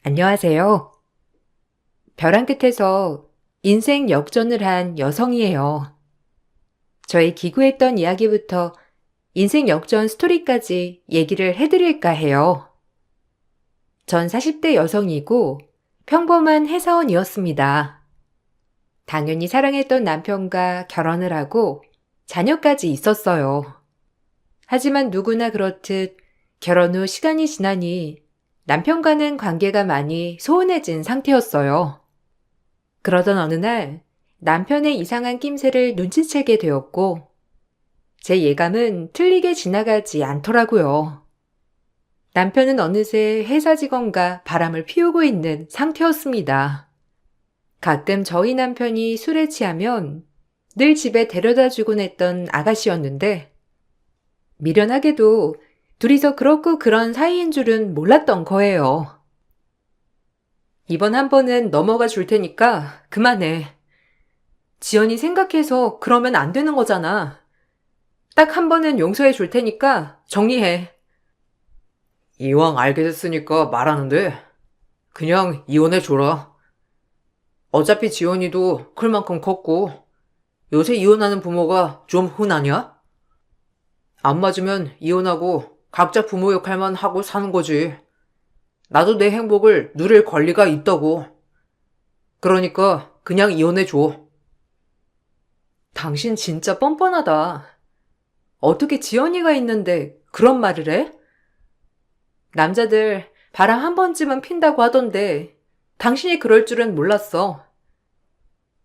안녕하세요. 벼랑 끝에서 인생 역전을 한 여성이에요. 저의 기구했던 이야기부터 인생 역전 스토리까지 얘기를 해드릴까 해요. 전 40대 여성이고 평범한 회사원이었습니다. 당연히 사랑했던 남편과 결혼을 하고 자녀까지 있었어요. 하지만 누구나 그렇듯 결혼 후 시간이 지나니 남편과는 관계가 많이 소원해진 상태였어요. 그러던 어느 날 남편의 이상한 낌새를 눈치채게 되었고 제 예감은 틀리게 지나가지 않더라고요. 남편은 어느새 회사 직원과 바람을 피우고 있는 상태였습니다. 가끔 저희 남편이 술에 취하면 늘 집에 데려다 주곤 했던 아가씨였는데 미련하게도 둘이서 그렇고 그런 사이인 줄은 몰랐던 거예요. 이번 한 번은 넘어가 줄 테니까 그만해. 지연이 생각해서 그러면 안 되는 거잖아. 딱 한 번은 용서해 줄 테니까 정리해. 이왕 알게 됐으니까 말하는데 그냥 이혼해 줘라. 어차피 지원이도 클 만큼 컸고 요새 이혼하는 부모가 좀 흔하냐? 안 맞으면 이혼하고 각자 부모 역할만 하고 사는 거지. 나도 내 행복을 누릴 권리가 있다고. 그러니까 그냥 이혼해 줘. 당신 진짜 뻔뻔하다. 어떻게 지연이가 있는데 그런 말을 해? 남자들 바람 한 번쯤은 핀다고 하던데 당신이 그럴 줄은 몰랐어.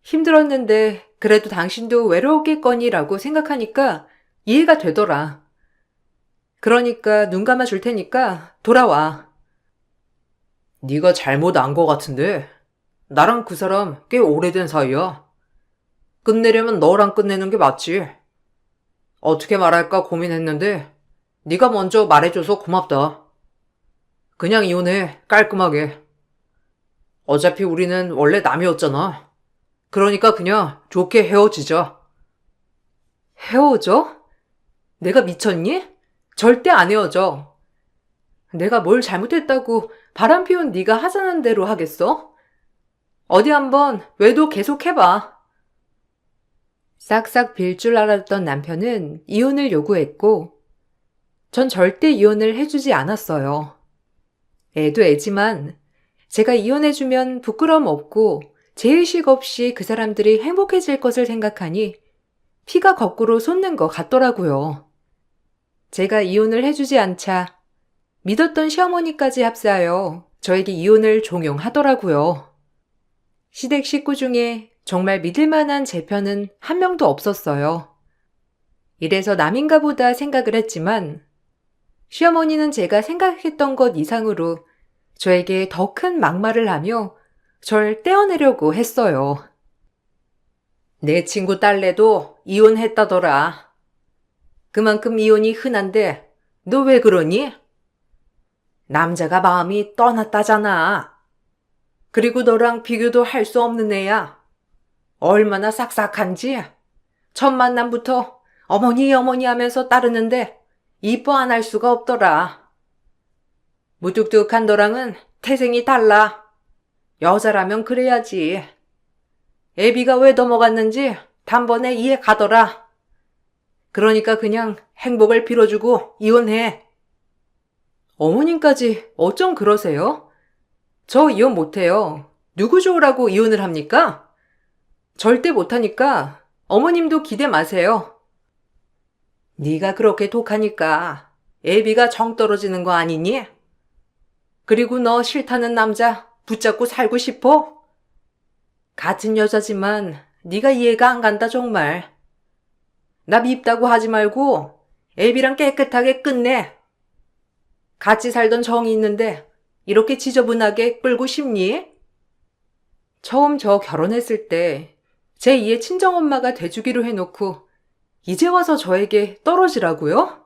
힘들었는데 그래도 당신도 외로웠겠거니라고 생각하니까 이해가 되더라. 그러니까 눈 감아 줄 테니까 돌아와. 네가 잘못 안 거 같은데 나랑 그 사람 꽤 오래된 사이야. 끝내려면 너랑 끝내는 게 맞지. 어떻게 말할까 고민했는데 네가 먼저 말해줘서 고맙다. 그냥 이혼해, 깔끔하게. 어차피 우리는 원래 남이었잖아. 그러니까 그냥 좋게 헤어지자. 헤어져? 내가 미쳤니? 절대 안 헤어져. 내가 뭘 잘못했다고 바람 피운 네가 하자는 대로 하겠어? 어디 한번 외도 계속 해봐. 싹싹 빌 줄 알았던 남편은 이혼을 요구했고 전 절대 이혼을 해주지 않았어요. 애도 애지만 제가 이혼해주면 부끄러움 없고 죄의식 없이 그 사람들이 행복해질 것을 생각하니 피가 거꾸로 솟는 것 같더라고요. 제가 이혼을 해주지 않자 믿었던 시어머니까지 합세하여 저에게 이혼을 종용하더라고요. 시댁 식구 중에 정말 믿을 만한 제 편은 한 명도 없었어요. 이래서 남인가 보다 생각을 했지만 시어머니는 제가 생각했던 것 이상으로 저에게 더 큰 막말을 하며 절 떼어내려고 했어요. 내 친구 딸내도 이혼했다더라. 그만큼 이혼이 흔한데 너 왜 그러니? 남자가 마음이 떠났다잖아. 그리고 너랑 비교도 할 수 없는 애야. 얼마나 싹싹한지. 첫 만남부터 어머니 어머니 하면서 따르는데 이뻐 안 할 수가 없더라. 무뚝뚝한 너랑은 태생이 달라. 여자라면 그래야지. 애비가 왜 넘어갔는지 단번에 이해 가더라. 그러니까 그냥 행복을 빌어주고 이혼해. 어머님까지 어쩜 그러세요? 저 이혼 못해요. 누구 좋으라고 이혼을 합니까? 절대 못하니까 어머님도 기대 마세요. 네가 그렇게 독하니까 애비가 정 떨어지는 거 아니니? 그리고 너 싫다는 남자 붙잡고 살고 싶어? 같은 여자지만 네가 이해가 안 간다 정말. 나 밉다고 하지 말고 애비랑 깨끗하게 끝내. 같이 살던 정이 있는데 이렇게 지저분하게 끌고 싶니? 처음 저 결혼했을 때 제2의 친정엄마가 돼주기로 해놓고 이제 와서 저에게 떨어지라고요?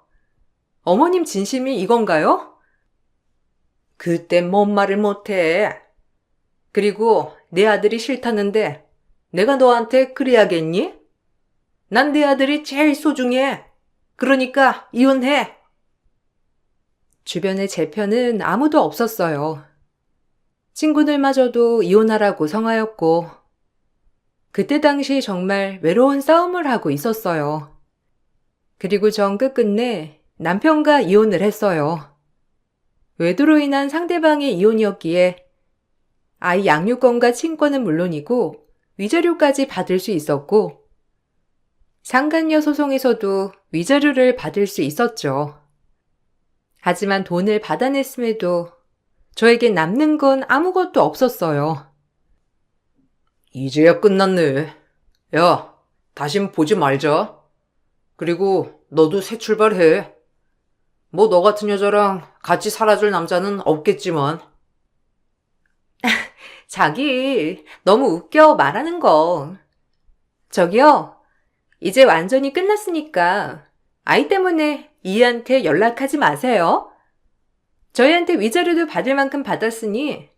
어머님 진심이 이건가요? 그땐 뭔 말을 못해. 그리고 내 아들이 싫다는데 내가 너한테 그래야겠니? 난 내 아들이 제일 소중해. 그러니까 이혼해. 주변에 제 편은 아무도 없었어요. 친구들마저도 이혼하라고 성하였고, 그때 당시 정말 외로운 싸움을 하고 있었어요. 그리고 전 끝끝내 남편과 이혼을 했어요. 외도로 인한 상대방의 이혼이었기에 아이 양육권과 친권은 물론이고 위자료까지 받을 수 있었고, 상간녀 소송에서도 위자료를 받을 수 있었죠. 하지만 돈을 받아냈음에도 저에게 남는 건 아무것도 없었어요. 이제야 끝났네. 야, 다신 보지 말자. 그리고 너도 새 출발해. 뭐 너 같은 여자랑 같이 살아줄 남자는 없겠지만. 자기, 너무 웃겨 말하는 거. 저기요, 이제 완전히 끝났으니까 아이 때문에 이한테 연락하지 마세요. 저희한테 위자료도 받을 만큼 받았으니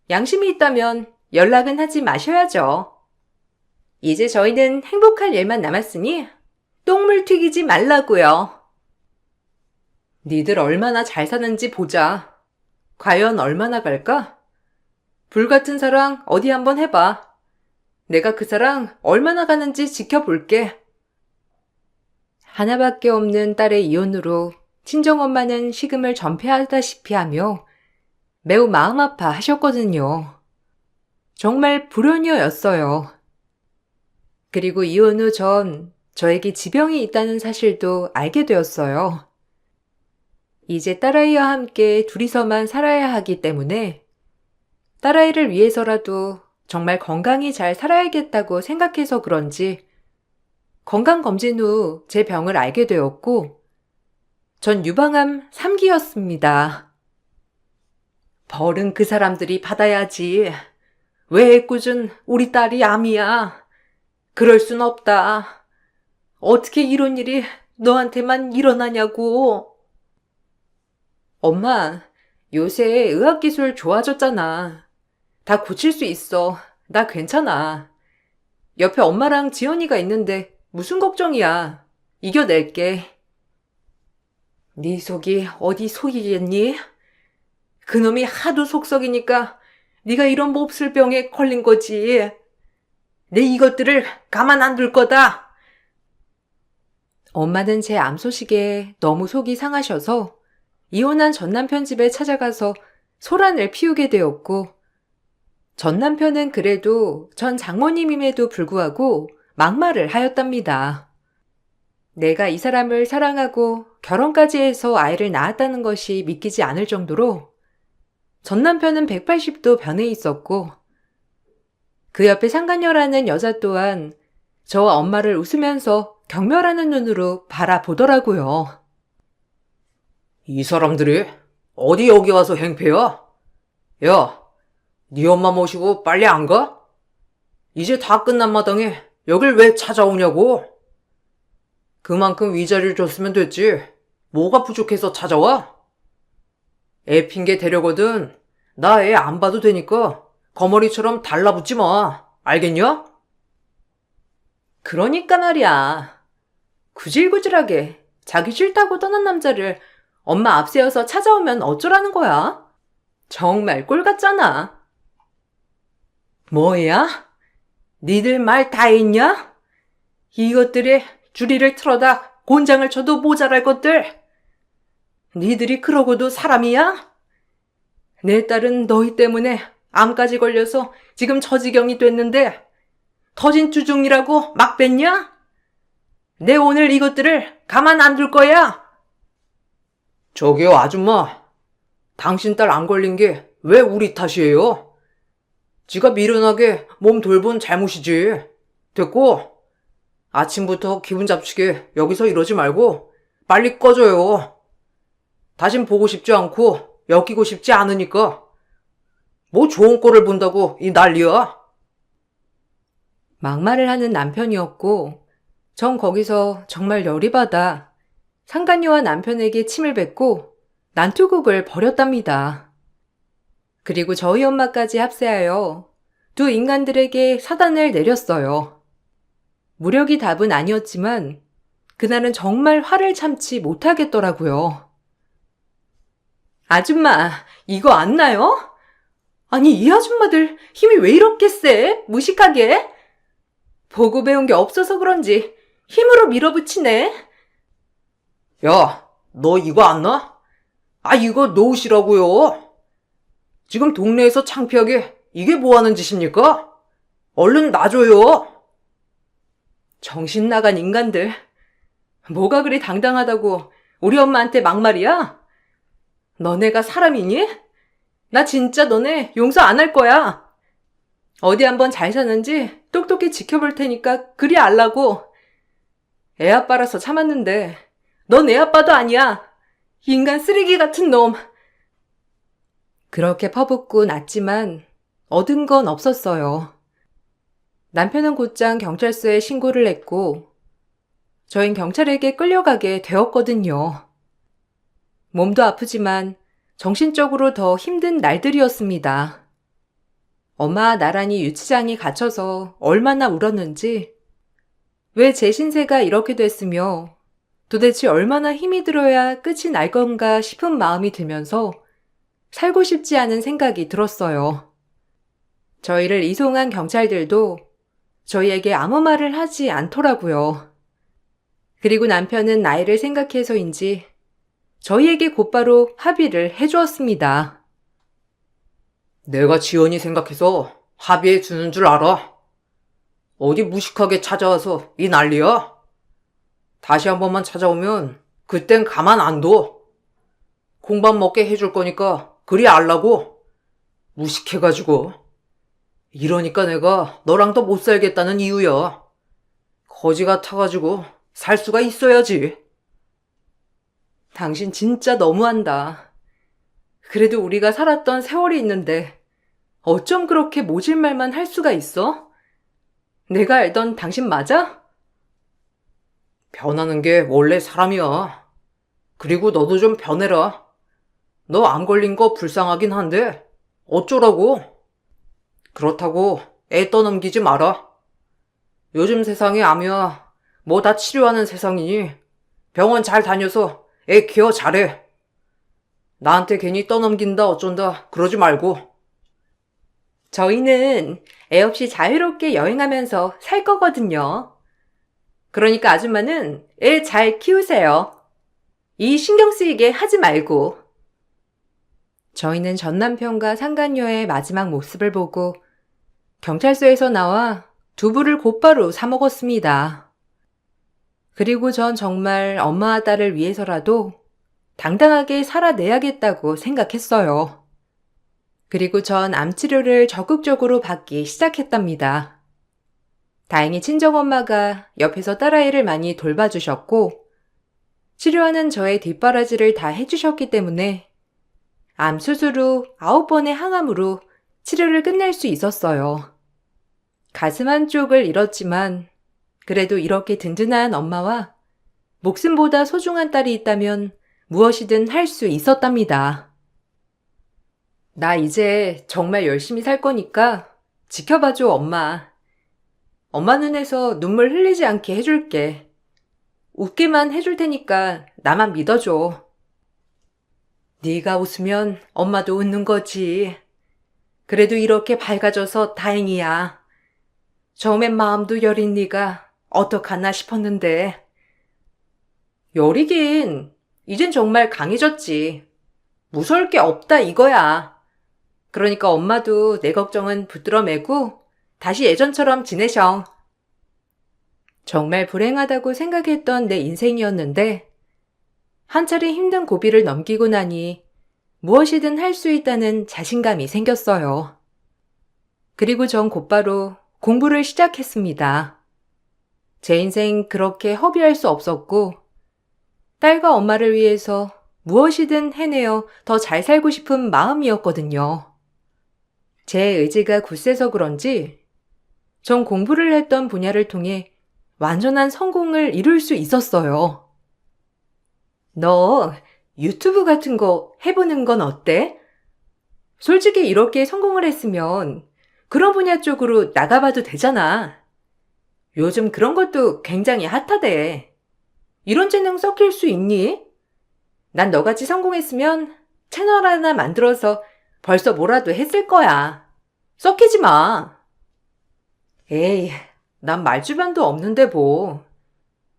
양심이 있다면 연락은 하지 마셔야죠. 이제 저희는 행복할 일만 남았으니 똥물 튀기지 말라고요. 니들 얼마나 잘 사는지 보자. 과연 얼마나 갈까? 불같은 사랑 어디 한번 해봐. 내가 그 사랑 얼마나 가는지 지켜볼게. 하나밖에 없는 딸의 이혼으로 친정엄마는 식음을 전폐하다시피 하며 매우 마음 아파 하셨거든요. 정말 불효녀였어요. 그리고 이혼 후 전 저에게 지병이 있다는 사실도 알게 되었어요. 이제 딸아이와 함께 둘이서만 살아야 하기 때문에 딸아이를 위해서라도 정말 건강히 잘 살아야겠다고 생각해서 그런지 건강검진 후 제 병을 알게 되었고 전 유방암 3기였습니다. 벌은 그 사람들이 받아야지. 왜 애꿎은 우리 딸이 암이야. 그럴 순 없다. 어떻게 이런 일이 너한테만 일어나냐고. 엄마, 요새 의학기술 좋아졌잖아. 다 고칠 수 있어. 나 괜찮아. 옆에 엄마랑 지연이가 있는데 무슨 걱정이야. 이겨낼게. 네 속이 어디 속이겠니? 그놈이 하도 속썩이니까 네가 이런 몹쓸 병에 걸린 거지. 내 이것들을 가만 안 둘 거다. 엄마는 제 암 소식에 너무 속이 상하셔서 이혼한 전남편 집에 찾아가서 소란을 피우게 되었고, 전남편은 그래도 전 장모님임에도 불구하고 막말을 하였답니다. 내가 이 사람을 사랑하고 결혼까지 해서 아이를 낳았다는 것이 믿기지 않을 정도로 전남편은 180도 변해 있었고, 그 옆에 상간녀라는 여자 또한 저와 엄마를 웃으면서 경멸하는 눈으로 바라보더라고요. 이 사람들이 어디 여기 와서 행패야? 야, 네 엄마 모시고 빨리 안 가? 이제 다 끝난 마당에 여길 왜 찾아오냐고? 그만큼 위자료를 줬으면 됐지. 뭐가 부족해서 찾아와? 애 핑계 대려거든. 나 애 안 봐도 되니까 거머리처럼 달라붙지 마. 알겠냐? 그러니까 말이야. 구질구질하게 자기 싫다고 떠난 남자를 엄마 앞세워서 찾아오면 어쩌라는 거야? 정말 꼴 같잖아. 뭐야? 니들 말 다 했냐? 이것들이 주리를 틀어다 곤장을 쳐도 모자랄 것들. 니들이 그러고도 사람이야? 내 딸은 너희 때문에 암까지 걸려서 지금 저 지경이 됐는데 터진 주중이라고 막 뺐냐? 내 오늘 이것들을 가만 안 둘 거야. 저기요, 아줌마. 당신 딸 안 걸린 게 왜 우리 탓이에요? 지가 미련하게 몸 돌본 잘못이지. 됐고, 아침부터 기분 잡치게 여기서 이러지 말고 빨리 꺼져요. 다신 보고 싶지 않고 엮이고 싶지 않으니까. 뭐 좋은 꼴을 본다고 이 난리야? 막말을 하는 남편이었고, 전 거기서 정말 열이 받아 상간녀와 남편에게 침을 뱉고 난투극을 벌였답니다. 그리고 저희 엄마까지 합세하여 두 인간들에게 사단을 내렸어요. 무력이 답은 아니었지만 그날은 정말 화를 참지 못하겠더라고요. 아줌마, 이거 안 나요? 아니, 이 아줌마들 힘이 왜 이렇게 세? 무식하게? 보고 배운 게 없어서 그런지 힘으로 밀어붙이네. 야, 너 이거 안 놔? 아, 이거 놓으시라고요. 지금 동네에서 창피하게 이게 뭐 하는 짓입니까? 얼른 놔줘요. 정신 나간 인간들. 뭐가 그리 당당하다고 우리 엄마한테 막말이야? 너네가 사람이니? 나 진짜 너네 용서 안 할 거야. 어디 한번 잘 사는지 똑똑히 지켜볼 테니까 그리 알라고. 애 아빠라서 참았는데 넌 애 아빠도 아니야. 인간 쓰레기 같은 놈. 그렇게 퍼붓고 났지만 얻은 건 없었어요. 남편은 곧장 경찰서에 신고를 했고 저흰 경찰에게 끌려가게 되었거든요. 몸도 아프지만 정신적으로 더 힘든 날들이었습니다. 엄마와 나란히 유치장에 갇혀서 얼마나 울었는지, 왜 제 신세가 이렇게 됐으며 도대체 얼마나 힘이 들어야 끝이 날 건가 싶은 마음이 들면서 살고 싶지 않은 생각이 들었어요. 저희를 이송한 경찰들도 저희에게 아무 말을 하지 않더라고요. 그리고 남편은 나이를 생각해서인지 저희에게 곧바로 합의를 해주었습니다. 내가 지연이 생각해서 합의해 주는 줄 알아. 어디 무식하게 찾아와서 이 난리야? 다시 한 번만 찾아오면 그땐 가만 안 둬. 공밥 먹게 해줄 거니까 그리 알라고. 무식해가지고. 이러니까 내가 너랑 더 못 살겠다는 이유야. 거지 같아가지고 살 수가 있어야지. 당신 진짜 너무한다. 그래도 우리가 살았던 세월이 있는데 어쩜 그렇게 모질 말만 할 수가 있어? 내가 알던 당신 맞아? 변하는 게 원래 사람이야. 그리고 너도 좀 변해라. 너 안 걸린 거 불쌍하긴 한데 어쩌라고? 그렇다고 애 떠넘기지 마라. 요즘 세상에 암이야 뭐 다 치료하는 세상이니 병원 잘 다녀서 애 케어 잘해. 나한테 괜히 떠넘긴다 어쩐다 그러지 말고. 저희는 애 없이 자유롭게 여행하면서 살 거거든요. 그러니까 아줌마는 애 잘 키우세요. 이 신경 쓰이게 하지 말고. 저희는 전 남편과 상간녀의 마지막 모습을 보고 경찰서에서 나와 두부를 곧바로 사 먹었습니다. 그리고 전 정말 엄마와 딸을 위해서라도 당당하게 살아내야겠다고 생각했어요. 그리고 전 암치료를 적극적으로 받기 시작했답니다. 다행히 친정엄마가 옆에서 딸아이를 많이 돌봐주셨고 치료하는 저의 뒷바라지를 다 해주셨기 때문에 암 수술 후 9번의 항암으로 치료를 끝낼 수 있었어요. 가슴 한쪽을 잃었지만 그래도 이렇게 든든한 엄마와 목숨보다 소중한 딸이 있다면 무엇이든 할 수 있었답니다. 나 이제 정말 열심히 살 거니까 지켜봐줘, 엄마. 엄마 눈에서 눈물 흘리지 않게 해줄게. 웃기만 해줄 테니까 나만 믿어줘. 네가 웃으면 엄마도 웃는 거지. 그래도 이렇게 밝아져서 다행이야. 처음엔 마음도 여린 네가 어떡하나 싶었는데. 여리긴 이젠 정말 강해졌지. 무서울 게 없다 이거야. 그러니까 엄마도 내 걱정은 붙들어 매고 다시 예전처럼 지내셔. 정말 불행하다고 생각했던 내 인생이었는데 한 차례 힘든 고비를 넘기고 나니 무엇이든 할 수 있다는 자신감이 생겼어요. 그리고 전 곧바로 공부를 시작했습니다. 제 인생 그렇게 허비할 수 없었고 딸과 엄마를 위해서 무엇이든 해내어 더 잘 살고 싶은 마음이었거든요. 제 의지가 굳세서 그런지 전 공부를 했던 분야를 통해 완전한 성공을 이룰 수 있었어요. 너 유튜브 같은 거 해보는 건 어때? 솔직히 이렇게 성공을 했으면 그런 분야 쪽으로 나가봐도 되잖아. 요즘 그런 것도 굉장히 핫하대. 이런 재능 섞일 수 있니? 난 너같이 성공했으면 채널 하나 만들어서 벌써 뭐라도 했을 거야. 썩히지 마. 에이, 난 말주변도 없는데 뭐.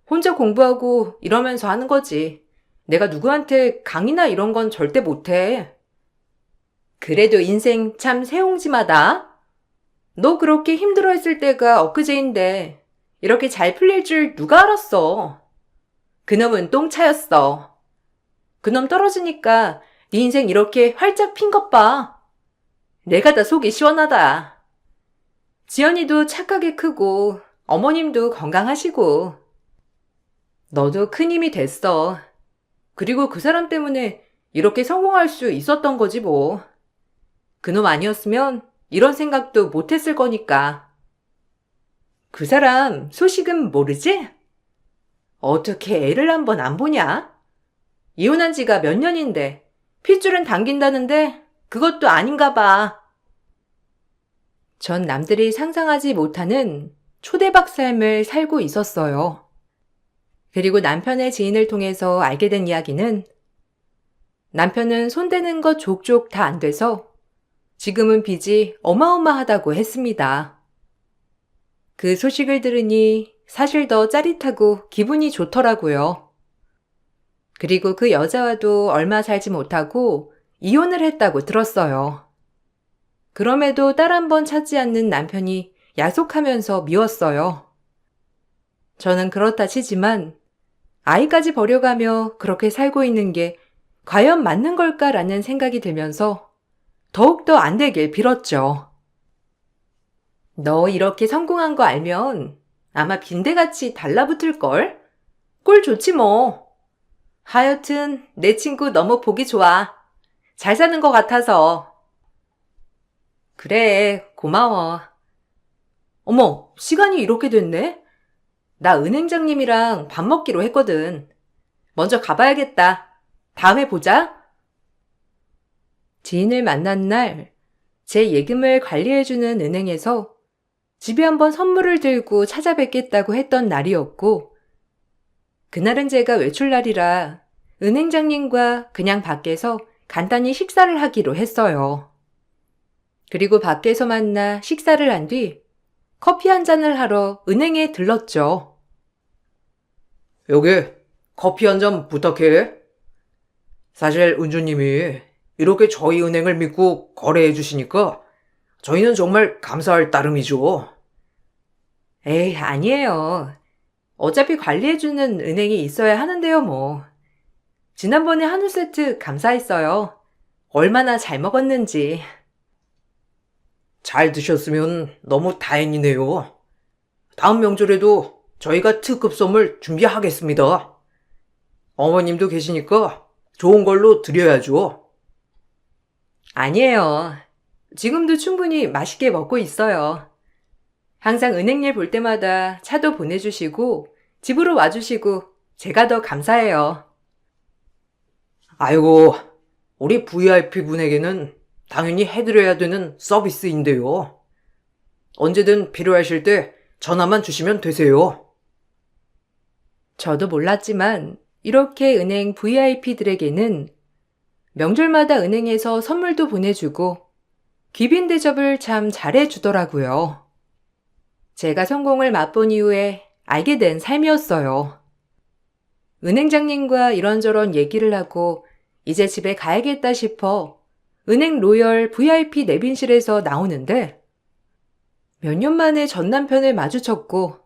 혼자 공부하고 이러면서 하는 거지. 내가 누구한테 강의나 이런 건 절대 못해. 그래도 인생 참 새옹지마다. 너 그렇게 힘들어했을 때가 엊그제인데 이렇게 잘 풀릴 줄 누가 알았어. 그놈은 똥차였어. 그놈 떨어지니까 네 인생 이렇게 활짝 핀 것 봐. 내가 다 속이 시원하다. 지연이도 착하게 크고 어머님도 건강하시고 너도 큰 힘이 됐어. 그리고 그 사람 때문에 이렇게 성공할 수 있었던 거지 뭐. 그놈 아니었으면 이런 생각도 못했을 거니까. 그 사람 소식은 모르지? 어떻게 애를 한 번 안 보냐? 이혼한 지가 몇 년인데 핏줄은 당긴다는데 그것도 아닌가 봐. 전 남들이 상상하지 못하는 초대박 삶을 살고 있었어요. 그리고 남편의 지인을 통해서 알게 된 이야기는 남편은 손대는 것 족족 다 안 돼서 지금은 빚이 어마어마하다고 했습니다. 그 소식을 들으니 사실 더 짜릿하고 기분이 좋더라고요. 그리고 그 여자와도 얼마 살지 못하고 이혼을 했다고 들었어요. 그럼에도 딸 한 번 찾지 않는 남편이 야속하면서 미웠어요. 저는 그렇다 치지만 아이까지 버려가며 그렇게 살고 있는 게 과연 맞는 걸까라는 생각이 들면서 더욱더 안 되길 빌었죠. 너 이렇게 성공한 거 알면 아마 빈대같이 달라붙을걸? 꼴 좋지 뭐. 하여튼 내 친구 너무 보기 좋아. 잘 사는 것 같아서. 그래, 고마워. 어머, 시간이 이렇게 됐네? 나 은행장님이랑 밥 먹기로 했거든. 먼저 가봐야겠다. 다음에 보자. 지인을 만난 날, 제 예금을 관리해주는 은행에서 집에 한번 선물을 들고 찾아뵙겠다고 했던 날이었고, 그날은 제가 외출날이라 은행장님과 그냥 밖에서 간단히 식사를 하기로 했어요. 그리고 밖에서 만나 식사를 한 뒤 커피 한 잔을 하러 은행에 들렀죠. 여기 커피 한 잔 부탁해. 사실 은주님이 이렇게 저희 은행을 믿고 거래해 주시니까 저희는 정말 감사할 따름이죠. 에이, 아니에요. 어차피 관리해주는 은행이 있어야 하는데요, 뭐. 지난번에 한우 세트 감사했어요. 얼마나 잘 먹었는지. 잘 드셨으면 너무 다행이네요. 다음 명절에도 저희가 특급 선물 준비하겠습니다. 어머님도 계시니까 좋은 걸로 드려야죠. 아니에요. 지금도 충분히 맛있게 먹고 있어요. 항상 은행 일 볼 때마다 차도 보내주시고 집으로 와주시고 제가 더 감사해요. 아이고, 우리 VIP 분에게는 당연히 해드려야 되는 서비스인데요. 언제든 필요하실 때 전화만 주시면 되세요. 저도 몰랐지만 이렇게 은행 VIP들에게는 명절마다 은행에서 선물도 보내주고 귀빈 대접을 참 잘해주더라고요. 제가 성공을 맛본 이후에 알게 된 삶이었어요. 은행장님과 이런저런 얘기를 하고 이제 집에 가야겠다 싶어 은행 로열 VIP 내빈실에서 나오는데 몇 년 만에 전 남편을 마주쳤고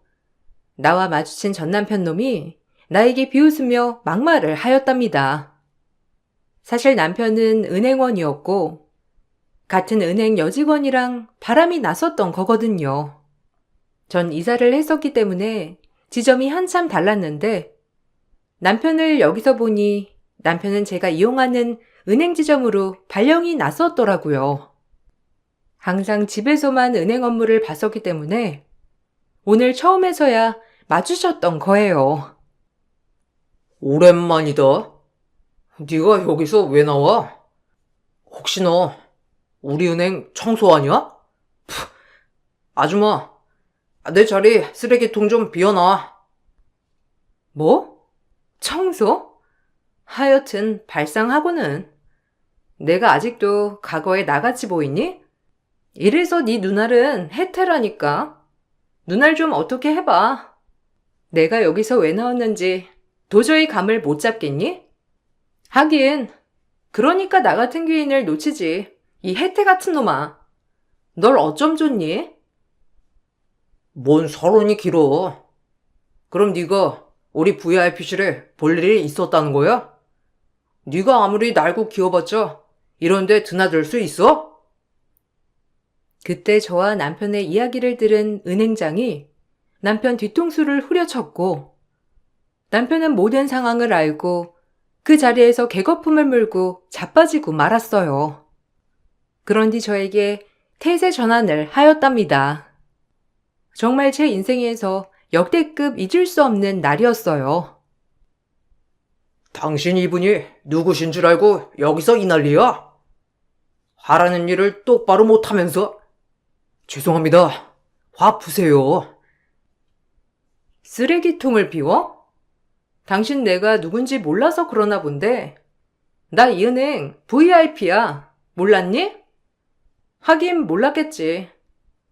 나와 마주친 전 남편 놈이 나에게 비웃으며 막말을 하였답니다. 사실 남편은 은행원이었고 같은 은행 여직원이랑 바람이 났었던 거거든요. 전 이사를 했었기 때문에 지점이 한참 달랐는데 남편을 여기서 보니 남편은 제가 이용하는 은행 지점으로 발령이 났었더라고요. 항상 집에서만 은행 업무를 봤었기 때문에 오늘 처음에서야 마주쳤던 거예요. 오랜만이다. 네가 여기서 왜 나와? 혹시 너 우리 은행 청소하냐? 아줌마, 내 자리 쓰레기통 좀 비워놔. 뭐? 청소? 하여튼 발상하고는 내가 아직도 과거에 나같이 보이니? 이래서 네 눈알은 해태라니까. 눈알 좀 어떻게 해봐. 내가 여기서 왜 나왔는지 도저히 감을 못 잡겠니? 하긴, 그러니까 나 같은 귀인을 놓치지. 이 해태 같은 놈아. 널 어쩜 좋니? 뭔 서론이 길어. 그럼 네가 우리 VIP실에 볼 일이 있었다는 거야? 네가 아무리 날고 기어봤자 이런데 드나들 수 있어? 그때 저와 남편의 이야기를 들은 은행장이 남편 뒤통수를 후려쳤고, 남편은 모든 상황을 알고 그 자리에서 개거품을 물고 자빠지고 말았어요. 그런 뒤 저에게 태세 전환을 하였답니다. 정말 제 인생에서 역대급 잊을 수 없는 날이었어요. 당신 이분이 누구신 줄 알고 여기서 이 난리야? 하라는 일을 똑바로 못하면서. 죄송합니다. 화 푸세요. 쓰레기통을 비워? 당신 내가 누군지 몰라서 그러나 본데, 나 이 은행 VIP야. 몰랐니? 하긴 몰랐겠지.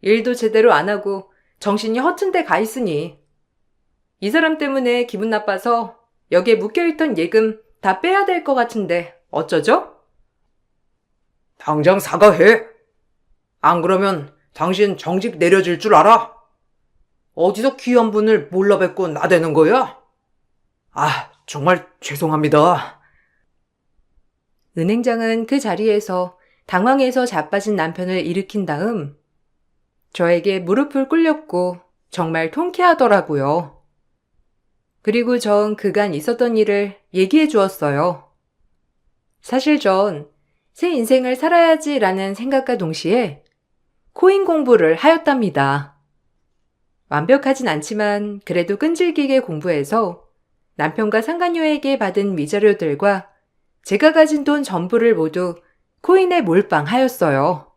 일도 제대로 안 하고 정신이 허튼 데 가 있으니. 이 사람 때문에 기분 나빠서 여기에 묶여있던 예금 다 빼야 될 것 같은데 어쩌죠? 당장 사과해. 안 그러면 당신 정직 내려질 줄 알아? 어디서 귀한 분을 몰라 뵙고 나대는 거야? 아, 정말 죄송합니다. 은행장은 그 자리에서 당황해서 자빠진 남편을 일으킨 다음 저에게 무릎을 꿇렸고 정말 통쾌하더라고요. 그리고 전 그간 있었던 일을 얘기해 주었어요. 사실 전 새 인생을 살아야지라는 생각과 동시에 코인 공부를 하였답니다. 완벽하진 않지만 그래도 끈질기게 공부해서 남편과 상간녀에게 받은 위자료들과 제가 가진 돈 전부를 모두 코인에 몰빵하였어요.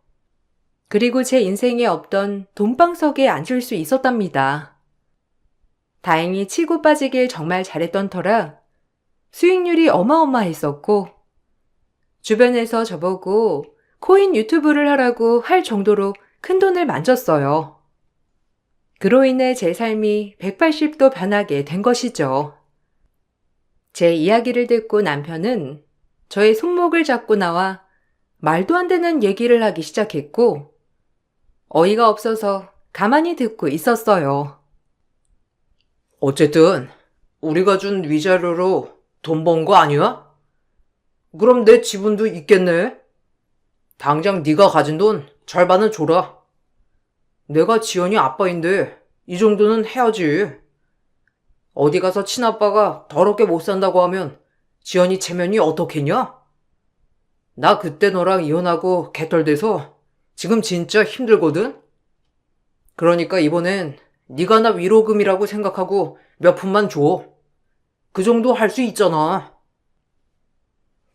그리고 제 인생에 없던 돈방석에 앉을 수 있었답니다. 다행히 치고 빠지길 정말 잘했던 터라 수익률이 어마어마했었고, 주변에서 저보고 코인 유튜브를 하라고 할 정도로 큰 돈을 만졌어요. 그로 인해 제 삶이 180도 변하게 된 것이죠. 제 이야기를 듣고 남편은 저의 손목을 잡고 나와 말도 안 되는 얘기를 하기 시작했고, 어이가 없어서 가만히 듣고 있었어요. 어쨌든 우리가 준 위자료로 돈 번 거 아니야? 그럼 내 지분도 있겠네. 당장 네가 가진 돈 절반은 줘라. 내가 지연이 아빠인데 이 정도는 해야지. 어디 가서 친아빠가 더럽게 못 산다고 하면 지연이 체면이 어떻겠냐? 나 그때 너랑 이혼하고 개털돼서 지금 진짜 힘들거든? 그러니까 이번엔 네가 나 위로금이라고 생각하고 몇 푼만 줘. 그 정도 할 수 있잖아.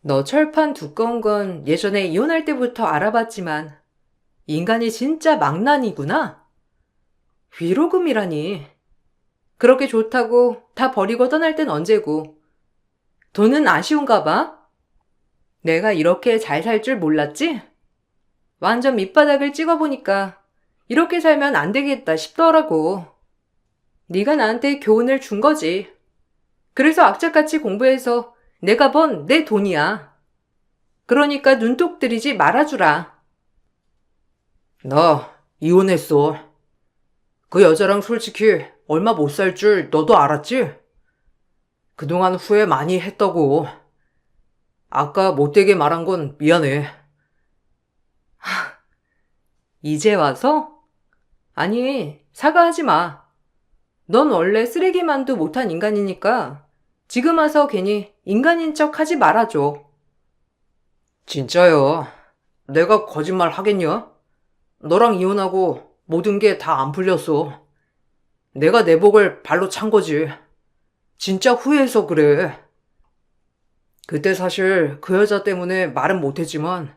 너 철판 두꺼운 건 예전에 이혼할 때부터 알아봤지만 인간이 진짜 망난이구나. 위로금이라니. 그렇게 좋다고 다 버리고 떠날 땐 언제고. 돈은 아쉬운가 봐. 내가 이렇게 잘 살 줄 몰랐지? 완전 밑바닥을 찍어보니까 이렇게 살면 안 되겠다 싶더라고. 네가 나한테 교훈을 준 거지. 그래서 악착같이 공부해서 내가 번 내 돈이야. 그러니까 눈독 들이지 말아주라. 나 이혼했어. 그 여자랑 솔직히 얼마 못 살 줄 너도 알았지? 그동안 후회 많이 했다고. 아까 못되게 말한 건 미안해. 이제 와서? 아니, 사과하지 마. 넌 원래 쓰레기만도 못한 인간이니까 지금 와서 괜히 인간인 척 하지 말아줘. 진짜야. 내가 거짓말 하겠냐? 너랑 이혼하고 모든 게 다 안 풀렸어. 내가 내 복을 발로 찬 거지. 진짜 후회해서 그래. 그때 사실 그 여자 때문에 말은 못했지만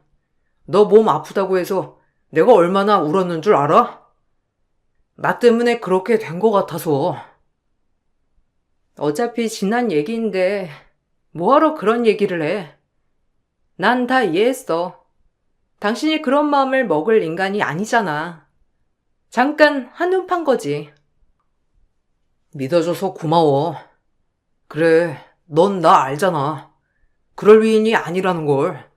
너 몸 아프다고 해서 내가 얼마나 울었는 줄 알아? 나 때문에 그렇게 된 거 같아서. 어차피 지난 얘기인데 뭐하러 그런 얘기를 해. 난 다 이해했어. 당신이 그런 마음을 먹을 인간이 아니잖아. 잠깐 한눈 판 거지. 믿어줘서 고마워. 그래, 넌 나 알잖아. 그럴 위인이 아니라는 걸.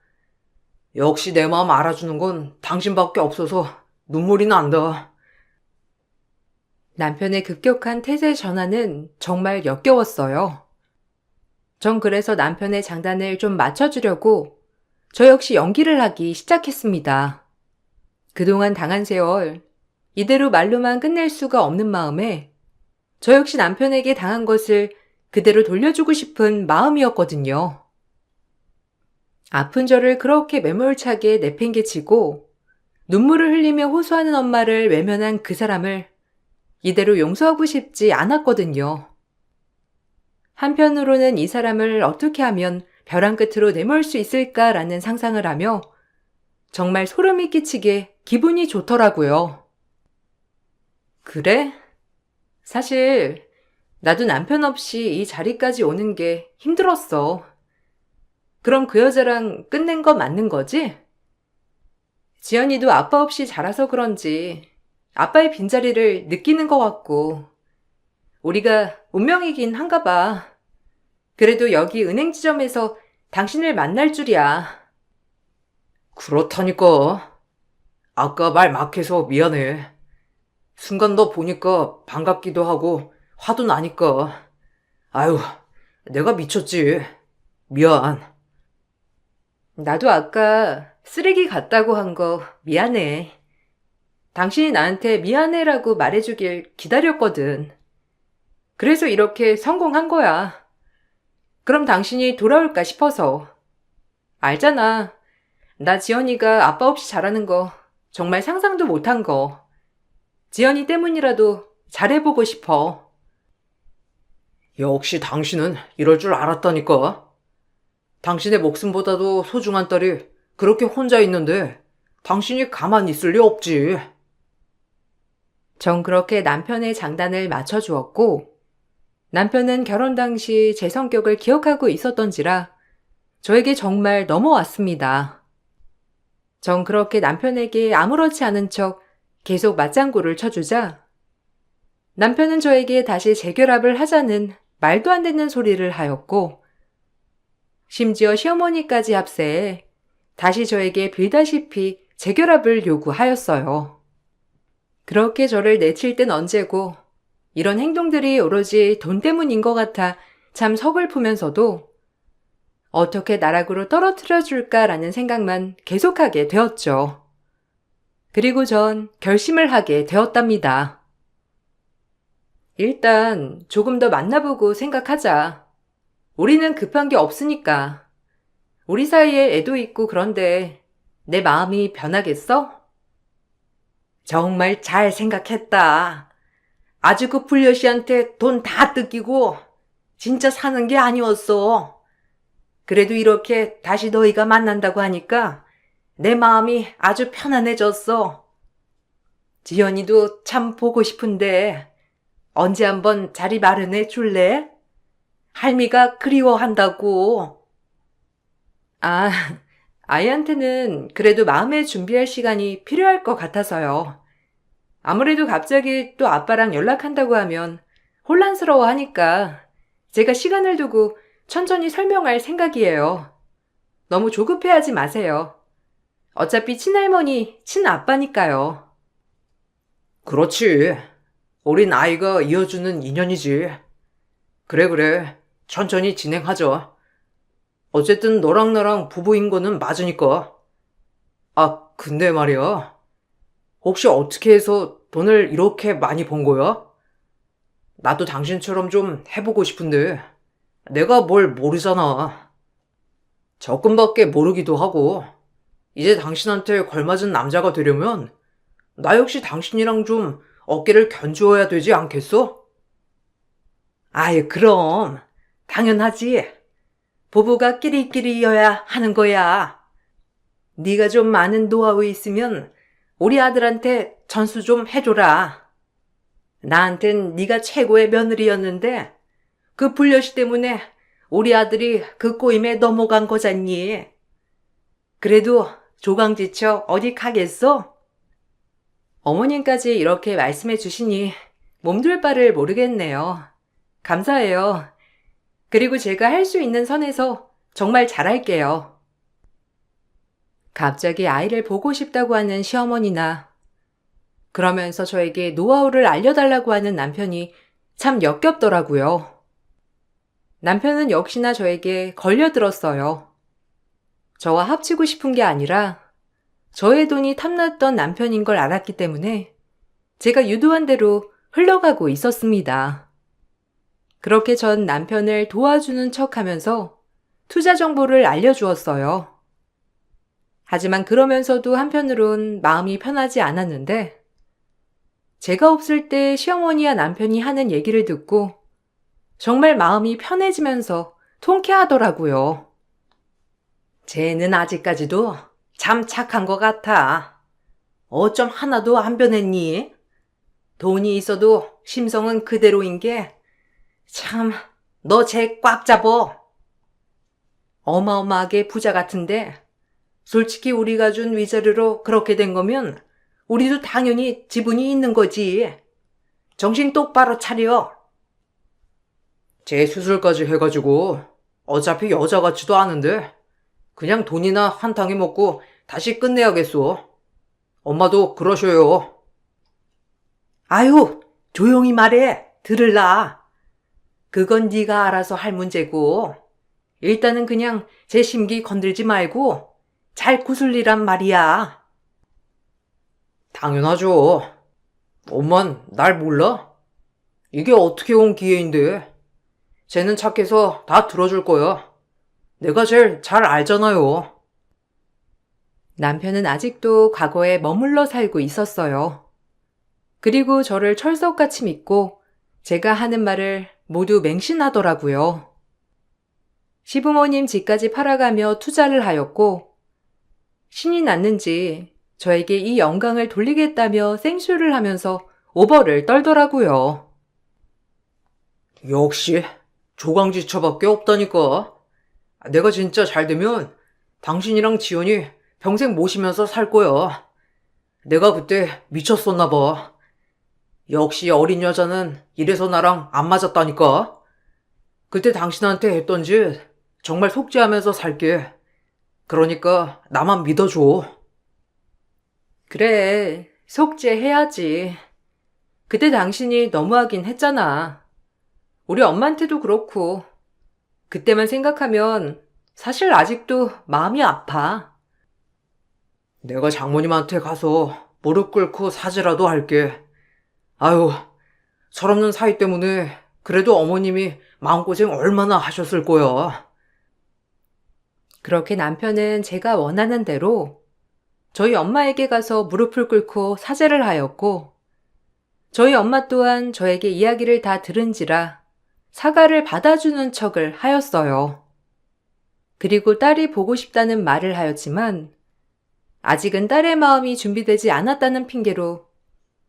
역시 내 마음 알아주는 건 당신밖에 없어서 눈물이 난다. 남편의 급격한 태세 전환은 정말 역겨웠어요. 전 그래서 남편의 장단을 좀 맞춰주려고 저 역시 연기를 하기 시작했습니다. 그동안 당한 세월, 이대로 말로만 끝낼 수가 없는 마음에 저 역시 남편에게 당한 것을 그대로 돌려주고 싶은 마음이었거든요. 아픈 저를 그렇게 매몰차게 내팽개치고 눈물을 흘리며 호소하는 엄마를 외면한 그 사람을 이대로 용서하고 싶지 않았거든요. 한편으로는 이 사람을 어떻게 하면 벼랑 끝으로 내몰 수 있을까라는 상상을 하며 정말 소름이 끼치게 기분이 좋더라고요. 그래? 사실 나도 남편 없이 이 자리까지 오는 게 힘들었어. 그럼 그 여자랑 끝낸 거 맞는 거지? 지연이도 아빠 없이 자라서 그런지 아빠의 빈자리를 느끼는 것 같고 우리가 운명이긴 한가 봐. 그래도 여기 은행 지점에서 당신을 만날 줄이야. 그렇다니까. 아까 말 막해서 미안해. 순간 너 보니까 반갑기도 하고 화도 나니까. 아유, 내가 미쳤지. 미안. 나도 아까 쓰레기 같다고 한 거 미안해. 당신이 나한테 미안해라고 말해주길 기다렸거든. 그래서 이렇게 성공한 거야. 그럼 당신이 돌아올까 싶어서. 알잖아. 나 지연이가 아빠 없이 자라는 거 정말 상상도 못한 거. 지연이 때문이라도 잘해보고 싶어. 역시 당신은 이럴 줄 알았다니까. 당신의 목숨보다도 소중한 딸이 그렇게 혼자 있는데 당신이 가만히 있을 리 없지. 전 그렇게 남편의 장단을 맞춰주었고 남편은 결혼 당시 제 성격을 기억하고 있었던지라 저에게 정말 넘어왔습니다. 전 그렇게 남편에게 아무렇지 않은 척 계속 맞장구를 쳐주자 남편은 저에게 다시 재결합을 하자는 말도 안 되는 소리를 하였고 심지어 시어머니까지 합세해 다시 저에게 빌다시피 재결합을 요구하였어요. 그렇게 저를 내칠 땐 언제고 이런 행동들이 오로지 돈 때문인 것 같아 참 서글프면서도 어떻게 나락으로 떨어뜨려 줄까라는 생각만 계속하게 되었죠. 그리고 전 결심을 하게 되었답니다. 일단 조금 더 만나보고 생각하자. 우리는 급한 게 없으니까. 우리 사이에 애도 있고 그런데 내 마음이 변하겠어? 정말 잘 생각했다. 아주 그 불려씨한테 돈 다 뜯기고 진짜 사는 게 아니었어. 그래도 이렇게 다시 너희가 만난다고 하니까 내 마음이 아주 편안해졌어. 지연이도 참 보고 싶은데 언제 한번 자리 마련해 줄래? 할미가 그리워한다고. 아, 아이한테는 그래도 마음의 준비할 시간이 필요할 것 같아서요. 아무래도 갑자기 또 아빠랑 연락한다고 하면 혼란스러워 하니까 제가 시간을 두고 천천히 설명할 생각이에요. 너무 조급해하지 마세요. 어차피 친할머니, 친아빠니까요. 그렇지. 어린 아이가 이어주는 인연이지. 그래. 천천히 진행하자. 어쨌든 너랑 나랑 부부인 거는 맞으니까. 아, 근데 말이야. 혹시 어떻게 해서 돈을 이렇게 많이 번 거야? 나도 당신처럼 좀 해보고 싶은데 내가 뭘 모르잖아. 적금밖에 모르기도 하고 이제 당신한테 걸맞은 남자가 되려면 나 역시 당신이랑 좀 어깨를 견주어야 되지 않겠어? 아이, 그럼 당연하지. 부부가 끼리끼리여야 하는 거야. 네가 좀 많은 노하우 있으면 우리 아들한테 전수 좀 해줘라. 나한텐 네가 최고의 며느리였는데 그 불려시 때문에 우리 아들이 그 꼬임에 넘어간 거잖니. 그래도 조강지처 어디 가겠어? 어머님까지 이렇게 말씀해 주시니 몸둘 바를 모르겠네요. 감사해요. 그리고 제가 할 수 있는 선에서 정말 잘할게요. 갑자기 아이를 보고 싶다고 하는 시어머니나 그러면서 저에게 노하우를 알려달라고 하는 남편이 참 역겹더라고요. 남편은 역시나 저에게 걸려들었어요. 저와 합치고 싶은 게 아니라 저의 돈이 탐났던 남편인 걸 알았기 때문에 제가 유도한 대로 흘러가고 있었습니다. 그렇게 전 남편을 도와주는 척 하면서 투자 정보를 알려주었어요. 하지만 그러면서도 한편으론 마음이 편하지 않았는데 제가 없을 때 시어머니와 남편이 하는 얘기를 듣고 정말 마음이 편해지면서 통쾌하더라고요. 쟤는 아직까지도 참 착한 것 같아. 어쩜 하나도 안 변했니? 돈이 있어도 심성은 그대로인 게 참, 너 쟤 꽉 잡어. 어마어마하게 부자 같은데 솔직히 우리가 준 위자료로 그렇게 된 거면 우리도 당연히 지분이 있는 거지. 정신 똑바로 차려. 제 수술까지 해가지고 어차피 여자 같지도 않은데 그냥 돈이나 한탕에 먹고 다시 끝내야겠소. 엄마도 그러셔요. 아유, 조용히 말해. 들을라. 그건 네가 알아서 할 문제고 일단은 그냥 제 심기 건들지 말고 잘 구슬리란 말이야. 당연하죠. 엄만 날 몰라? 이게 어떻게 온 기회인데. 쟤는 착해서 다 들어줄 거야. 내가 제일 잘 알잖아요. 남편은 아직도 과거에 머물러 살고 있었어요. 그리고 저를 철석같이 믿고 제가 하는 말을 모두 맹신하더라고요. 시부모님 집까지 팔아가며 투자를 하였고 신이 났는지 저에게 이 영광을 돌리겠다며 생쇼를 하면서 오버를 떨더라고요. 역시 조강지처밖에 없다니까. 내가 진짜 잘 되면 당신이랑 지연이 평생 모시면서 살 거야. 내가 그때 미쳤었나 봐. 역시 어린 여자는 이래서 나랑 안 맞았다니까. 그때 당신한테 했던 짓 정말 속죄하면서 살게. 그러니까 나만 믿어줘. 그래, 속죄해야지. 그때 당신이 너무하긴 했잖아. 우리 엄마한테도 그렇고 그때만 생각하면 사실 아직도 마음이 아파. 내가 장모님한테 가서 무릎 꿇고 사죄라도 할게. 아유, 철없는 사이 때문에 그래도 어머님이 마음고생 얼마나 하셨을 거야. 그렇게 남편은 제가 원하는 대로 저희 엄마에게 가서 무릎을 꿇고 사죄를 하였고 저희 엄마 또한 저에게 이야기를 다 들은지라 사과를 받아주는 척을 하였어요. 그리고 딸이 보고 싶다는 말을 하였지만 아직은 딸의 마음이 준비되지 않았다는 핑계로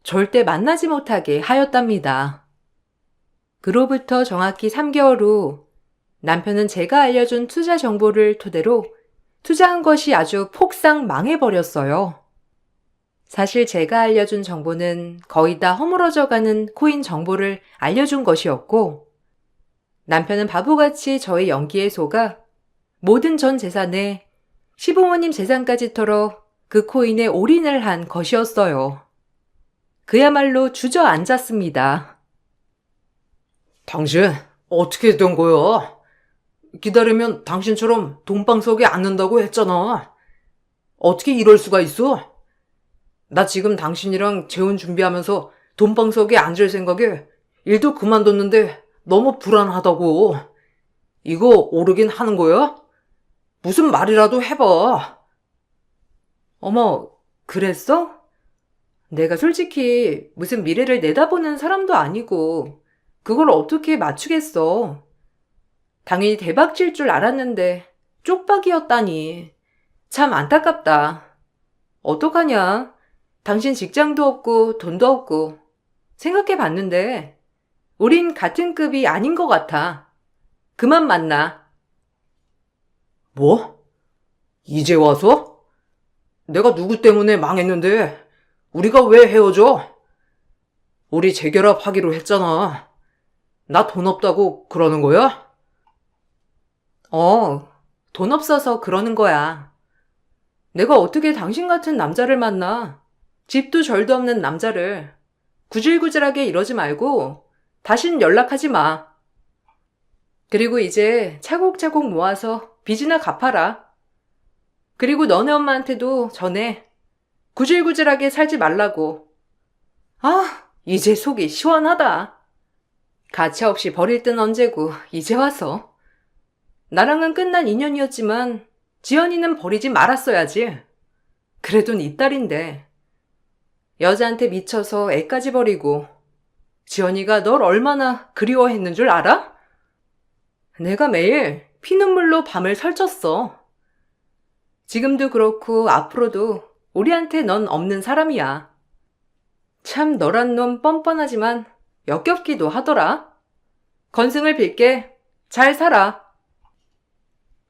절대 만나지 못하게 하였답니다. 그로부터 정확히 3개월 후 남편은 제가 알려준 투자 정보를 토대로 투자한 것이 아주 폭삭 망해버렸어요. 사실 제가 알려준 정보는 거의 다 허물어져가는 코인 정보를 알려준 것이었고 남편은 바보같이 저의 연기에 속아 모든 전 재산에 시부모님 재산까지 털어 그 코인에 올인을 한 것이었어요. 그야말로 주저앉았습니다. 당신 어떻게 된 거야? 기다리면 당신처럼 돈방 속에 앉는다고 했잖아. 어떻게 이럴 수가 있어? 나 지금 당신이랑 재혼 준비하면서 돈방 속에 앉을 생각에 일도 그만뒀는데 너무 불안하다고. 이거 오르긴 하는 거야? 무슨 말이라도 해봐. 어머, 그랬어? 내가 솔직히 무슨 미래를 내다보는 사람도 아니고 그걸 어떻게 맞추겠어. 당연히 대박칠 줄 알았는데 쪽박이었다니. 참 안타깝다. 어떡하냐? 당신 직장도 없고 돈도 없고 생각해봤는데 우린 같은 급이 아닌 것 같아. 그만 만나. 뭐? 이제 와서? 내가 누구 때문에 망했는데 우리가 왜 헤어져? 우리 재결합하기로 했잖아. 나 돈 없다고 그러는 거야? 돈 없어서 그러는 거야. 내가 어떻게 당신 같은 남자를 만나? 집도 절도 없는 남자를. 구질구질하게 이러지 말고 다신 연락하지 마. 그리고 이제 차곡차곡 모아서 빚이나 갚아라. 그리고 너네 엄마한테도 전해. 구질구질하게 살지 말라고. 이제 속이 시원하다. 가차없이 버릴 땐 언제고 이제 와서. 나랑은 끝난 인연이었지만 지연이는 버리지 말았어야지. 그래도 네 딸인데. 여자한테 미쳐서 애까지 버리고 지연이가 널 얼마나 그리워했는 줄 알아? 내가 매일 피눈물로 밤을 설쳤어. 지금도 그렇고 앞으로도 우리한테 넌 없는 사람이야. 참 너란 놈 뻔뻔하지만 역겹기도 하더라. 건승을 빌게. 잘 살아.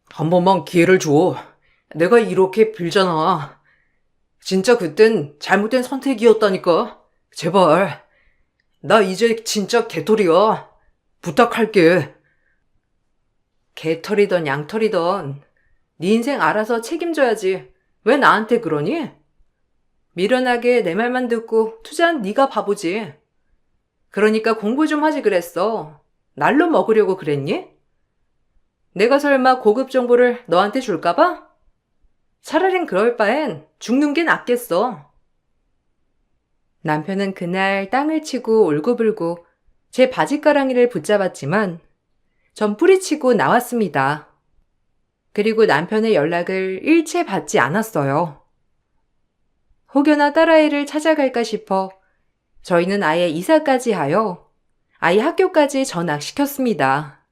한 번만 기회를 줘. 내가 이렇게 빌잖아. 진짜 그땐 잘못된 선택이었다니까. 제발. 나 이제 진짜 개털이야. 부탁할게. 개털이던 양털이던 네 인생 알아서 책임져야지. 왜 나한테 그러니? 미련하게 내 말만 듣고 투자한 네가 바보지. 그러니까 공부 좀 하지 그랬어. 날로 먹으려고 그랬니? 내가 설마 고급 정보를 너한테 줄까봐? 차라린 그럴 바엔 죽는 게 낫겠어. 남편은 그날 땅을 치고 울고불고 제 바지가랑이를 붙잡았지만 전 뿌리치고 나왔습니다. 그리고 남편의 연락을 일체 받지 않았어요. 혹여나 딸아이를 찾아갈까 싶어 저희는 아예 이사까지 하여 아이 학교까지 전학시켰습니다.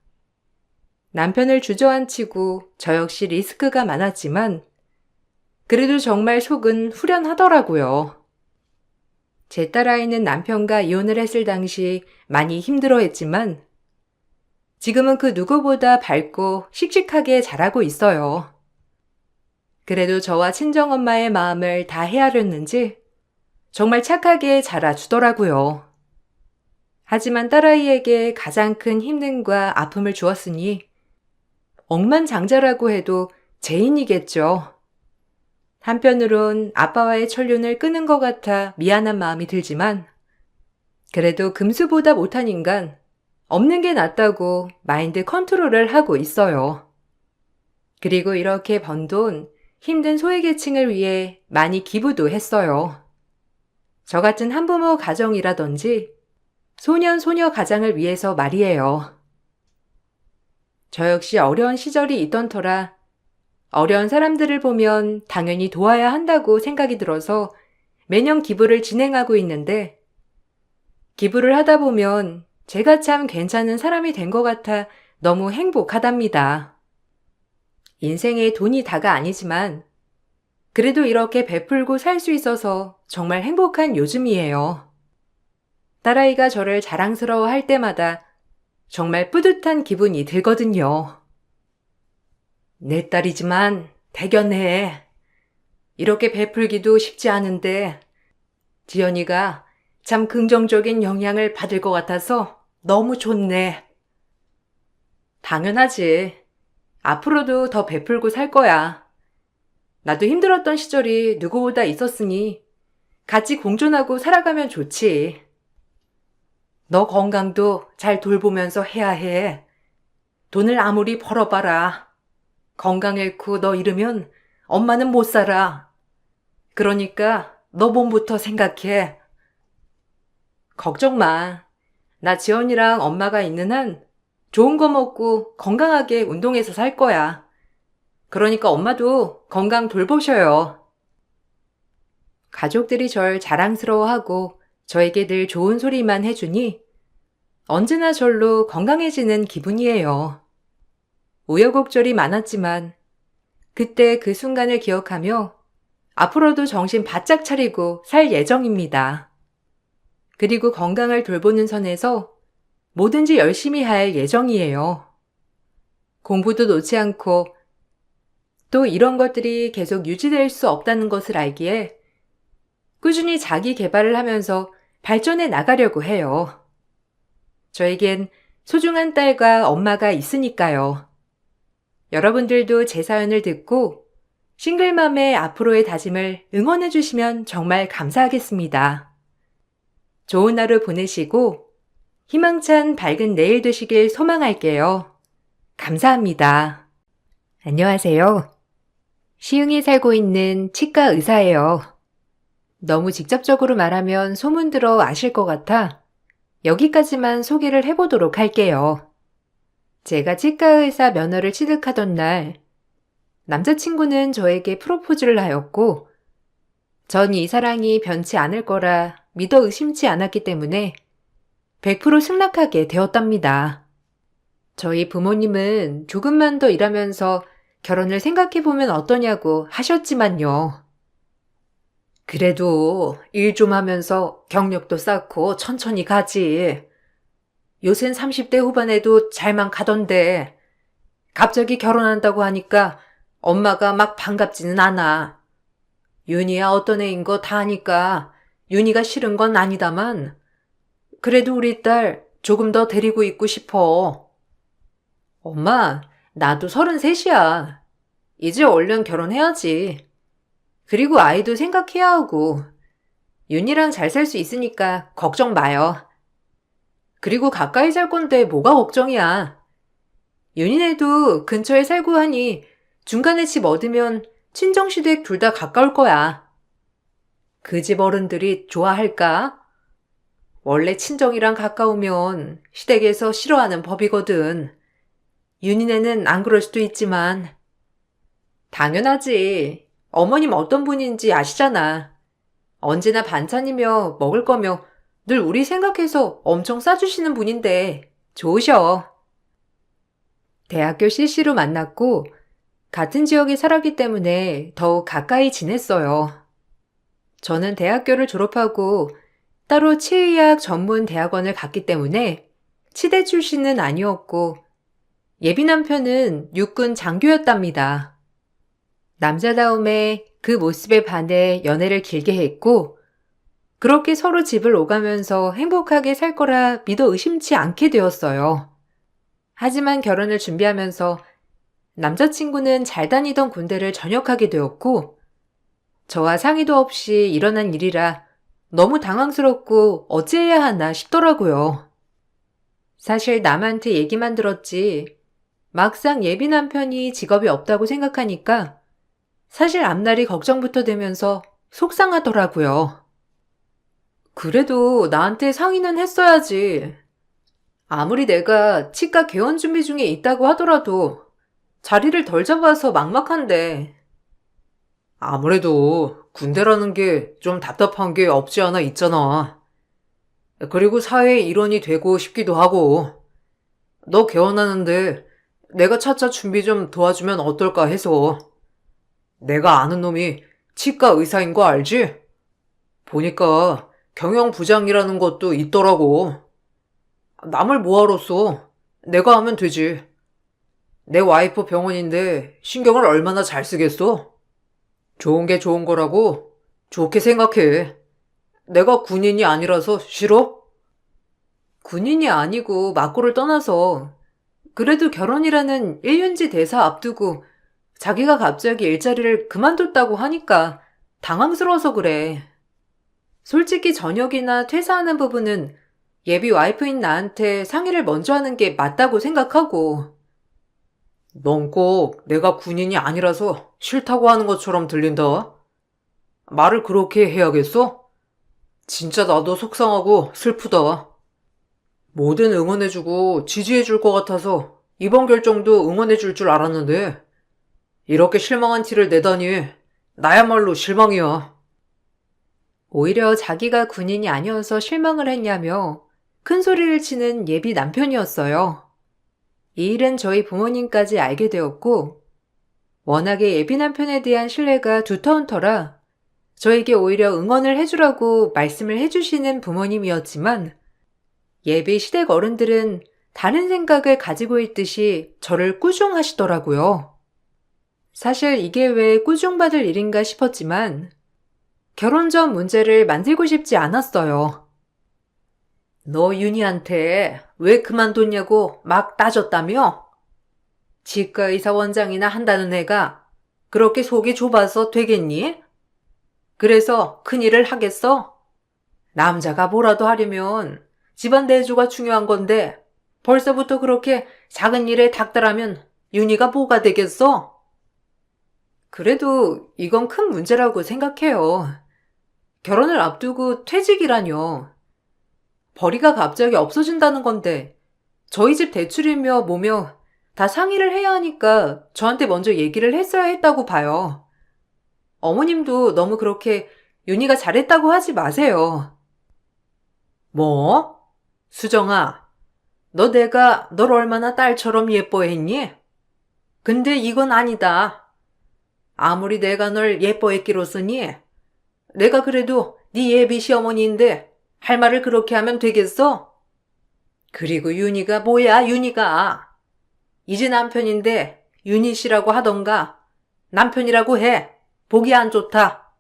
남편을 주저앉히고 저 역시 리스크가 많았지만 그래도 정말 속은 후련하더라고요. 제 딸아이는 남편과 이혼을 했을 당시 많이 힘들어했지만 지금은 그 누구보다 밝고 씩씩하게 자라고 있어요. 그래도 저와 친정엄마의 마음을 다 헤아렸는지 정말 착하게 자라주더라고요. 하지만 딸아이에게 가장 큰 힘듦과 아픔을 주었으니 억만장자라고 해도 죄인이겠죠. 한편으론 아빠와의 천륜을 끊은 것 같아 미안한 마음이 들지만 그래도 금수보다 못한 인간, 없는 게 낫다고 마인드 컨트롤을 하고 있어요. 그리고 이렇게 번 돈, 힘든 소외계층을 위해 많이 기부도 했어요. 저 같은 한부모 가정이라든지 소년, 소녀 가장을 위해서 말이에요. 저 역시 어려운 시절이 있던 터라 어려운 사람들을 보면 당연히 도와야 한다고 생각이 들어서 매년 기부를 진행하고 있는데 기부를 하다 보면 제가 참 괜찮은 사람이 된 것 같아 너무 행복하답니다. 인생에 돈이 다가 아니지만 그래도 이렇게 베풀고 살 수 있어서 정말 행복한 요즘이에요. 딸아이가 저를 자랑스러워 할 때마다 정말 뿌듯한 기분이 들거든요. 내 딸이지만 대견해. 이렇게 베풀기도 쉽지 않은데 지연이가 참 긍정적인 영향을 받을 것 같아서 너무 좋네. 당연하지. 앞으로도 더 베풀고 살 거야. 나도 힘들었던 시절이 누구보다 있었으니 같이 공존하고 살아가면 좋지. 너 건강도 잘 돌보면서 해야 해. 돈을 아무리 벌어봐라. 건강 잃고 너 잃으면 엄마는 못 살아. 그러니까 너 몸부터 생각해. 걱정 마. 나 지연이랑 엄마가 있는 한 좋은 거 먹고 건강하게 운동해서 살 거야. 그러니까 엄마도 건강 돌보셔요. 가족들이 절 자랑스러워하고 저에게 늘 좋은 소리만 해주니 언제나 절로 건강해지는 기분이에요. 우여곡절이 많았지만 그때 그 순간을 기억하며 앞으로도 정신 바짝 차리고 살 예정입니다. 그리고 건강을 돌보는 선에서 뭐든지 열심히 할 예정이에요. 공부도 놓지 않고 또 이런 것들이 계속 유지될 수 없다는 것을 알기에 꾸준히 자기 개발을 하면서 발전해 나가려고 해요. 저에겐 소중한 딸과 엄마가 있으니까요. 여러분들도 제 사연을 듣고 싱글맘의 앞으로의 다짐을 응원해 주시면 정말 감사하겠습니다. 좋은 하루 보내시고 희망찬 밝은 내일 되시길 소망할게요. 감사합니다. 안녕하세요. 시흥에 살고 있는 치과 의사예요. 너무 직접적으로 말하면 소문들어 아실 것 같아 여기까지만 소개를 해보도록 할게요. 제가 치과 의사 면허를 취득하던 날 남자친구는 저에게 프로포즈를 하였고 전 이 사랑이 변치 않을 거라 믿어 의심치 않았기 때문에 100% 승낙하게 되었답니다. 저희 부모님은 조금만 더 일하면서 결혼을 생각해보면 어떠냐고 하셨지만요. 그래도 일 좀 하면서 경력도 쌓고 천천히 가지. 요샌 30대 후반에도 잘만 가던데 갑자기 결혼한다고 하니까 엄마가 막 반갑지는 않아. 윤희야 어떤 애인 거 다 아니까 윤희가 싫은 건 아니다만 그래도 우리 딸 조금 더 데리고 있고 싶어. 엄마, 나도 33이야. 이제 얼른 결혼해야지. 그리고 아이도 생각해야 하고 윤희랑 잘 살 수 있으니까 걱정 마요. 그리고 가까이 살 건데 뭐가 걱정이야. 윤희네도 근처에 살고 하니 중간에 집 얻으면 친정시댁 둘 다 가까울 거야. 그 집 어른들이 좋아할까? 원래 친정이랑 가까우면 시댁에서 싫어하는 법이거든. 윤희네는 안 그럴 수도 있지만. 당연하지. 어머님 어떤 분인지 아시잖아. 언제나 반찬이며 먹을 거며 늘 우리 생각해서 엄청 싸주시는 분인데 좋으셔. 대학교 CC로 만났고 같은 지역에 살았기 때문에 더욱 가까이 지냈어요. 저는 대학교를 졸업하고 따로 치의학 전문 대학원을 갔기 때문에 치대 출신은 아니었고 예비 남편은 육군 장교였답니다. 남자다움에 그 모습에 반해 연애를 길게 했고 그렇게 서로 집을 오가면서 행복하게 살 거라 믿어 의심치 않게 되었어요. 하지만 결혼을 준비하면서 남자친구는 잘 다니던 군대를 전역하게 되었고 저와 상의도 없이 일어난 일이라 너무 당황스럽고 어찌해야 하나 싶더라고요. 사실 남한테 얘기만 들었지 막상 예비 남편이 직업이 없다고 생각하니까 사실 앞날이 걱정부터 되면서 속상하더라고요. 그래도 나한테 상의는 했어야지. 아무리 내가 치과 개원 준비 중에 있다고 하더라도 자리를 덜 잡아서 막막한데. 아무래도 군대라는 게 좀 답답한 게 없지 않아 있잖아. 그리고 사회의 일원이 되고 싶기도 하고. 너 개원하는데 내가 차차 준비 좀 도와주면 어떨까 해서. 내가 아는 놈이 치과 의사인 거 알지? 보니까 경영부장이라는 것도 있더라고. 남을 뭐하러 써? 내가 하면 되지. 내 와이프 병원인데 신경을 얼마나 잘 쓰겠어? 좋은 게 좋은 거라고 좋게 생각해. 내가 군인이 아니라서 싫어? 군인이 아니고 막고를 떠나서 그래도 결혼이라는 일륜지 대사 앞두고 자기가 갑자기 일자리를 그만뒀다고 하니까 당황스러워서 그래. 솔직히 전역이나 퇴사하는 부분은 예비 와이프인 나한테 상의를 먼저 하는 게 맞다고 생각하고. 넌 꼭 내가 군인이 아니라서 싫다고 하는 것처럼 들린다. 말을 그렇게 해야겠어? 진짜 나도 속상하고 슬프다. 뭐든 응원해주고 지지해줄 것 같아서 이번 결정도 응원해줄 줄 알았는데 이렇게 실망한 티를 내다니 나야말로 실망이야. 오히려 자기가 군인이 아니어서 실망을 했냐며 큰 소리를 치는 예비 남편이었어요. 이 일은 저희 부모님까지 알게 되었고 워낙에 예비 남편에 대한 신뢰가 두터운 터라 저에게 오히려 응원을 해주라고 말씀을 해주시는 부모님이었지만 예비 시댁 어른들은 다른 생각을 가지고 있듯이 저를 꾸중하시더라고요. 사실 이게 왜 꾸중받을 일인가 싶었지만 결혼 전 문제를 만들고 싶지 않았어요. 너 윤희한테 왜 그만뒀냐고 막 따졌다며? 치과의사 원장이나 한다는 애가 그렇게 속이 좁아서 되겠니? 그래서 큰일을 하겠어? 남자가 뭐라도 하려면 집안 내조가 중요한 건데 벌써부터 그렇게 작은 일에 닥달하면 윤희가 뭐가 되겠어? 그래도 이건 큰 문제라고 생각해요. 결혼을 앞두고 퇴직이라뇨. 벌이가 갑자기 없어진다는 건데 저희 집 대출이며 뭐며 다 상의를 해야 하니까 저한테 먼저 얘기를 했어야 했다고 봐요. 어머님도 너무 그렇게 윤희가 잘했다고 하지 마세요. 뭐? 수정아, 너 내가 널 얼마나 딸처럼 예뻐했니? 근데 이건 아니다. 아무리 내가 널 예뻐했기로서니 내가 그래도 네 예비 시어머니인데 할 말을 그렇게 하면 되겠어? 그리고 윤희가 뭐야, 윤희가. 이제 남편인데 윤희 씨라고 하던가 남편이라고 해. 보기 안 좋다.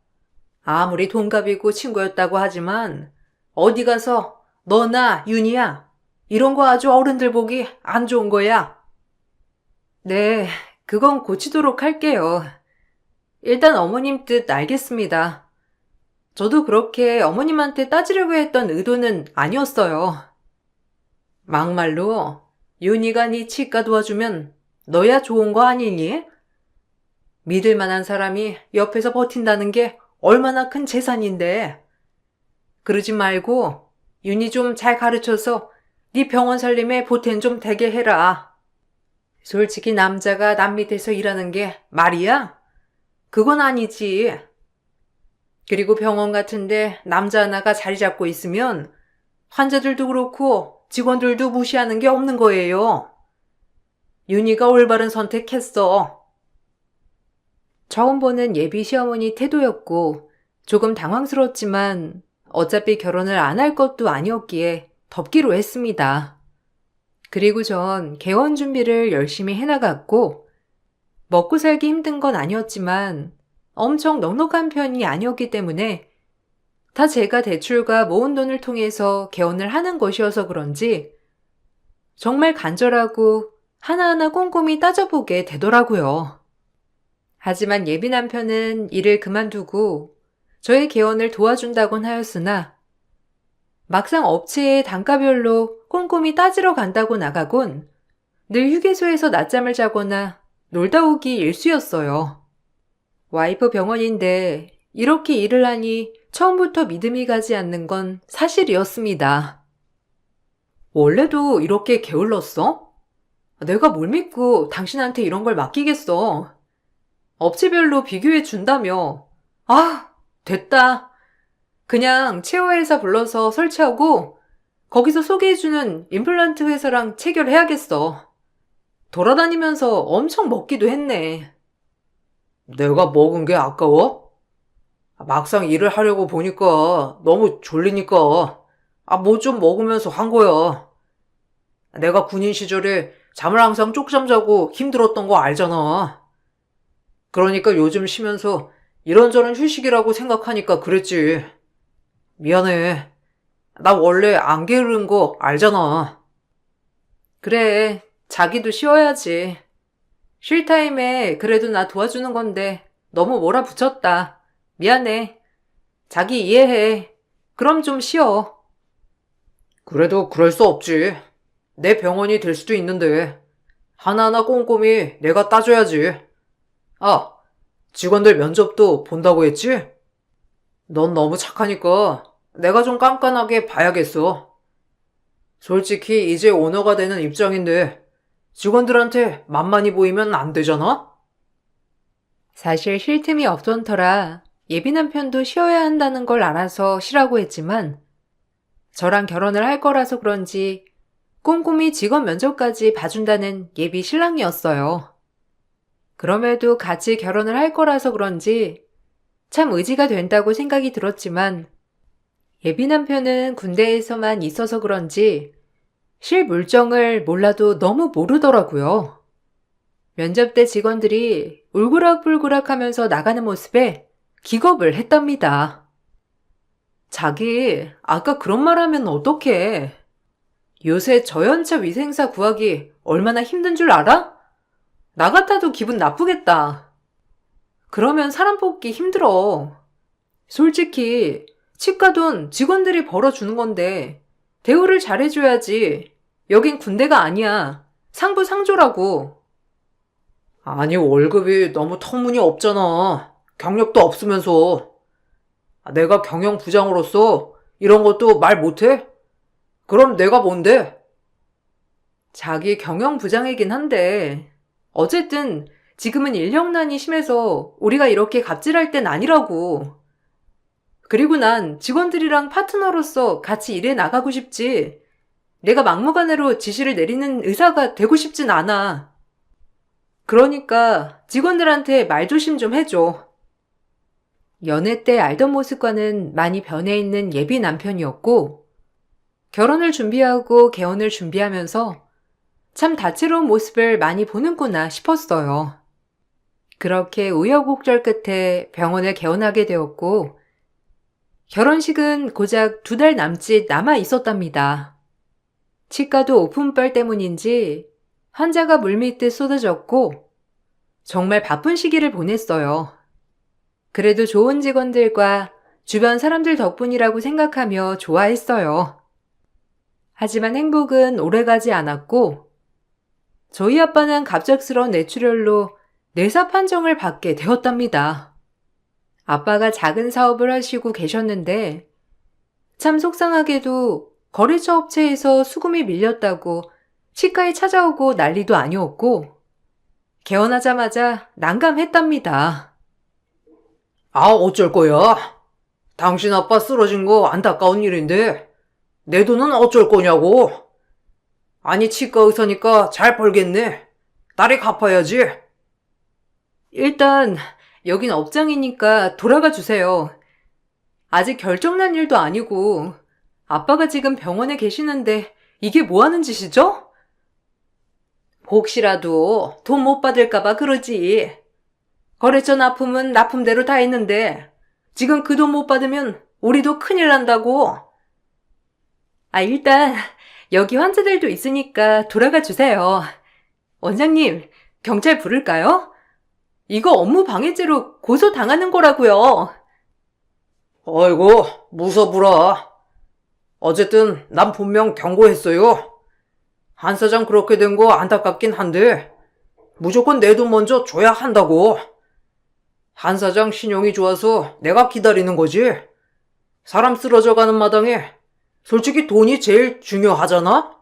아무리 동갑이고 친구였다고 하지만 어디 가서 너나 윤희야 이런 거 아주 어른들 보기 안 좋은 거야. 네, 그건 고치도록 할게요. 일단 어머님 뜻 알겠습니다. 저도 그렇게 어머님한테 따지려고 했던 의도는 아니었어요. 막말로 윤희가 네 치과 도와주면 너야 좋은 거 아니니? 믿을 만한 사람이 옆에서 버틴다는 게 얼마나 큰 재산인데. 그러지 말고 윤희 좀 잘 가르쳐서 네 병원 살림에 보탬 좀 되게 해라. 솔직히 남자가 남 밑에서 일하는 게 말이야? 그건 아니지. 그리고 병원 같은데 남자 하나가 자리 잡고 있으면 환자들도 그렇고 직원들도 무시하는 게 없는 거예요. 윤희가 올바른 선택했어. 처음 보는 예비 시어머니 태도였고 조금 당황스러웠지만 어차피 결혼을 안 할 것도 아니었기에 덮기로 했습니다. 그리고 전 개원 준비를 열심히 해나갔고 먹고 살기 힘든 건 아니었지만 엄청 넉넉한 편이 아니었기 때문에 다 제가 대출과 모은 돈을 통해서 개원을 하는 것이어서 그런지 정말 간절하고 하나하나 꼼꼼히 따져보게 되더라고요. 하지만 예비 남편은 일을 그만두고 저의 개원을 도와준다곤 하였으나 막상 업체의 단가별로 꼼꼼히 따지러 간다고 나가곤 늘 휴게소에서 낮잠을 자거나 놀다 오기 일쑤였어요. 와이프 병원인데 이렇게 일을 하니 처음부터 믿음이 가지 않는 건 사실이었습니다. 원래도 이렇게 게을렀어? 내가 뭘 믿고 당신한테 이런 걸 맡기겠어. 업체별로 비교해 준다며. 아, 됐다. 그냥 체어회사 불러서 설치하고 거기서 소개해주는 임플란트 회사랑 체결해야겠어. 돌아다니면서 엄청 먹기도 했네. 내가 먹은 게 아까워? 막상 일을 하려고 보니까 너무 졸리니까 뭐 좀 먹으면서 한 거야. 내가 군인 시절에 잠을 항상 쪽잠 자고 힘들었던 거 알잖아. 그러니까 요즘 쉬면서 이런저런 휴식이라고 생각하니까 그랬지. 미안해. 나 원래 안 게으른 거 알잖아. 그래, 자기도 쉬어야지. 쉴 타임에 그래도 나 도와주는 건데 너무 몰아붙였다. 미안해. 자기 이해해. 그럼 좀 쉬어. 그래도 그럴 수 없지. 내 병원이 될 수도 있는데 하나하나 꼼꼼히 내가 따져야지. 직원들 면접도 본다고 했지? 넌 너무 착하니까 내가 좀 깐깐하게 봐야겠어. 솔직히 이제 오너가 되는 입장인데 직원들한테 만만히 보이면 안 되잖아? 사실 쉴 틈이 없던 터라 예비 남편도 쉬어야 한다는 걸 알아서 쉬라고 했지만 저랑 결혼을 할 거라서 그런지 꼼꼼히 직원 면접까지 봐준다는 예비 신랑이었어요. 그럼에도 같이 결혼을 할 거라서 그런지 참 의지가 된다고 생각이 들었지만 예비 남편은 군대에서만 있어서 그런지 실 물정을 몰라도 너무 모르더라고요. 면접 때 직원들이 울그락불그락 하면서 나가는 모습에 기겁을 했답니다. 자기, 아까 그런 말 하면 어떡해? 요새 저연차 위생사 구하기 얼마나 힘든 줄 알아? 나 같아도 기분 나쁘겠다. 그러면 사람 뽑기 힘들어. 솔직히 치과 돈 직원들이 벌어주는 건데 대우를 잘해줘야지. 여긴 군대가 아니야. 상부상조라고. 아니, 월급이 너무 터무니없잖아. 경력도 없으면서. 내가 경영부장으로서 이런 것도 말 못해? 그럼 내가 뭔데? 자기 경영부장이긴 한데 어쨌든 지금은 인력난이 심해서 우리가 이렇게 갑질할 땐 아니라고. 그리고 난 직원들이랑 파트너로서 같이 일해 나가고 싶지. 내가 막무가내로 지시를 내리는 의사가 되고 싶진 않아. 그러니까 직원들한테 말조심 좀 해줘. 연애 때 알던 모습과는 많이 변해 있는 예비 남편이었고, 결혼을 준비하고 개혼을 준비하면서 참 다채로운 모습을 많이 보는구나 싶었어요. 그렇게 우여곡절 끝에 병원을 개원하게 되었고, 결혼식은 고작 2달 남짓 남아 있었답니다. 치과도 오픈빨 때문인지 환자가 물밀듯 쏟아졌고, 정말 바쁜 시기를 보냈어요. 그래도 좋은 직원들과 주변 사람들 덕분이라고 생각하며 좋아했어요. 하지만 행복은 오래가지 않았고, 저희 아빠는 갑작스러운 뇌출혈로 뇌사 판정을 받게 되었답니다. 아빠가 작은 사업을 하시고 계셨는데 참 속상하게도 거래처 업체에서 수금이 밀렸다고 치과에 찾아오고 난리도 아니었고 개원하자마자 난감했답니다. 아, 어쩔 거야? 당신 아빠 쓰러진 거 안타까운 일인데 내 돈은 어쩔 거냐고? 아니, 치과 의사니까 잘 벌겠네. 딸이 갚아야지. 일단 여긴 업장이니까 돌아가 주세요. 아직 결정난 일도 아니고 아빠가 지금 병원에 계시는데 이게 뭐 하는 짓이죠? 혹시라도 돈 못 받을까봐 그러지. 거래처 납품은 납품대로 다 했는데 지금 그 돈 못 받으면 우리도 큰일 난다고. 일단 여기 환자들도 있으니까 돌아가 주세요. 원장님, 경찰 부를까요? 이거 업무 방해죄로 고소당하는 거라고요. 아이고, 무서부라. 어쨌든 난 분명 경고했어요. 한 사장 그렇게 된 거 안타깝긴 한데 무조건 내 돈 먼저 줘야 한다고. 한 사장 신용이 좋아서 내가 기다리는 거지. 사람 쓰러져가는 마당에 솔직히 돈이 제일 중요하잖아?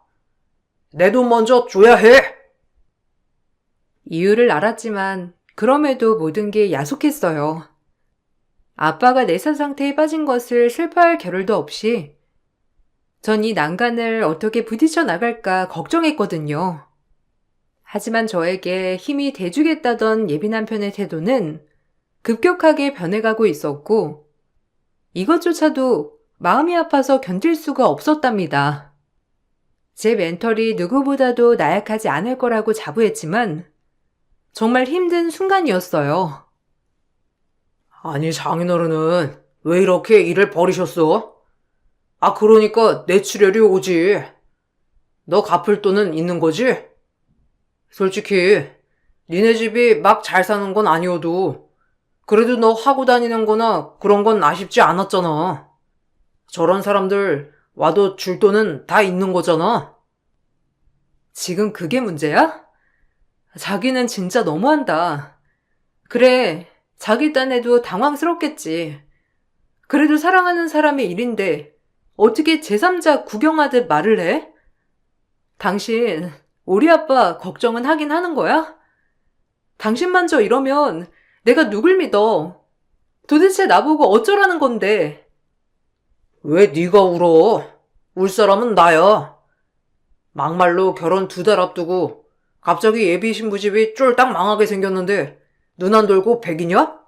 내 돈 먼저 줘야 해. 이유를 알았지만 그럼에도 모든 게 야속했어요. 아빠가 내사 상태에 빠진 것을 슬퍼할 겨를도 없이 전 이 난간을 어떻게 부딪혀 나갈까 걱정했거든요. 하지만 저에게 힘이 돼주겠다던 예비 남편의 태도는 급격하게 변해가고 있었고 이것조차도 마음이 아파서 견딜 수가 없었답니다. 제 멘털이 누구보다도 나약하지 않을 거라고 자부했지만 정말 힘든 순간이었어요. 아니, 장인어른은 왜 이렇게 일을 버리셨어? 그러니까 뇌출혈이 오지. 너 갚을 돈은 있는 거지? 솔직히 니네 집이 막 잘 사는 건 아니어도 그래도 너 하고 다니는 거나 그런 건 아쉽지 않았잖아. 저런 사람들 와도 줄 돈은 다 있는 거잖아. 지금 그게 문제야? 자기는 진짜 너무한다. 그래, 자기 딴에도 당황스럽겠지. 그래도 사랑하는 사람의 일인데 어떻게 제3자 구경하듯 말을 해? 당신, 우리 아빠 걱정은 하긴 하는 거야? 당신만저 이러면 내가 누굴 믿어? 도대체 나보고 어쩌라는 건데? 왜 네가 울어? 울 사람은 나야. 막말로 결혼 2달 앞두고 갑자기 예비 신부집이 쫄딱 망하게 생겼는데 눈 안 돌고 백이냐?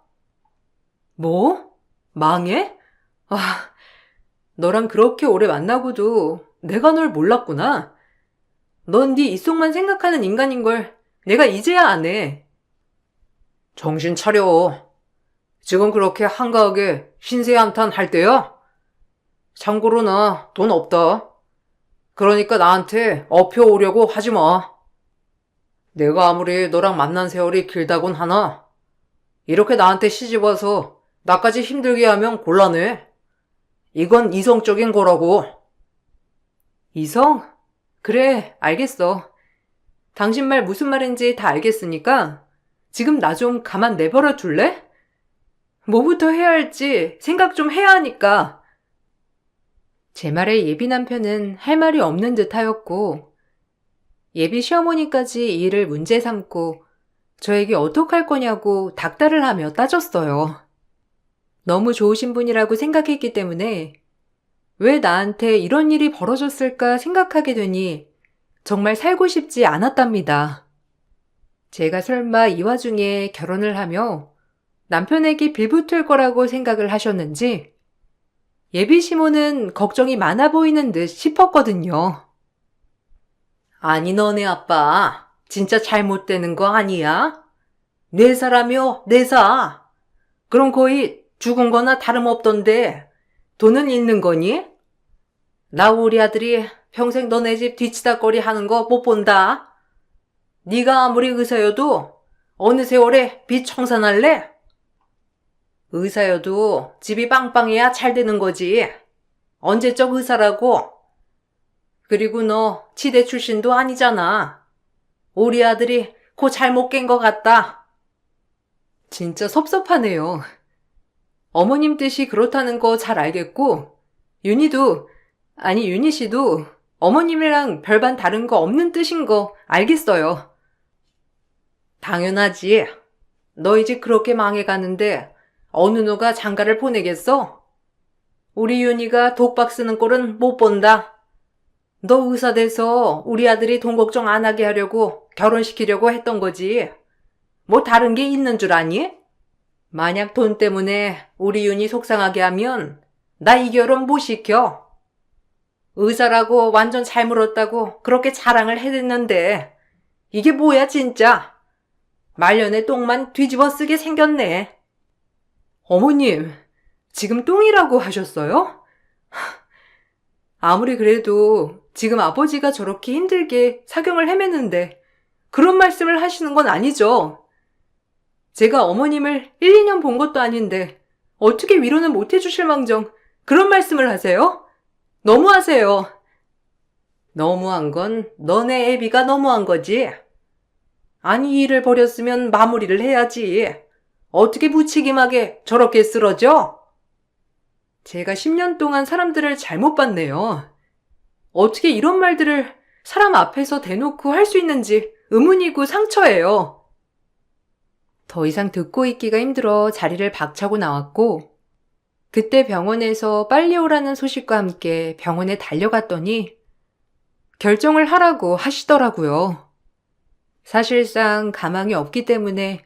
뭐? 망해? 너랑 그렇게 오래 만나고도 내가 널 몰랐구나. 넌 네 입속만 생각하는 인간인 걸 내가 이제야 아네. 정신 차려. 지금 그렇게 한가하게 신세 한탄 할 때야? 참고로 나 돈 없다. 그러니까 나한테 업혀 오려고 하지 마. 내가 아무리 너랑 만난 세월이 길다곤 하나, 이렇게 나한테 시집 와서 나까지 힘들게 하면 곤란해. 이건 이성적인 거라고. 이성? 그래, 알겠어. 당신 말 무슨 말인지 다 알겠으니까 지금 나 좀 가만 내버려 둘래? 뭐부터 해야 할지 생각 좀 해야 하니까. 제 말에 예비 남편은 할 말이 없는 듯 하였고, 예비 시어머니까지 이 일을 문제 삼고 저에게 어떡할 거냐고 닥달을 하며 따졌어요. 너무 좋으신 분이라고 생각했기 때문에 왜 나한테 이런 일이 벌어졌을까 생각하게 되니 정말 살고 싶지 않았답니다. 제가 설마 이 와중에 결혼을 하며 남편에게 빌붙을 거라고 생각을 하셨는지 예비 시모는 걱정이 많아 보이는 듯 싶었거든요. 아니, 너네 아빠 진짜 잘못되는 거 아니야? 내 사람이요, 내사. 그럼 거의 죽은 거나 다름없던데 돈은 있는 거니? 나 우리 아들이 평생 너네 집 뒤치다거리 하는 거 못 본다. 네가 아무리 의사여도 어느 세월에 빚 청산할래? 의사여도 집이 빵빵해야 잘 되는 거지. 언제적 의사라고? 그리고 너 치대 출신도 아니잖아. 우리 아들이 코 잘못 깬 것 같다. 진짜 섭섭하네요. 어머님 뜻이 그렇다는 거 잘 알겠고, 윤희 씨도 어머님이랑 별반 다른 거 없는 뜻인 거 알겠어요. 당연하지. 너희 집 그렇게 망해가는데 어느 누가 장가를 보내겠어? 우리 윤희가 독박 쓰는 꼴은 못 본다. 너 의사 돼서 우리 아들이 돈 걱정 안 하게 하려고 결혼시키려고 했던 거지. 뭐 다른 게 있는 줄 아니? 만약 돈 때문에 우리 윤희 속상하게 하면 나 이 결혼 못 시켜. 의사라고 완전 잘 물었다고 그렇게 자랑을 해댔는데 이게 뭐야 진짜. 말년에 똥만 뒤집어 쓰게 생겼네. 어머님, 지금 똥이라고 하셨어요? 아무리 그래도 지금 아버지가 저렇게 힘들게 사경을 헤매는데 그런 말씀을 하시는 건 아니죠. 제가 어머님을 1, 2년 본 것도 아닌데 어떻게 위로는 못 해주실 망정 그런 말씀을 하세요? 너무하세요. 너무한 건 너네 애비가 너무한 거지. 아니 일을 벌였으면 마무리를 해야지. 어떻게 무책임하게 저렇게 쓰러져? 제가 10년 동안 사람들을 잘못 봤네요. 어떻게 이런 말들을 사람 앞에서 대놓고 할 수 있는지 의문이고 상처예요. 더 이상 듣고 있기가 힘들어 자리를 박차고 나왔고, 그때 병원에서 빨리 오라는 소식과 함께 병원에 달려갔더니 결정을 하라고 하시더라고요. 사실상 가망이 없기 때문에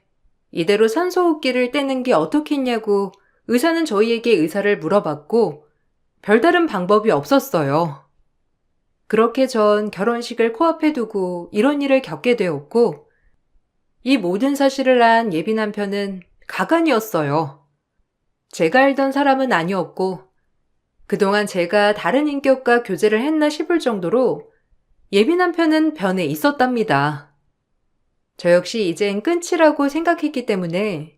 이대로 산소호흡기를 떼는 게 어떻겠냐고 의사는 저희에게 의사를 물어봤고 별다른 방법이 없었어요. 그렇게 전 결혼식을 코앞에 두고 이런 일을 겪게 되었고 이 모든 사실을 안 예비 남편은 가관이었어요. 제가 알던 사람은 아니었고 그동안 제가 다른 인격과 교제를 했나 싶을 정도로 예비 남편은 변해 있었답니다. 저 역시 이젠 끊지라고 생각했기 때문에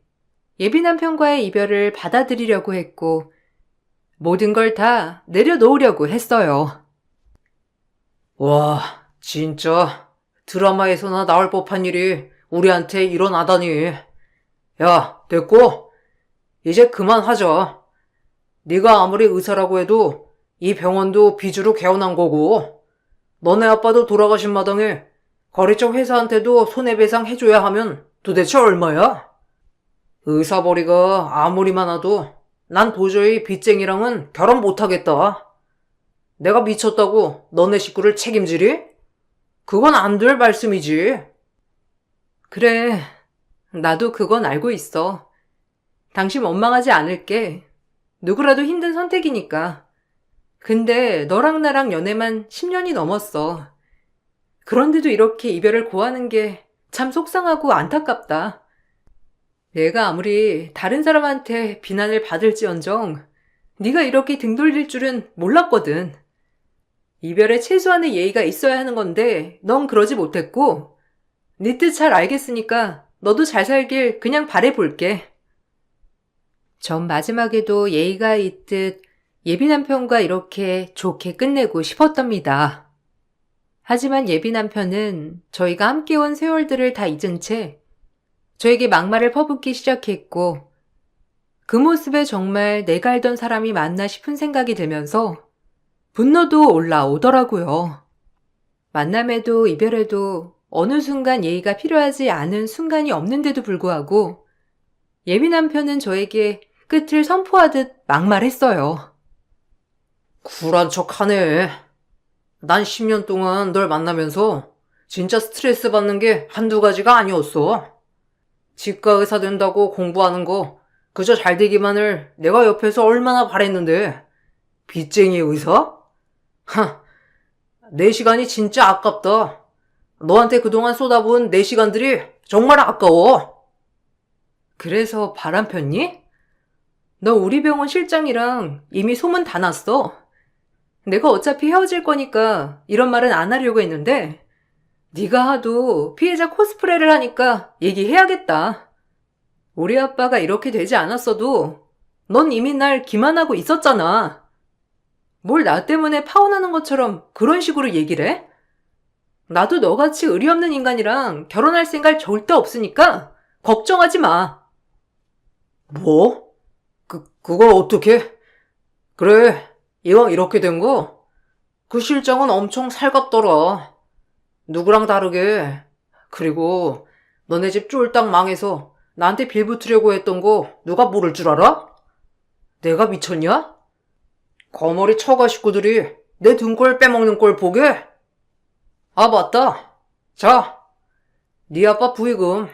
예비 남편과의 이별을 받아들이려고 했고 모든 걸 다 내려놓으려고 했어요. 와, 진짜 드라마에서나 나올 법한 일이 우리한테 일어나다니. 야, 됐고. 이제 그만하자. 네가 아무리 의사라고 해도 이 병원도 빚으로 개원한 거고 너네 아빠도 돌아가신 마당에 거래처 회사한테도 손해배상 해줘야 하면 도대체 얼마야? 의사벌이가 아무리 많아도 난 도저히 빚쟁이랑은 결혼 못하겠다. 내가 미쳤다고 너네 식구를 책임지리? 그건 안 될 말씀이지. 그래, 나도 그건 알고 있어. 당신 원망하지 않을게. 누구라도 힘든 선택이니까. 근데 너랑 나랑 연애만 10년이 넘었어. 그런데도 이렇게 이별을 고하는 게 참 속상하고 안타깝다. 내가 아무리 다른 사람한테 비난을 받을지언정 네가 이렇게 등 돌릴 줄은 몰랐거든. 이별에 최소한의 예의가 있어야 하는 건데 넌 그러지 못했고 네 뜻 잘 알겠으니까 너도 잘 살길 그냥 바라볼게. 전 마지막에도 예의가 있듯 예비 남편과 이렇게 좋게 끝내고 싶었답니다. 하지만 예비 남편은 저희가 함께 온 세월들을 다 잊은 채 저에게 막말을 퍼붓기 시작했고 그 모습에 정말 내가 알던 사람이 맞나 싶은 생각이 들면서 분노도 올라오더라고요. 만남에도 이별에도 어느 순간 예의가 필요하지 않은 순간이 없는데도 불구하고 예비 남편은 저에게 끝을 선포하듯 막말했어요. 쿨한 척 하네. 난 10년 동안 널 만나면서 진짜 스트레스 받는 게 한두 가지가 아니었어. 치과 의사 된다고 공부하는 거 그저 잘 되기만을 내가 옆에서 얼마나 바랬는데. 빚쟁이 의사? 하, 내 시간이 진짜 아깝다. 너한테 그동안 쏟아부은 내 시간들이 정말 아까워. 그래서 바람 폈니? 너 우리 병원 실장이랑 이미 소문 다 났어. 내가 어차피 헤어질 거니까 이런 말은 안 하려고 했는데 네가 하도 피해자 코스프레를 하니까 얘기해야겠다. 우리 아빠가 이렇게 되지 않았어도 넌 이미 날 기만하고 있었잖아. 뭘 나 때문에 파혼하는 것처럼 그런 식으로 얘기를 해? 나도 너같이 의리 없는 인간이랑 결혼할 생각 절대 없으니까 걱정하지 마. 뭐? 그걸 어떻게? 그래, 이왕 이렇게 된 거, 그 실장은 엄청 살갑더라. 누구랑 다르게. 그리고 너네 집 쫄딱 망해서 나한테 빌붙으려고 했던 거 누가 모를 줄 알아? 내가 미쳤냐? 거머리 처가 식구들이 내 등골 빼먹는 꼴 보게? 아, 맞다. 자, 네 아빠 부의금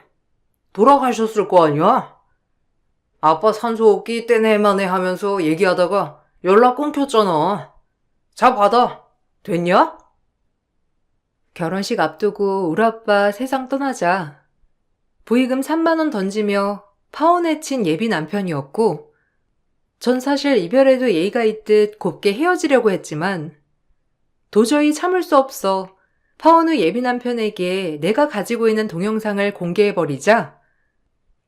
돌아가셨을 거 아니야? 아빠 산소호흡기 떼내만해 하면서 얘기하다가 연락 끊겼잖아. 자, 받아. 됐냐? 결혼식 앞두고 우리 아빠 세상 떠나자 부의금 3만 원 던지며 파혼에 친 예비 남편이었고 전 사실 이별에도 예의가 있듯 곱게 헤어지려고 했지만 도저히 참을 수 없어 파혼 후 예비 남편에게 내가 가지고 있는 동영상을 공개해버리자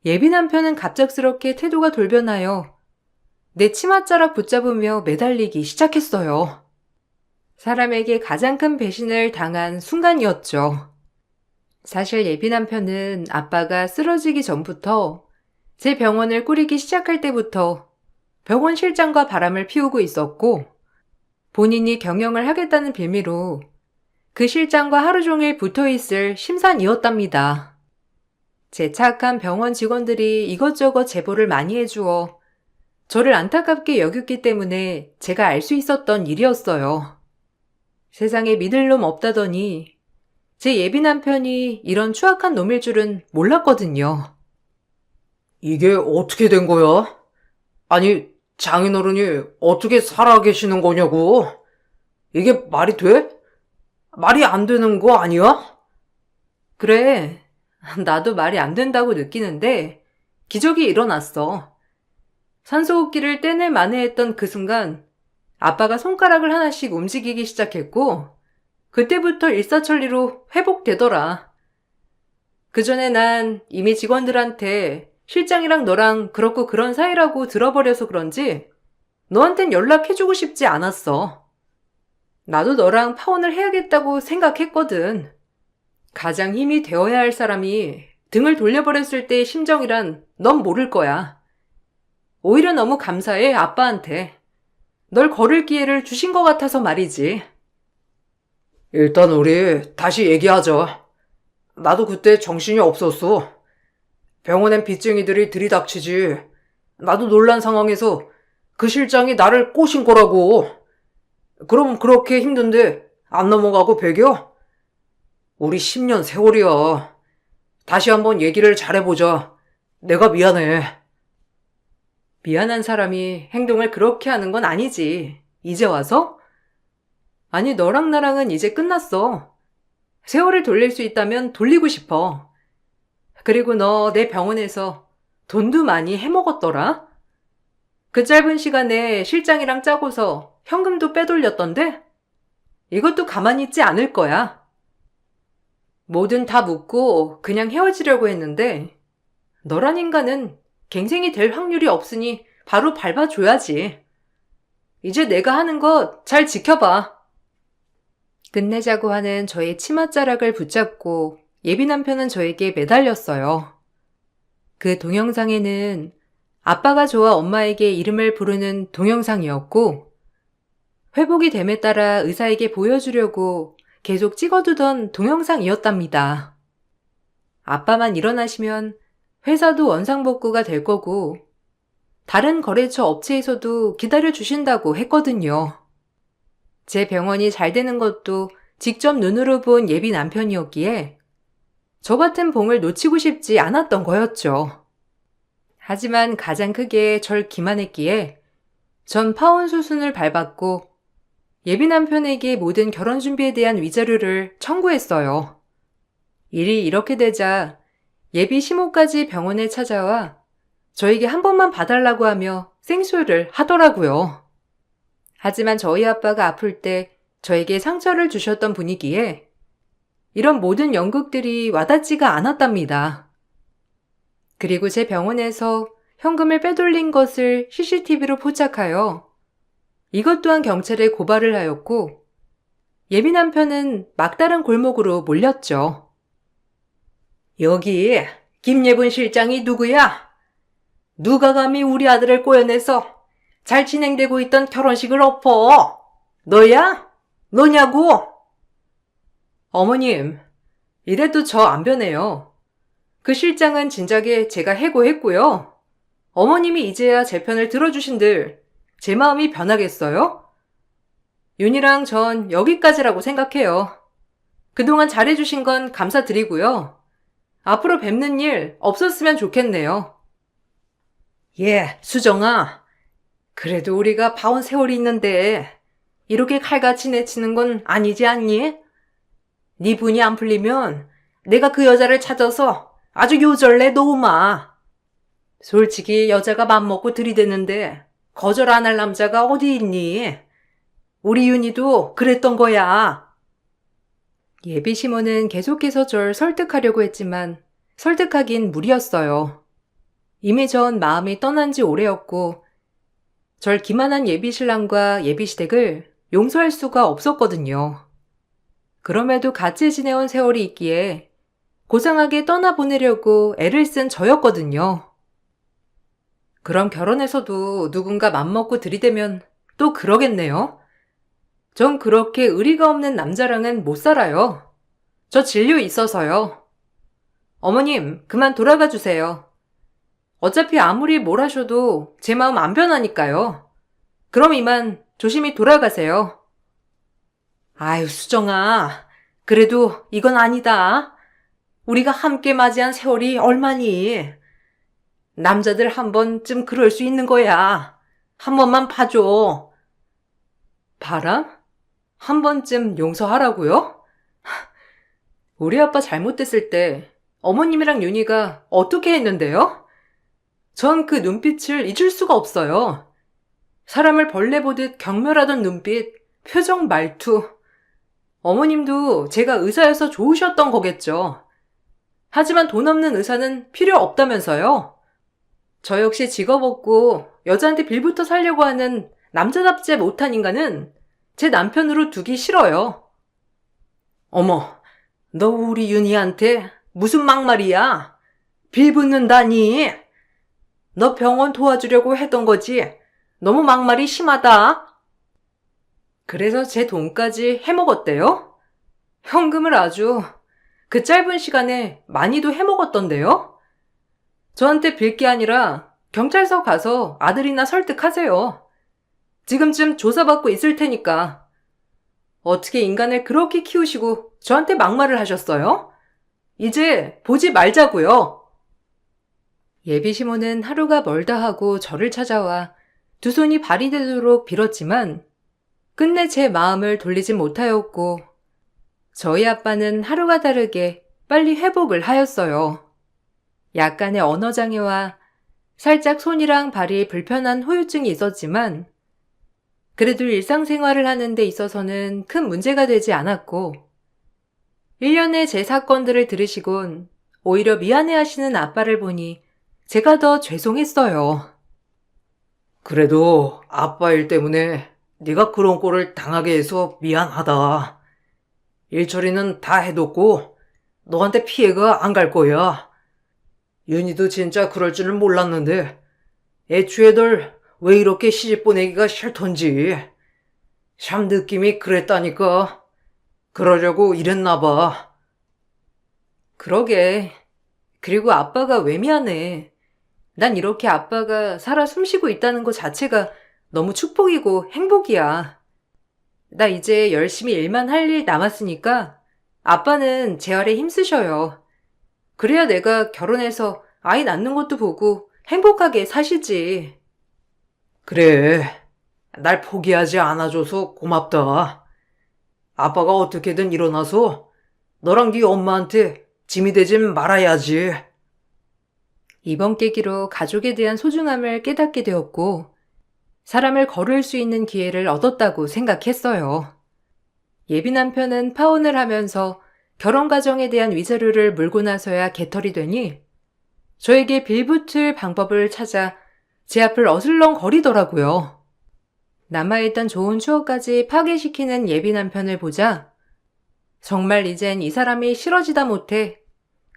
예비 남편은 갑작스럽게 태도가 돌변하여 내 치맛자락 붙잡으며 매달리기 시작했어요. 사람에게 가장 큰 배신을 당한 순간이었죠. 사실 예비 남편은 아빠가 쓰러지기 전부터 제 병원을 꾸리기 시작할 때부터 병원 실장과 바람을 피우고 있었고 본인이 경영을 하겠다는 빌미로 그 실장과 하루 종일 붙어있을 심산이었답니다. 제 착한 병원 직원들이 이것저것 제보를 많이 해주어 저를 안타깝게 여겼기 때문에 제가 알 수 있었던 일이었어요. 세상에 믿을 놈 없다더니 제 예비 남편이 이런 추악한 놈일 줄은 몰랐거든요. 이게 어떻게 된 거야? 아니, 장인어른이 어떻게 살아계시는 거냐고. 이게 말이 돼? 말이 안 되는 거 아니야? 그래, 나도 말이 안 된다고 느끼는데 기적이 일어났어. 산소호흡기를 떼낼 만해했던 그 순간 아빠가 손가락을 하나씩 움직이기 시작했고 그때부터 일사천리로 회복되더라. 그 전에 난 이미 직원들한테 실장이랑 너랑 그렇고 그런 사이라고 들어버려서 그런지 너한텐 연락해주고 싶지 않았어. 나도 너랑 파혼을 해야겠다고 생각했거든. 가장 힘이 되어야 할 사람이 등을 돌려버렸을 때의 심정이란 넌 모를 거야. 오히려 너무 감사해, 아빠한테. 널 거를 기회를 주신 것 같아서 말이지. 일단 우리 다시 얘기하자. 나도 그때 정신이 없었어. 병원엔 빚쟁이들이 들이닥치지. 나도 놀란 상황에서 그 실장이 나를 꼬신 거라고. 그럼 그렇게 힘든데 안 넘어가고 배겨? 우리 10년 세월이야. 다시 한번 얘기를 잘해보자. 내가 미안해. 미안한 사람이 행동을 그렇게 하는 건 아니지. 이제 와서? 아니, 너랑 나랑은 이제 끝났어. 세월을 돌릴 수 있다면 돌리고 싶어. 그리고 너 내 병원에서 돈도 많이 해먹었더라? 그 짧은 시간에 실장이랑 짜고서 현금도 빼돌렸던데? 이것도 가만히 있지 않을 거야. 뭐든 다 묻고 그냥 헤어지려고 했는데 너란 인간은 갱생이 될 확률이 없으니 바로 밟아줘야지. 이제 내가 하는 것 잘 지켜봐. 끝내자고 하는 저의 치맛자락을 붙잡고 예비 남편은 저에게 매달렸어요. 그 동영상에는 아빠가 좋아 엄마에게 이름을 부르는 동영상이었고 회복이 됨에 따라 의사에게 보여주려고 계속 찍어두던 동영상이었답니다. 아빠만 일어나시면 회사도 원상복구가 될 거고 다른 거래처 업체에서도 기다려주신다고 했거든요. 제 병원이 잘 되는 것도 직접 눈으로 본 예비 남편이었기에 저 같은 봉을 놓치고 싶지 않았던 거였죠. 하지만 가장 크게 절 기만했기에 전 파혼 수순을 밟았고 예비 남편에게 모든 결혼 준비에 대한 위자료를 청구했어요. 일이 이렇게 되자 예비 시모까지 병원에 찾아와 저에게 한 번만 봐달라고 하며 생쇼를 하더라고요. 하지만 저희 아빠가 아플 때 저에게 상처를 주셨던 분이기에 이런 모든 연극들이 와닿지가 않았답니다. 그리고 제 병원에서 현금을 빼돌린 것을 CCTV로 포착하여 이것 또한 경찰에 고발을 하였고 예비 남편은 막다른 골목으로 몰렸죠. 여기 김예분 실장이 누구야? 누가 감히 우리 아들을 꼬여내서 잘 진행되고 있던 결혼식을 엎어? 너야? 너냐고? 어머님, 이래도 저 안 변해요. 그 실장은 진작에 제가 해고했고요. 어머님이 이제야 제 편을 들어주신들 제 마음이 변하겠어요? 윤이랑 전 여기까지라고 생각해요. 그동안 잘해주신 건 감사드리고요. 앞으로 뵙는 일 없었으면 좋겠네요. 예, 수정아. 그래도 우리가 봐온 세월이 있는데 이렇게 칼같이 내치는 건 아니지 않니? 네 분이 안 풀리면 내가 그 여자를 찾아서 아주 요절내 놓으마. 솔직히 여자가 맘먹고 들이대는데 거절 안 할 남자가 어디 있니? 우리 윤희도 그랬던 거야. 예비 시모는 계속해서 절 설득하려고 했지만 설득하긴 무리였어요. 이미 전 마음이 떠난 지 오래였고 절 기만한 예비 신랑과 예비 시댁을 용서할 수가 없었거든요. 그럼에도 같이 지내온 세월이 있기에 고상하게 떠나보내려고 애를 쓴 저였거든요. 그럼 결혼해서도 누군가 맘먹고 들이대면 또 그러겠네요. 전 그렇게 의리가 없는 남자랑은 못 살아요. 저 진료 있어서요. 어머님, 그만 돌아가 주세요. 어차피 아무리 뭘 하셔도 제 마음 안 변하니까요. 그럼 이만 조심히 돌아가세요. 아유, 수정아. 그래도 이건 아니다. 우리가 함께 맞이한 세월이 얼마니? 남자들 한 번쯤 그럴 수 있는 거야. 한 번만 봐줘. 바람? 한 번쯤 용서하라고요? 우리 아빠 잘못됐을 때 어머님이랑 윤희가 어떻게 했는데요? 전 그 눈빛을 잊을 수가 없어요. 사람을 벌레 보듯 경멸하던 눈빛, 표정, 말투. 어머님도 제가 의사여서 좋으셨던 거겠죠. 하지만 돈 없는 의사는 필요 없다면서요. 저 역시 직업 없고 여자한테 빌부터 살려고 하는 남자답지 못한 인간은 제 남편으로 두기 싫어요. 어머, 너 우리 윤희한테 무슨 막말이야? 빌붙는다니? 너 병원 도와주려고 했던 거지? 너무 막말이 심하다. 그래서 제 돈까지 해먹었대요? 현금을 아주 그 짧은 시간에 많이도 해먹었던데요? 저한테 빌 게 아니라 경찰서 가서 아들이나 설득하세요. 지금쯤 조사받고 있을 테니까. 어떻게 인간을 그렇게 키우시고 저한테 막말을 하셨어요? 이제 보지 말자고요. 예비 시모는 하루가 멀다 하고 저를 찾아와 두 손이 발이 되도록 빌었지만 끝내 제 마음을 돌리진 못하였고 저희 아빠는 하루가 다르게 빨리 회복을 하였어요. 약간의 언어장애와 살짝 손이랑 발이 불편한 후유증이 있었지만 그래도 일상생활을 하는 데 있어서는 큰 문제가 되지 않았고 1년의 제 사건들을 들으시곤 오히려 미안해하시는 아빠를 보니 제가 더 죄송했어요. 그래도 아빠 일 때문에 네가 그런 꼴을 당하게 해서 미안하다. 일 처리는 다 해뒀고 너한테 피해가 안 갈 거야. 윤희도 진짜 그럴 줄은 몰랐는데 애초에 널 왜 이렇게 시집 보내기가 싫던지 참 느낌이 그랬다니까. 그러려고 이랬나 봐. 그러게. 그리고 아빠가 왜 미안해. 난 이렇게 아빠가 살아 숨쉬고 있다는 것 자체가 너무 축복이고 행복이야. 나 이제 열심히 일만 할 일 남았으니까 아빠는 재활에 힘쓰셔요. 그래야 내가 결혼해서 아이 낳는 것도 보고 행복하게 사시지. 그래. 날 포기하지 않아줘서 고맙다. 아빠가 어떻게든 일어나서 너랑 네 엄마한테 짐이 되진 말아야지. 이번 계기로 가족에 대한 소중함을 깨닫게 되었고 사람을 거를 수 있는 기회를 얻었다고 생각했어요. 예비 남편은 파혼을 하면서 결혼 과정에 대한 위자료를 물고 나서야 개털이 되니 저에게 빌붙을 방법을 찾아 제 앞을 어슬렁거리더라고요. 남아있던 좋은 추억까지 파괴시키는 예비 남편을 보자 정말 이젠 이 사람이 싫어지다 못해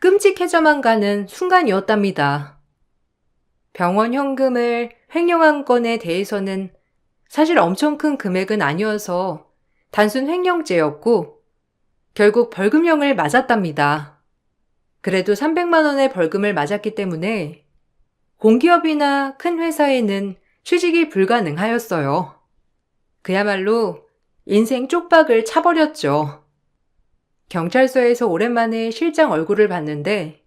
끔찍해져만 가는 순간이었답니다. 병원 현금을 횡령한 건에 대해서는 사실 엄청 큰 금액은 아니어서 단순 횡령죄였고 결국 벌금형을 맞았답니다. 그래도 300만 원의 벌금을 맞았기 때문에 공기업이나 큰 회사에는 취직이 불가능하였어요. 그야말로 인생 쪽박을 차버렸죠. 경찰서에서 오랜만에 실장 얼굴을 봤는데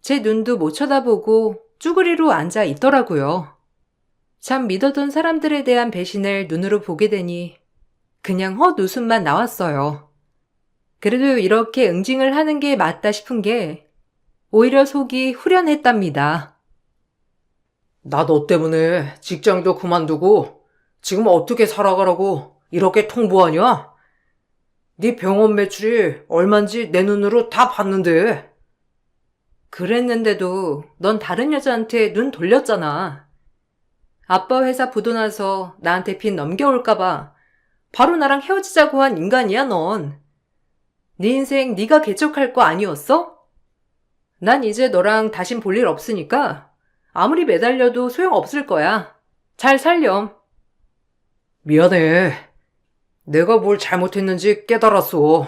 제 눈도 못 쳐다보고 쭈그리로 앉아 있더라고요. 참 믿어둔 사람들에 대한 배신을 눈으로 보게 되니 그냥 헛웃음만 나왔어요. 그래도 이렇게 응징을 하는 게 맞다 싶은 게 오히려 속이 후련했답니다. 나 너 때문에 직장도 그만두고 지금 어떻게 살아가라고 이렇게 통보하냐? 네 병원 매출이 얼만지 내 눈으로 다 봤는데. 그랬는데도 넌 다른 여자한테 눈 돌렸잖아. 아빠 회사 부도나서 나한테 빚 넘겨올까봐 바로 나랑 헤어지자고 한 인간이야 넌. 네 인생 네가 개척할 거 아니었어? 난 이제 너랑 다신 볼 일 없으니까 아무리 매달려도 소용없을 거야. 잘 살렴. 미안해. 내가 뭘 잘못했는지 깨달았어.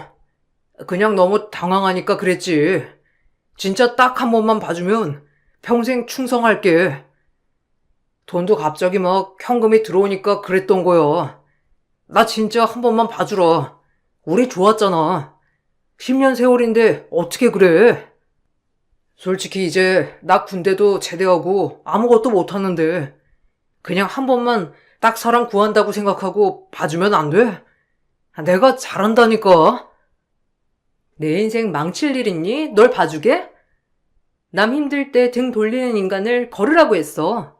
그냥 너무 당황하니까 그랬지. 진짜 딱 한 번만 봐주면 평생 충성할게. 돈도 갑자기 막 현금이 들어오니까 그랬던 거야. 나 진짜 한 번만 봐주라. 우리 좋았잖아. 10년 세월인데 어떻게 그래? 솔직히 이제 나 군대도 제대하고 아무것도 못하는데 그냥 한 번만 딱 사람 구한다고 생각하고 봐주면 안 돼? 내가 잘한다니까. 내 인생 망칠 일 있니? 널 봐주게? 남 힘들 때 등 돌리는 인간을 걸으라고 했어.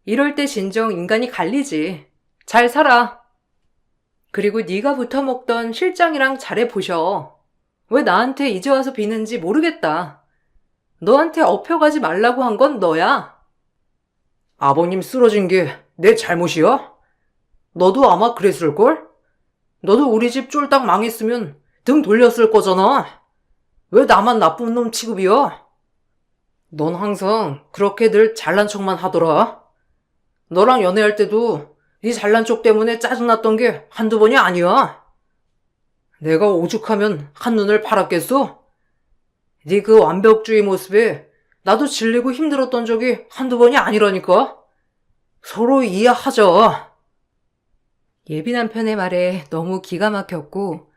이럴 때 진정 인간이 갈리지. 잘 살아. 그리고 네가 붙어먹던 실장이랑 잘해보셔. 왜 나한테 이제 와서 비는지 모르겠다. 너한테 업혀가지 말라고 한 건 너야. 아버님 쓰러진 게 내 잘못이야? 너도 아마 그랬을걸? 너도 우리 집 쫄딱 망했으면 등 돌렸을 거잖아. 왜 나만 나쁜 놈 취급이야? 넌 항상 그렇게 늘 잘난 척만 하더라. 너랑 연애할 때도 네 잘난 척 때문에 짜증났던 게 한두 번이 아니야. 내가 오죽하면 한눈을 팔았겠어? 네 그 완벽주의 모습에 나도 질리고 힘들었던 적이 한두 번이 아니라니까. 서로 이해하자. 예비 남편의 말에 너무 기가 막혔고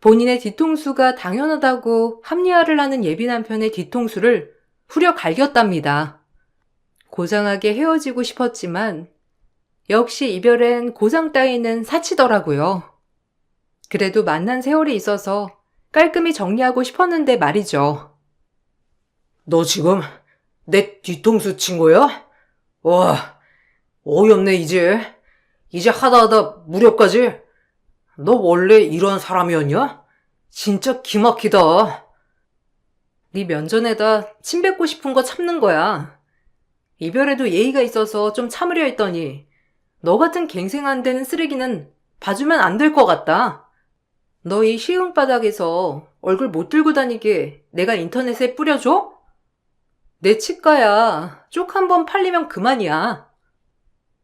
본인의 뒤통수가 당연하다고 합리화를 하는 예비 남편의 뒤통수를 후려 갈겼답니다. 고상하게 헤어지고 싶었지만 역시 이별엔 고상 따위는 사치더라고요. 그래도 만난 세월이 있어서 깔끔히 정리하고 싶었는데 말이죠. 너 지금 내 뒤통수 친 거야? 와, 어이없네, 이제. 이제 하다 무렵까지. 너 원래 이런 사람이었냐? 진짜 기막히다. 네 면전에다 침 뱉고 싶은 거 참는 거야. 이별에도 예의가 있어서 좀 참으려 했더니 너 같은 갱생 안 되는 쓰레기는 봐주면 안 될 것 같다. 너 이 쉬운 바닥에서 얼굴 못 들고 다니게 내가 인터넷에 뿌려줘? 내 치과야. 쪽 한 번 팔리면 그만이야.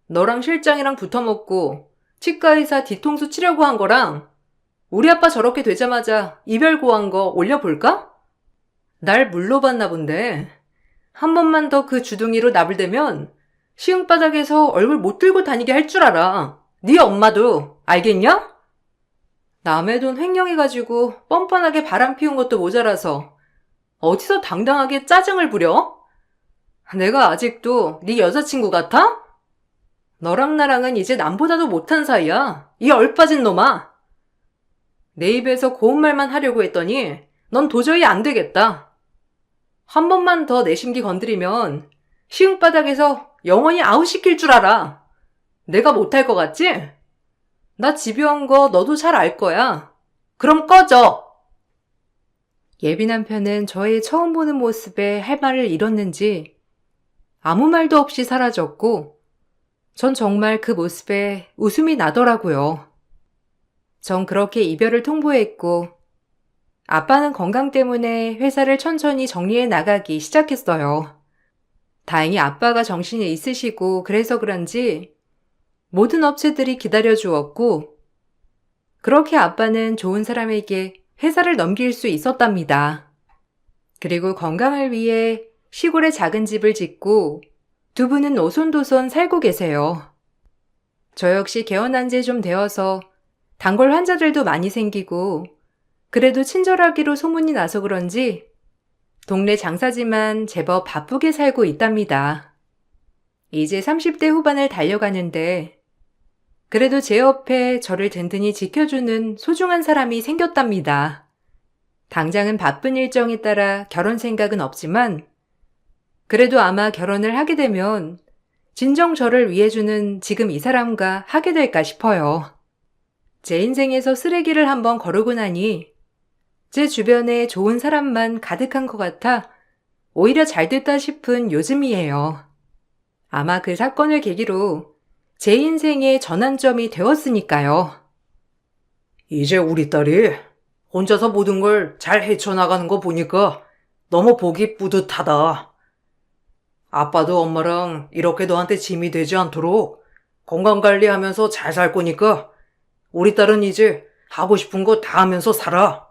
너랑 실장이랑 붙어먹고 치과의사 뒤통수 치려고 한 거랑 우리 아빠 저렇게 되자마자 이별 고한 거 올려볼까? 날 물러봤나 본데 한 번만 더 그 주둥이로 나불대면 쉬운 바닥에서 얼굴 못 들고 다니게 할 줄 알아. 네 엄마도 알겠냐? 남의 돈 횡령해가지고 뻔뻔하게 바람 피운 것도 모자라서 어디서 당당하게 짜증을 부려? 내가 아직도 네 여자친구 같아? 너랑 나랑은 이제 남보다도 못한 사이야. 이 얼빠진 놈아. 내 입에서 고운 말만 하려고 했더니 넌 도저히 안 되겠다. 한 번만 더 내 심기 건드리면 시흥바닥에서 영원히 아웃시킬 줄 알아. 내가 못할 것 같지? 나 집요한 거 너도 잘 알 거야. 그럼 꺼져. 예비 남편은 저의 처음 보는 모습에 할 말을 잃었는지 아무 말도 없이 사라졌고 전 정말 그 모습에 웃음이 나더라고요. 전 그렇게 이별을 통보했고 아빠는 건강 때문에 회사를 천천히 정리해 나가기 시작했어요. 다행히 아빠가 정신이 있으시고 그래서 그런지 모든 업체들이 기다려주었고 그렇게 아빠는 좋은 사람에게 회사를 넘길 수 있었답니다. 그리고 건강을 위해 시골에 작은 집을 짓고 두 분은 오손도손 살고 계세요. 저 역시 개원한 지 좀 되어서 단골 환자들도 많이 생기고 그래도 친절하기로 소문이 나서 그런지 동네 장사지만 제법 바쁘게 살고 있답니다. 이제 30대 후반을 달려가는데 그래도 제 옆에 저를 든든히 지켜주는 소중한 사람이 생겼답니다. 당장은 바쁜 일정에 따라 결혼 생각은 없지만 그래도 아마 결혼을 하게 되면 진정 저를 위해주는 지금 이 사람과 하게 될까 싶어요. 제 인생에서 쓰레기를 한번 거르고 나니 제 주변에 좋은 사람만 가득한 것 같아 오히려 잘 됐다 싶은 요즘이에요. 아마 그 사건을 계기로 제 인생의 전환점이 되었으니까요. 이제 우리 딸이 혼자서 모든 걸 잘 헤쳐나가는 거 보니까 너무 보기 뿌듯하다. 아빠도 엄마랑 이렇게 너한테 짐이 되지 않도록 건강관리하면서 잘 살 거니까 우리 딸은 이제 하고 싶은 거 다 하면서 살아.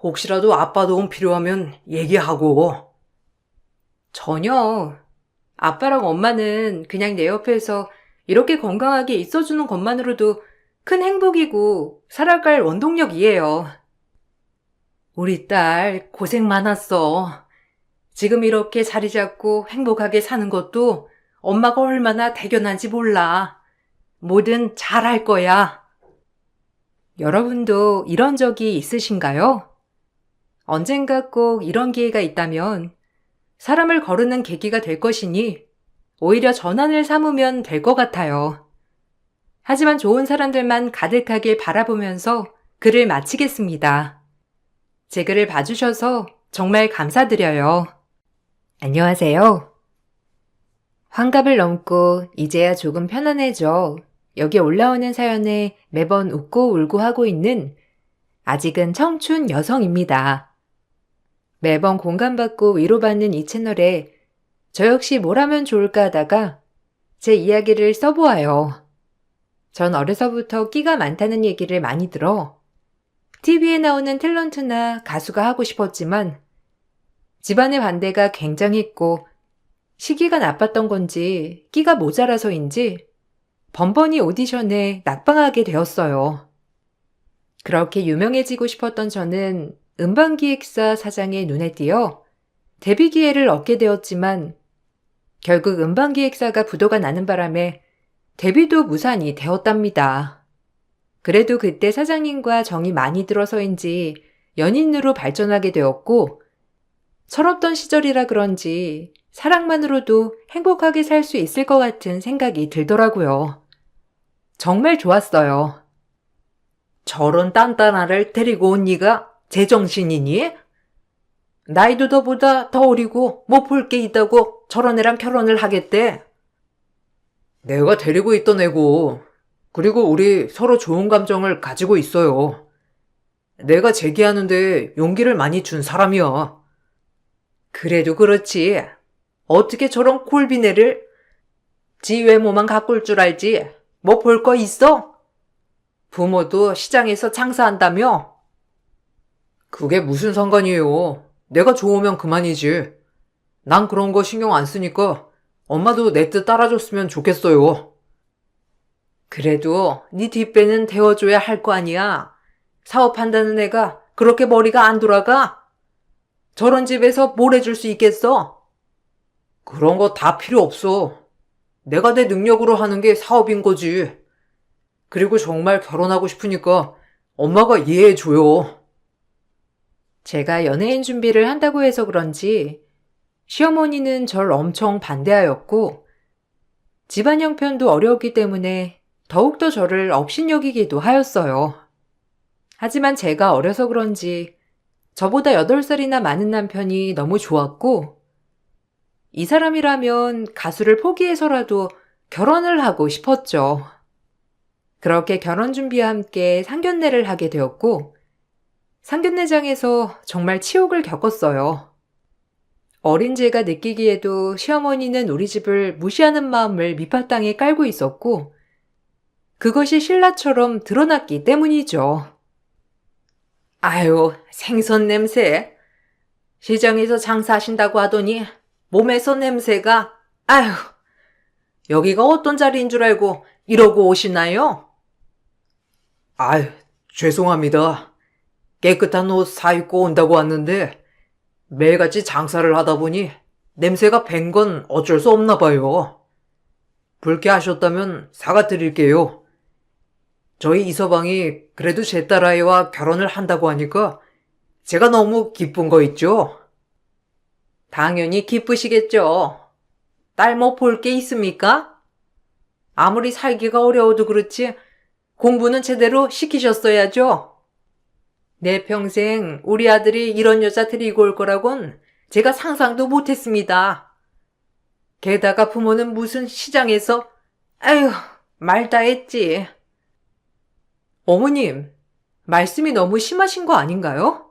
혹시라도 아빠 도움 필요하면 얘기하고. 전혀. 아빠랑 엄마는 그냥 내 옆에서 이렇게 건강하게 있어주는 것만으로도 큰 행복이고 살아갈 원동력이에요. 우리 딸 고생 많았어. 지금 이렇게 자리 잡고 행복하게 사는 것도 엄마가 얼마나 대견한지 몰라. 뭐든 잘할 거야. 여러분도 이런 적이 있으신가요? 언젠가 꼭 이런 기회가 있다면 사람을 거르는 계기가 될 것이니 오히려 전환을 삼으면 될 것 같아요. 하지만 좋은 사람들만 가득하길 바라보면서 글을 마치겠습니다. 제 글을 봐주셔서 정말 감사드려요. 안녕하세요. 환갑을 넘고 이제야 조금 편안해져 여기 올라오는 사연에 매번 웃고 울고 하고 있는 아직은 청춘 여성입니다. 매번 공감받고 위로받는 이 채널에 저 역시 뭘 하면 좋을까 하다가 제 이야기를 써보아요. 전 어려서부터 끼가 많다는 얘기를 많이 들어 TV에 나오는 탤런트나 가수가 하고 싶었지만 집안의 반대가 굉장했고 시기가 나빴던 건지 끼가 모자라서인지 번번이 오디션에 낙방하게 되었어요. 그렇게 유명해지고 싶었던 저는 음반기획사 사장의 눈에 띄어 데뷔 기회를 얻게 되었지만 결국 음반기획사가 부도가 나는 바람에 데뷔도 무산이 되었답니다. 그래도 그때 사장님과 정이 많이 들어서인지 연인으로 발전하게 되었고 철없던 시절이라 그런지 사랑만으로도 행복하게 살 수 있을 것 같은 생각이 들더라고요. 정말 좋았어요. 저런 딴딴아를 데리고 온 네가 제정신이니? 나이도 너보다 더 어리고 못 볼 게 있다고 저런 애랑 결혼을 하겠대. 내가 데리고 있던 애고, 그리고 우리 서로 좋은 감정을 가지고 있어요. 내가 제기하는데 용기를 많이 준 사람이야. 그래도 그렇지. 어떻게 저런 꼴비네를 지 외모만 가꿀 줄 알지. 뭐 볼 거 있어? 부모도 시장에서 장사한다며? 그게 무슨 상관이에요. 내가 좋으면 그만이지. 난 그런 거 신경 안 쓰니까 엄마도 내 뜻 따라줬으면 좋겠어요. 그래도 네 뒷배는 데워줘야 할 거 아니야. 사업한다는 애가 그렇게 머리가 안 돌아가? 저런 집에서 뭘 해줄 수 있겠어? 그런 거 다 필요 없어. 내가 내 능력으로 하는 게 사업인 거지. 그리고 정말 결혼하고 싶으니까 엄마가 이해해줘요. 제가 연예인 준비를 한다고 해서 그런지 시어머니는 절 엄청 반대하였고 집안 형편도 어려웠기 때문에 더욱더 저를 업신여기기도 하였어요. 하지만 제가 어려서 그런지 저보다 8살이나 많은 남편이 너무 좋았고 이 사람이라면 가수를 포기해서라도 결혼을 하고 싶었죠. 그렇게 결혼 준비와 함께 상견례를 하게 되었고 상견례장에서 정말 치욕을 겪었어요. 어린 제가 느끼기에도 시어머니는 우리 집을 무시하는 마음을 밑바탕에 깔고 있었고 그것이 신라처럼 드러났기 때문이죠. 아유, 생선 냄새. 시장에서 장사하신다고 하더니 몸에서 냄새가, 아유, 여기가 어떤 자리인 줄 알고 이러고 오시나요? 아유, 죄송합니다. 깨끗한 옷 사입고 온다고 왔는데 매일같이 장사를 하다 보니 냄새가 밴 건 어쩔 수 없나 봐요. 불쾌하셨다면 사과드릴게요. 저희 이서방이 그래도 제 딸아이와 결혼을 한다고 하니까 제가 너무 기쁜 거 있죠? 당연히 기쁘시겠죠. 딸 뭐 볼 게 있습니까? 아무리 살기가 어려워도 그렇지 공부는 제대로 시키셨어야죠. 내 평생 우리 아들이 이런 여자 데리고 올 거라곤 제가 상상도 못했습니다. 게다가 부모는 무슨 시장에서, 아유, 말 다 했지. 어머님, 말씀이 너무 심하신 거 아닌가요?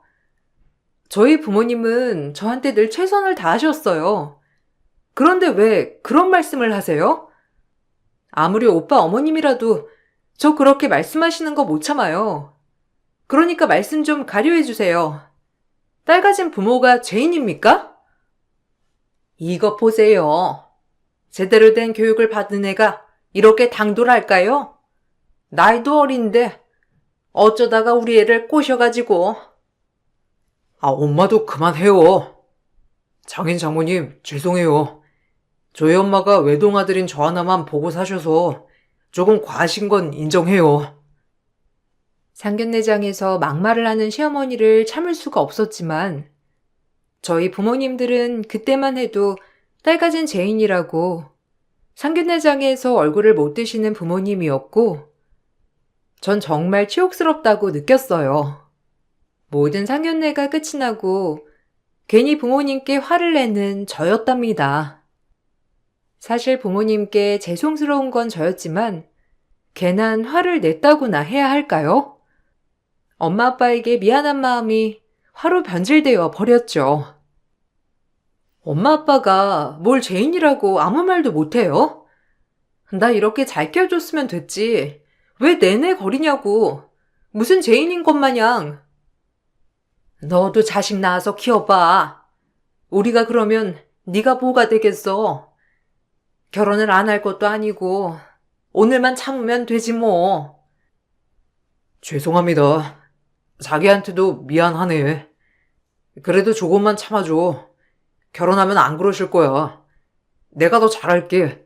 저희 부모님은 저한테 늘 최선을 다하셨어요. 그런데 왜 그런 말씀을 하세요? 아무리 오빠 어머님이라도 저 그렇게 말씀하시는 거 못 참아요. 그러니까 말씀 좀 가려해 주세요. 딸 가진 부모가 죄인입니까? 이거 보세요. 제대로 된 교육을 받은 애가 이렇게 당돌할까요? 나이도 어린데 어쩌다가 우리 애를 꼬셔가지고. 아, 엄마도 그만해요. 장인 장모님, 죄송해요. 저희 엄마가 외동아들인 저 하나만 보고 사셔서 조금 과하신 건 인정해요. 상견례장에서 막말을 하는 시어머니를 참을 수가 없었지만 저희 부모님들은 그때만 해도 딸 가진 죄인이라고 상견례장에서 얼굴을 못 드시는 부모님이었고 전 정말 치욕스럽다고 느꼈어요. 모든 상견례가 끝이 나고 괜히 부모님께 화를 내는 저였답니다. 사실 부모님께 죄송스러운 건 저였지만 괜한 화를 냈다고나 해야 할까요? 엄마 아빠에게 미안한 마음이 화로 변질되어 버렸죠. 엄마 아빠가 뭘 죄인이라고 아무 말도 못해요? 나 이렇게 잘 키워줬으면 됐지. 왜 내내 거리냐고. 무슨 죄인인 것 마냥. 너도 자식 낳아서 키워봐. 우리가 그러면 네가 뭐가 되겠어. 결혼을 안 할 것도 아니고 오늘만 참으면 되지 뭐. 죄송합니다. 자기한테도 미안하네. 그래도 조금만 참아줘. 결혼하면 안 그러실 거야. 내가 더 잘할게.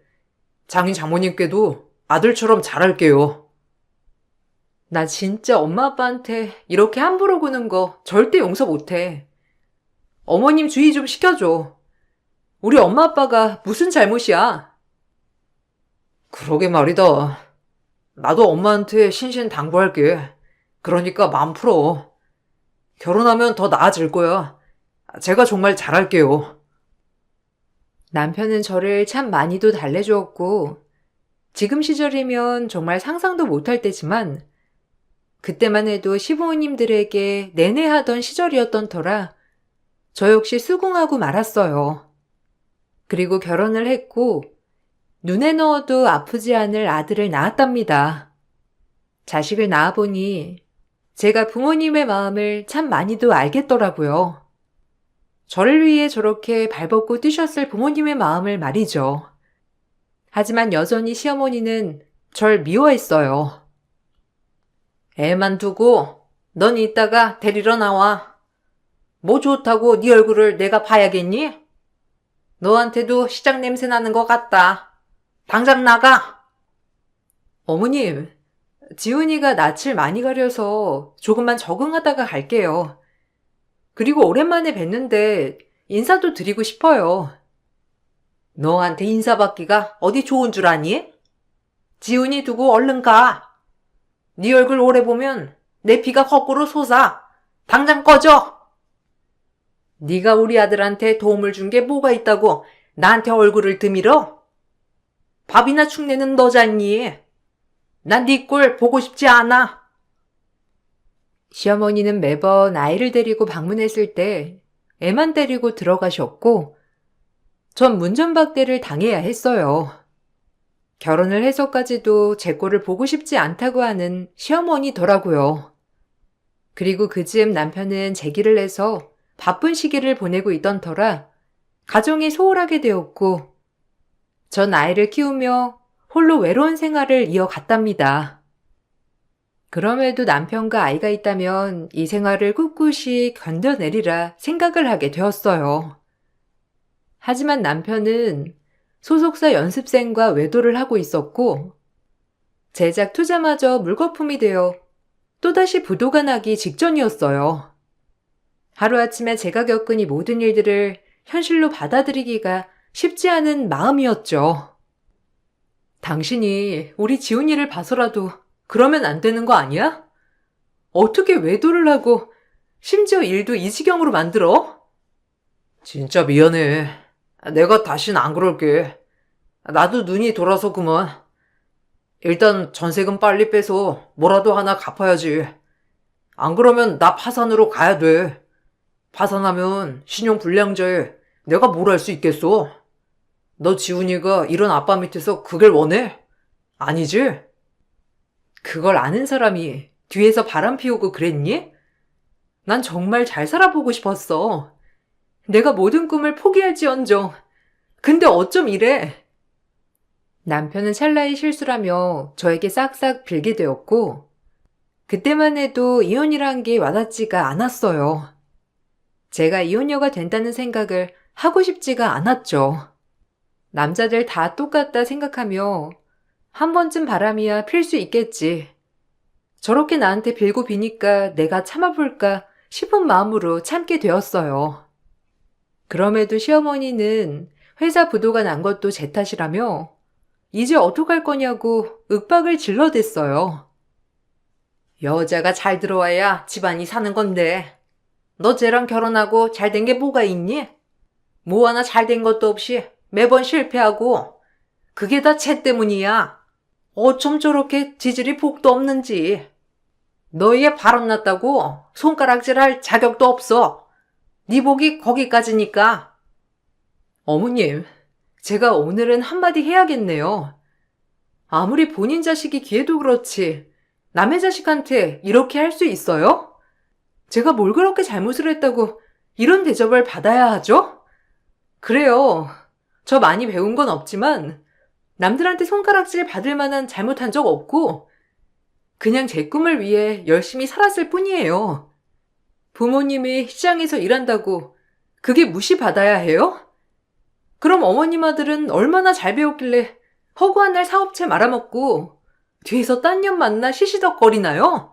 장인 장모님께도 아들처럼 잘할게요. 나 진짜 엄마 아빠한테 이렇게 함부로 구는 거 절대 용서 못해. 어머님 주의 좀 시켜줘. 우리 엄마 아빠가 무슨 잘못이야? 그러게 말이다. 나도 엄마한테 신신당부할게. 그러니까 마음 풀어. 결혼하면 더 나아질 거야. 제가 정말 잘할게요. 남편은 저를 참 많이도 달래주었고, 지금 시절이면 정말 상상도 못할 때지만, 그때만 해도 시부모님들에게 내내하던 시절이었던 터라, 저 역시 수긍하고 말았어요. 그리고 결혼을 했고, 눈에 넣어도 아프지 않을 아들을 낳았답니다. 자식을 낳아보니, 제가 부모님의 마음을 참 많이도 알겠더라고요. 저를 위해 저렇게 발벗고 뛰셨을 부모님의 마음을 말이죠. 하지만 여전히 시어머니는 절 미워했어요. 애만 두고 넌 이따가 데리러 나와. 뭐 좋다고 네 얼굴을 내가 봐야겠니? 너한테도 시장 냄새 나는 것 같다. 당장 나가. 어머님, 지훈이가 낯을 많이 가려서 조금만 적응하다가 갈게요. 그리고 오랜만에 뵀는데 인사도 드리고 싶어요. 너한테 인사받기가 어디 좋은 줄 아니? 지훈이 두고 얼른 가. 네 얼굴 오래 보면 내 피가 거꾸로 솟아. 당장 꺼져. 네가 우리 아들한테 도움을 준 게 뭐가 있다고 나한테 얼굴을 드밀어? 밥이나 축내는 너잖니. 난 네 꼴 보고 싶지 않아. 시어머니는 매번 아이를 데리고 방문했을 때 애만 데리고 들어가셨고, 전 문전박대를 당해야 했어요. 결혼을 해서까지도 제 꼴을 보고 싶지 않다고 하는 시어머니더라고요. 그리고 그즈음 남편은 재기를 해서 바쁜 시기를 보내고 있던 터라 가정이 소홀하게 되었고, 전 아이를 키우며 홀로 외로운 생활을 이어갔답니다. 그럼에도 남편과 아이가 있다면 이 생활을 꿋꿋이 견뎌내리라 생각을 하게 되었어요. 하지만 남편은 소속사 연습생과 외도를 하고 있었고, 제작 투자마저 물거품이 되어 또다시 부도가 나기 직전이었어요. 하루아침에 제가 겪은 이 모든 일들을 현실로 받아들이기가 쉽지 않은 마음이었죠. 당신이 우리 지훈이를 봐서라도 그러면 안 되는 거 아니야? 어떻게 외도를 하고 심지어 일도 이 지경으로 만들어? 진짜 미안해. 내가 다신 안 그럴게. 나도 눈이 돌아서 그만. 일단 전세금 빨리 빼서 뭐라도 하나 갚아야지. 안 그러면 나 파산으로 가야 돼. 파산하면 신용불량자에 내가 뭘 할 수 있겠어? 너 지훈이가 이런 아빠 밑에서 그걸 원해? 아니지? 그걸 아는 사람이 뒤에서 바람 피우고 그랬니? 난 정말 잘 살아보고 싶었어. 내가 모든 꿈을 포기할지언정. 근데 어쩜 이래? 남편은 찰나의 실수라며 저에게 싹싹 빌게 되었고, 그때만 해도 이혼이란 게 와닿지가 않았어요. 제가 이혼녀가 된다는 생각을 하고 싶지가 않았죠. 남자들 다 똑같다 생각하며 한 번쯤 바람이야 필 수 있겠지. 저렇게 나한테 빌고 비니까 내가 참아볼까 싶은 마음으로 참게 되었어요. 그럼에도 시어머니는 회사 부도가 난 것도 제 탓이라며 이제 어떡할 거냐고 윽박을 질러댔어요. 여자가 잘 들어와야 집안이 사는 건데 너 쟤랑 결혼하고 잘 된 게 뭐가 있니? 뭐 하나 잘 된 것도 없이 매번 실패하고 그게 다 쟤 때문이야. 어쩜 저렇게 지질이 복도 없는지. 너희의 바람났다고 손가락질할 자격도 없어. 네 복이 거기까지니까. 어머님, 제가 오늘은 한마디 해야겠네요. 아무리 본인 자식이 귀해도 그렇지 남의 자식한테 이렇게 할 수 있어요? 제가 뭘 그렇게 잘못을 했다고 이런 대접을 받아야 하죠? 그래요. 저 많이 배운 건 없지만 남들한테 손가락질 받을 만한 잘못한 적 없고 그냥 제 꿈을 위해 열심히 살았을 뿐이에요. 부모님이 시장에서 일한다고 그게 무시받아야 해요? 그럼 어머님 아들은 얼마나 잘 배웠길래 허구한 날 사업체 말아먹고 뒤에서 딴 년 만나 시시덕거리나요?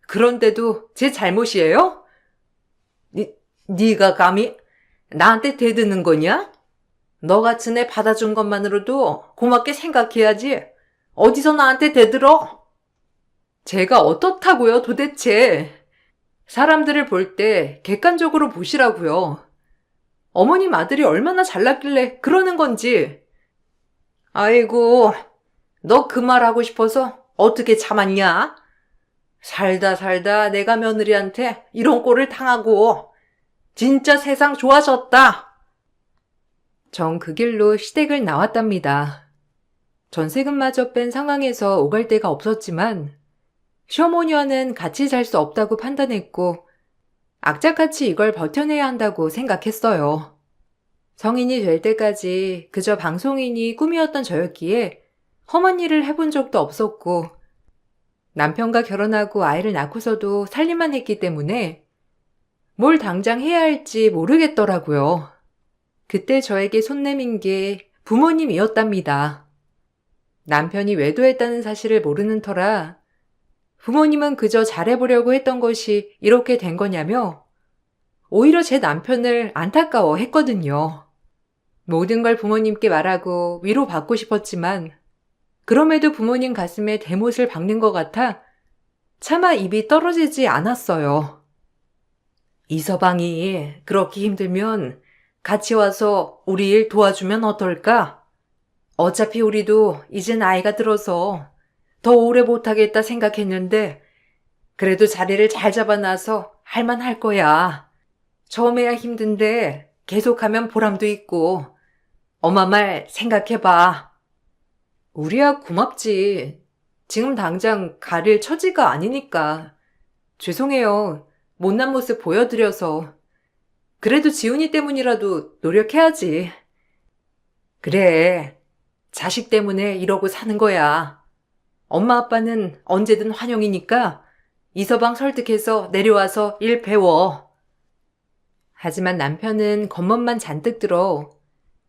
그런데도 제 잘못이에요? 네가 감히 나한테 대드는 거냐? 너 같은 애 받아준 것만으로도 고맙게 생각해야지. 어디서 나한테 대들어? 제가 어떻다고요, 도대체? 사람들을 볼 때 객관적으로 보시라고요. 어머님 아들이 얼마나 잘났길래 그러는 건지. 아이고, 너 그 말 하고 싶어서 어떻게 참았냐? 살다 살다 내가 며느리한테 이런 꼴을 당하고 진짜 세상 좋아졌다. 전 그 길로 시댁을 나왔답니다. 전세금마저 뺀 상황에서 오갈 데가 없었지만 시어머니와는 같이 살 수 없다고 판단했고 악착같이 이걸 버텨내야 한다고 생각했어요. 성인이 될 때까지 그저 방송인이 꿈이었던 저였기에 험한 일을 해본 적도 없었고 남편과 결혼하고 아이를 낳고서도 살림만 했기 때문에 뭘 당장 해야 할지 모르겠더라고요. 그때 저에게 손 내민 게 부모님이었답니다. 남편이 외도했다는 사실을 모르는 터라 부모님은 그저 잘해보려고 했던 것이 이렇게 된 거냐며 오히려 제 남편을 안타까워 했거든요. 모든 걸 부모님께 말하고 위로받고 싶었지만 그럼에도 부모님 가슴에 대못을 박는 것 같아 차마 입이 떨어지지 않았어요. 이서방이 그렇게 힘들면 같이 와서 우리 일 도와주면 어떨까? 어차피 우리도 이제 나이가 들어서 더 오래 못하겠다 생각했는데 그래도 자리를 잘 잡아놔서 할만할 거야. 처음에야 힘든데 계속하면 보람도 있고 엄마 말 생각해봐. 우리야 고맙지. 지금 당장 가릴 처지가 아니니까. 죄송해요. 못난 모습 보여드려서. 그래도 지훈이 때문이라도 노력해야지. 그래, 자식 때문에 이러고 사는 거야. 엄마 아빠는 언제든 환영이니까 이서방 설득해서 내려와서 일 배워. 하지만 남편은 겉멋만 잔뜩 들어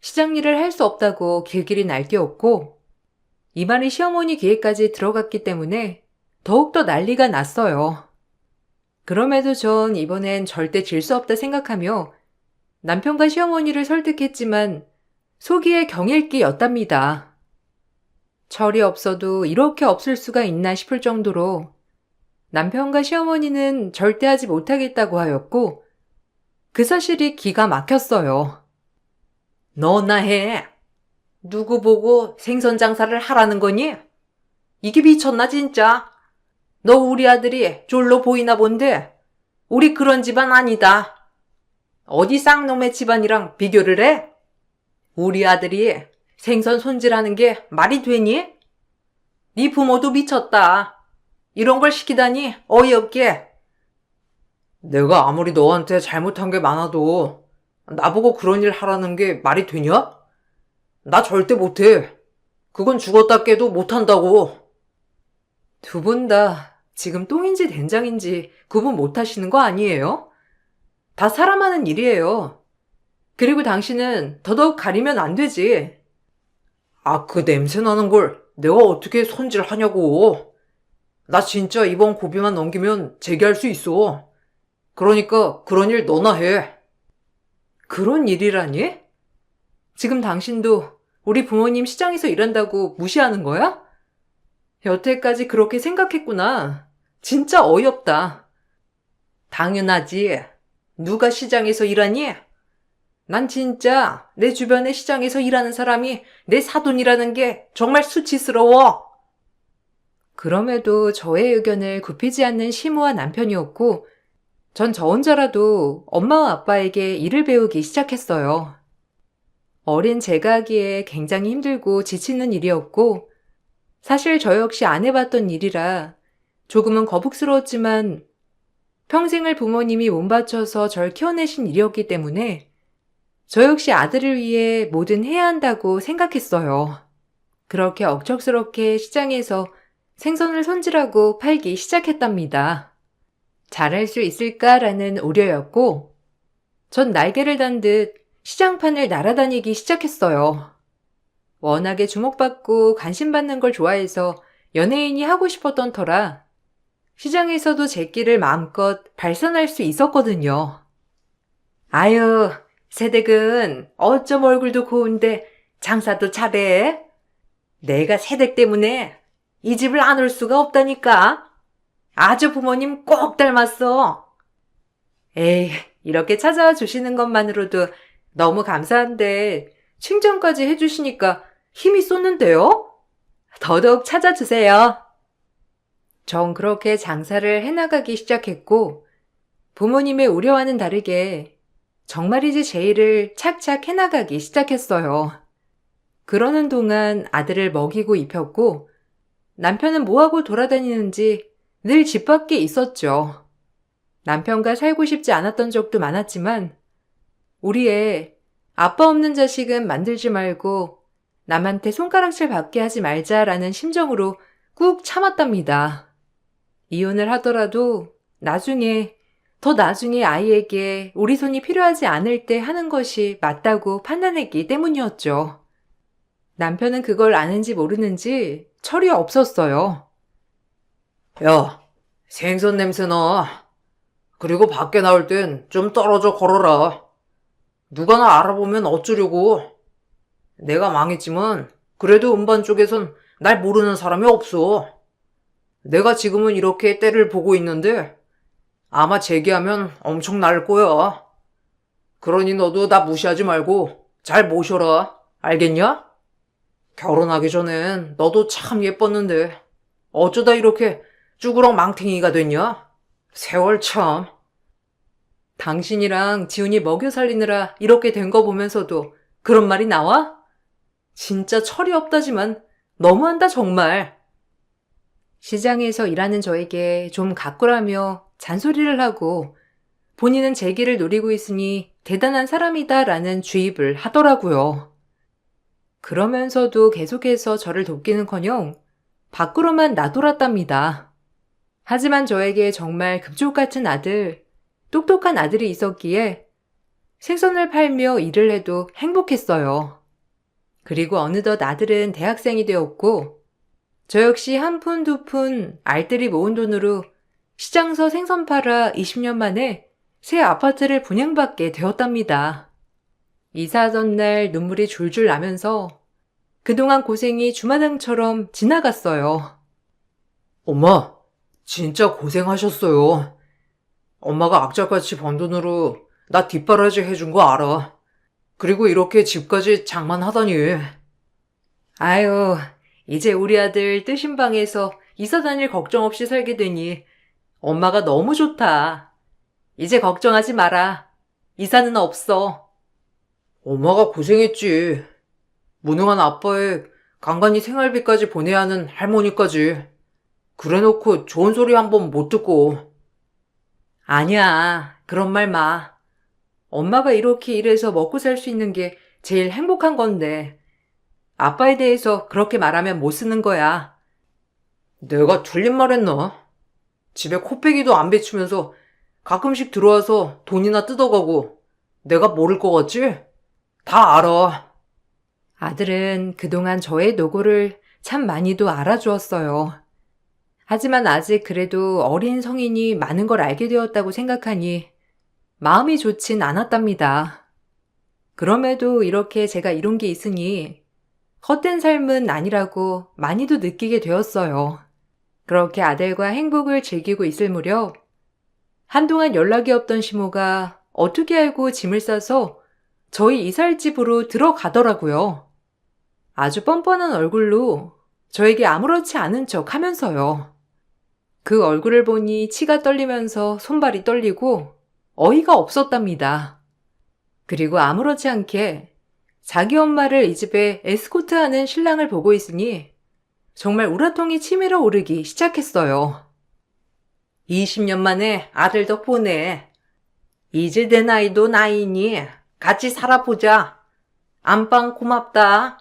시장 일을 할 수 없다고 길길이 날뛰었고 이 말이 시어머니 귀에까지 들어갔기 때문에 더욱더 난리가 났어요. 그럼에도 전 이번엔 절대 질 수 없다 생각하며 남편과 시어머니를 설득했지만 속이에 경일기였답니다. 철이 없어도 이렇게 없을 수가 있나 싶을 정도로 남편과 시어머니는 절대 하지 못하겠다고 하였고 그 사실이 기가 막혔어요. 너나 해. 누구 보고 생선 장사를 하라는 거니? 이게 미쳤나 진짜? 너 우리 아들이 쫄로 보이나 본데 우리 그런 집안 아니다. 어디 쌍놈의 집안이랑 비교를 해? 우리 아들이 생선 손질하는 게 말이 되니? 네 부모도 미쳤다. 이런 걸 시키다니 어이없게. 내가 아무리 너한테 잘못한 게 많아도 나보고 그런 일 하라는 게 말이 되냐? 나 절대 못해. 그건 죽었다 깨도 못한다고. 두 분 다 지금 똥인지 된장인지 구분 못하시는 거 아니에요? 다 사람 하는 일이에요. 그리고 당신은 더더욱 가리면 안 되지. 아, 그 냄새 나는 걸 내가 어떻게 손질하냐고. 나 진짜 이번 고비만 넘기면 재기할 수 있어. 그러니까 그런 일 너나 해. 그런 일이라니? 지금 당신도 우리 부모님 시장에서 일한다고 무시하는 거야? 여태까지 그렇게 생각했구나. 진짜 어이없다. 당연하지. 누가 시장에서 일하니? 난 진짜 내 주변에 시장에서 일하는 사람이 내 사돈이라는 게 정말 수치스러워. 그럼에도 저의 의견을 굽히지 않는 시무와 남편이었고 전 저 혼자라도 엄마와 아빠에게 일을 배우기 시작했어요. 어린 제가 하기에 굉장히 힘들고 지치는 일이었고 사실 저 역시 안 해봤던 일이라 조금은 거북스러웠지만 평생을 부모님이 몸바쳐서 절 키워내신 일이었기 때문에 저 역시 아들을 위해 뭐든 해야 한다고 생각했어요. 그렇게 억척스럽게 시장에서 생선을 손질하고 팔기 시작했답니다. 잘할 수 있을까라는 우려였고 전 날개를 단 듯 시장판을 날아다니기 시작했어요. 워낙에 주목받고 관심받는 걸 좋아해서 연예인이 하고 싶었던 터라 시장에서도 제 길을 마음껏 발산할 수 있었거든요. 아유, 새댁은 어쩜 얼굴도 고운데 장사도 잘해? 내가 새댁 때문에 이 집을 안 올 수가 없다니까. 아주 부모님 꼭 닮았어. 에이, 이렇게 찾아와 주시는 것만으로도 너무 감사한데 칭찬까지 해주시니까 힘이 솟는데요? 더더욱 찾아주세요. 전 그렇게 장사를 해나가기 시작했고 부모님의 우려와는 다르게 정말이지 제 일을 착착 해나가기 시작했어요. 그러는 동안 아들을 먹이고 입혔고 남편은 뭐하고 돌아다니는지 늘 집 밖에 있었죠. 남편과 살고 싶지 않았던 적도 많았지만 우리 애 아빠 없는 자식은 만들지 말고 남한테 손가락질 받게 하지 말자라는 심정으로 꾹 참았답니다. 이혼을 하더라도 더 나중에 아이에게 우리 손이 필요하지 않을 때 하는 것이 맞다고 판단했기 때문이었죠. 남편은 그걸 아는지 모르는지 철이 없었어요. 야, 생선 냄새 나. 그리고 밖에 나올 땐 좀 떨어져 걸어라. 누가 나 알아보면 어쩌려고. 내가 망했지만 그래도 음반 쪽에선 날 모르는 사람이 없어. 내가 지금은 이렇게 때를 보고 있는데 아마 재기하면 엄청 날 거야. 그러니 너도 나 무시하지 말고 잘 모셔라. 알겠냐? 결혼하기 전엔 너도 참 예뻤는데 어쩌다 이렇게 쭈그렁 망탱이가 됐냐? 세월 참. 당신이랑 지훈이 먹여 살리느라 이렇게 된 거 보면서도 그런 말이 나와? 진짜 철이 없다지만 너무한다 정말. 시장에서 일하는 저에게 좀 가꾸라며 잔소리를 하고 본인은 제 길을 노리고 있으니 대단한 사람이다라는 주입을 하더라고요. 그러면서도 계속해서 저를 돕기는커녕 밖으로만 나돌았답니다. 하지만 저에게 정말 금쪽 같은 아들, 똑똑한 아들이 있었기에 생선을 팔며 일을 해도 행복했어요. 그리고 어느덧 아들은 대학생이 되었고 저 역시 한 푼 두 푼 알뜰히 모은 돈으로 시장서 생선 팔아 20년 만에 새 아파트를 분양받게 되었답니다. 이사 전날 눈물이 줄줄 나면서 그동안 고생이 주마등처럼 지나갔어요. 엄마, 진짜 고생하셨어요. 엄마가 악착같이 번 돈으로 나 뒷바라지 해준 거 알아. 그리고 이렇게 집까지 장만하다니. 아유, 이제 우리 아들 뜨신 방에서 이사 다닐 걱정 없이 살게 되니 엄마가 너무 좋다. 이제 걱정하지 마라. 이사는 없어. 엄마가 고생했지. 무능한 아빠에 간간히 생활비까지 보내야 하는 할머니까지. 그래놓고 좋은 소리 한 번 못 듣고. 아니야, 그런 말 마. 엄마가 이렇게 일해서 먹고 살 수 있는 게 제일 행복한 건데 아빠에 대해서 그렇게 말하면 못 쓰는 거야. 내가 틀린 말 했나? 집에 코빼기도 안 비추면서 가끔씩 들어와서 돈이나 뜯어가고 내가 모를 것 같지? 다 알아. 아들은 그동안 저의 노고를 참 많이도 알아주었어요. 하지만 아직 그래도 어린 성인이 많은 걸 알게 되었다고 생각하니 마음이 좋진 않았답니다. 그럼에도 이렇게 제가 이룬 게 있으니 헛된 삶은 아니라고 많이도 느끼게 되었어요. 그렇게 아들과 행복을 즐기고 있을 무렵 한동안 연락이 없던 시모가 어떻게 알고 짐을 싸서 저희 이사할 집으로 들어가더라고요. 아주 뻔뻔한 얼굴로 저에게 아무렇지 않은 척 하면서요. 그 얼굴을 보니 치가 떨리면서 손발이 떨리고 어이가 없었답니다. 그리고 아무렇지 않게 자기 엄마를 이 집에 에스코트하는 신랑을 보고 있으니 정말 우라통이 치밀어 오르기 시작했어요. 20년 만에 아들 덕분에 이제 내 나이도 나이니 같이 살아보자. 안방 고맙다.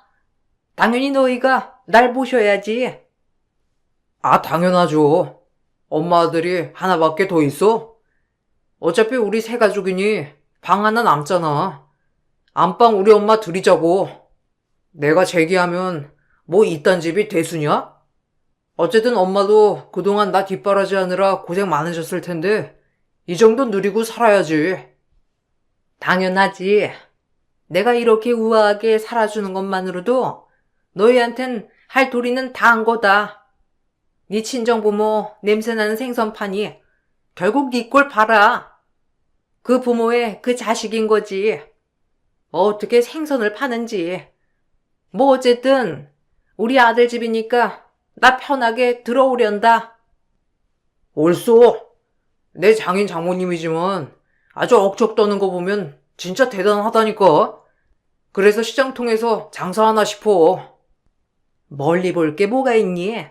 당연히 너희가 날 모셔야지. 아, 당연하죠. 엄마 아들이 하나밖에 더 있어? 어차피 우리 세 가족이니 방 하나 남잖아. 안방 우리 엄마 둘이 자고. 내가 재기하면 뭐 이딴 집이 대수냐? 어쨌든 엄마도 그동안 나 뒷바라지 하느라 고생 많으셨을 텐데 이 정도 누리고 살아야지. 당연하지. 내가 이렇게 우아하게 살아주는 것만으로도 너희한텐 할 도리는 다 한 거다. 네 친정부모 냄새나는 생선판이 결국 네 꼴 봐라. 그 부모의 그 자식인 거지. 어떻게 생선을 파는지. 뭐 어쨌든 우리 아들 집이니까 나 편하게 들어오련다. 옳소. 내 장인 장모님이지만 아주 억척 떠는 거 보면 진짜 대단하다니까. 그래서 시장 통해서 장사하나 싶어. 멀리 볼 게 뭐가 있니?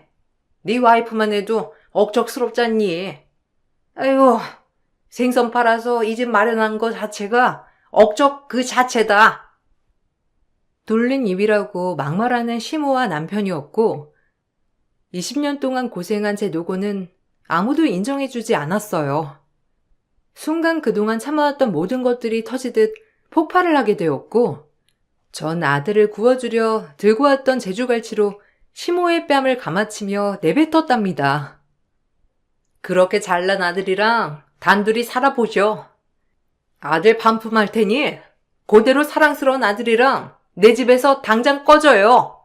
네 와이프만 해도 억척스럽잖니. 아이고, 생선 팔아서 이 집 마련한 거 자체가 억척 그 자체다. 둘린 입이라고 막말하는 시모와 남편이었고 20년 동안 고생한 제 노고는 아무도 인정해주지 않았어요. 순간 그동안 참아왔던 모든 것들이 터지듯 폭발을 하게 되었고 전 아들을 구워주려 들고 왔던 제주갈치로 시모의 뺨을 감아치며 내뱉었답니다. 그렇게 잘난 아들이랑 단둘이 살아보셔. 아들 반품할 테니 그대로 사랑스러운 아들이랑 내 집에서 당장 꺼져요.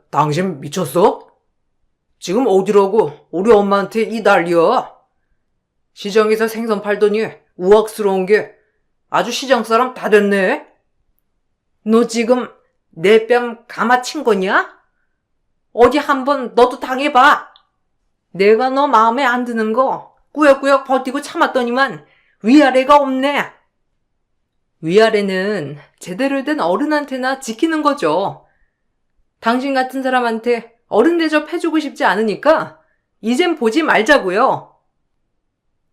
당신 미쳤어? 지금 어디라고 우리 엄마한테 이 난리야? 시장에서 생선 팔더니 우악스러운 게 아주 시장 사람 다 됐네? 너 지금 내 뺨 감아친 거냐? 어디 한번 너도 당해봐. 내가 너 마음에 안 드는 거 꾸역꾸역 버티고 참았더니만 위아래가 없네. 위아래는 제대로 된 어른한테나 지키는 거죠. 당신 같은 사람한테 어른 대접해주고 싶지 않으니까 이젠 보지 말자고요.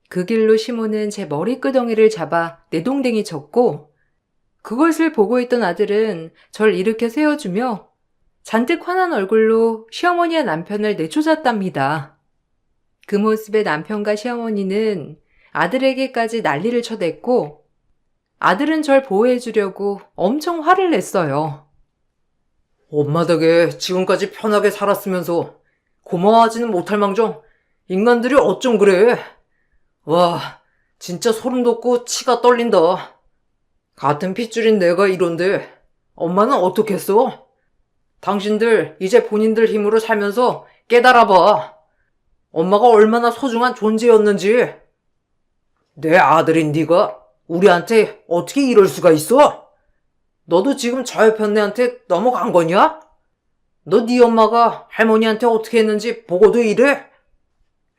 그 길로 시모는 제 머리끄덩이를 잡아 내동댕이 쳤고 그것을 보고 있던 아들은 절 일으켜 세워주며 잔뜩 화난 얼굴로 시어머니와 남편을 내쫓았답니다. 그 모습에 남편과 시어머니는 아들에게까지 난리를 쳐댔고 아들은 절 보호해주려고 엄청 화를 냈어요. 엄마 덕에 지금까지 편하게 살았으면서 고마워하지는 못할 망정 인간들이 어쩜 그래. 와, 진짜 소름 돋고 치가 떨린다. 같은 핏줄인 내가 이런데 엄마는 어떻겠어? 당신들 이제 본인들 힘으로 살면서 깨달아봐. 엄마가 얼마나 소중한 존재였는지. 내 아들인 네가 우리한테 어떻게 이럴 수가 있어? 너도 지금 저 옆편네한테 넘어간 거냐? 너 네 엄마가 할머니한테 어떻게 했는지 보고도 이래?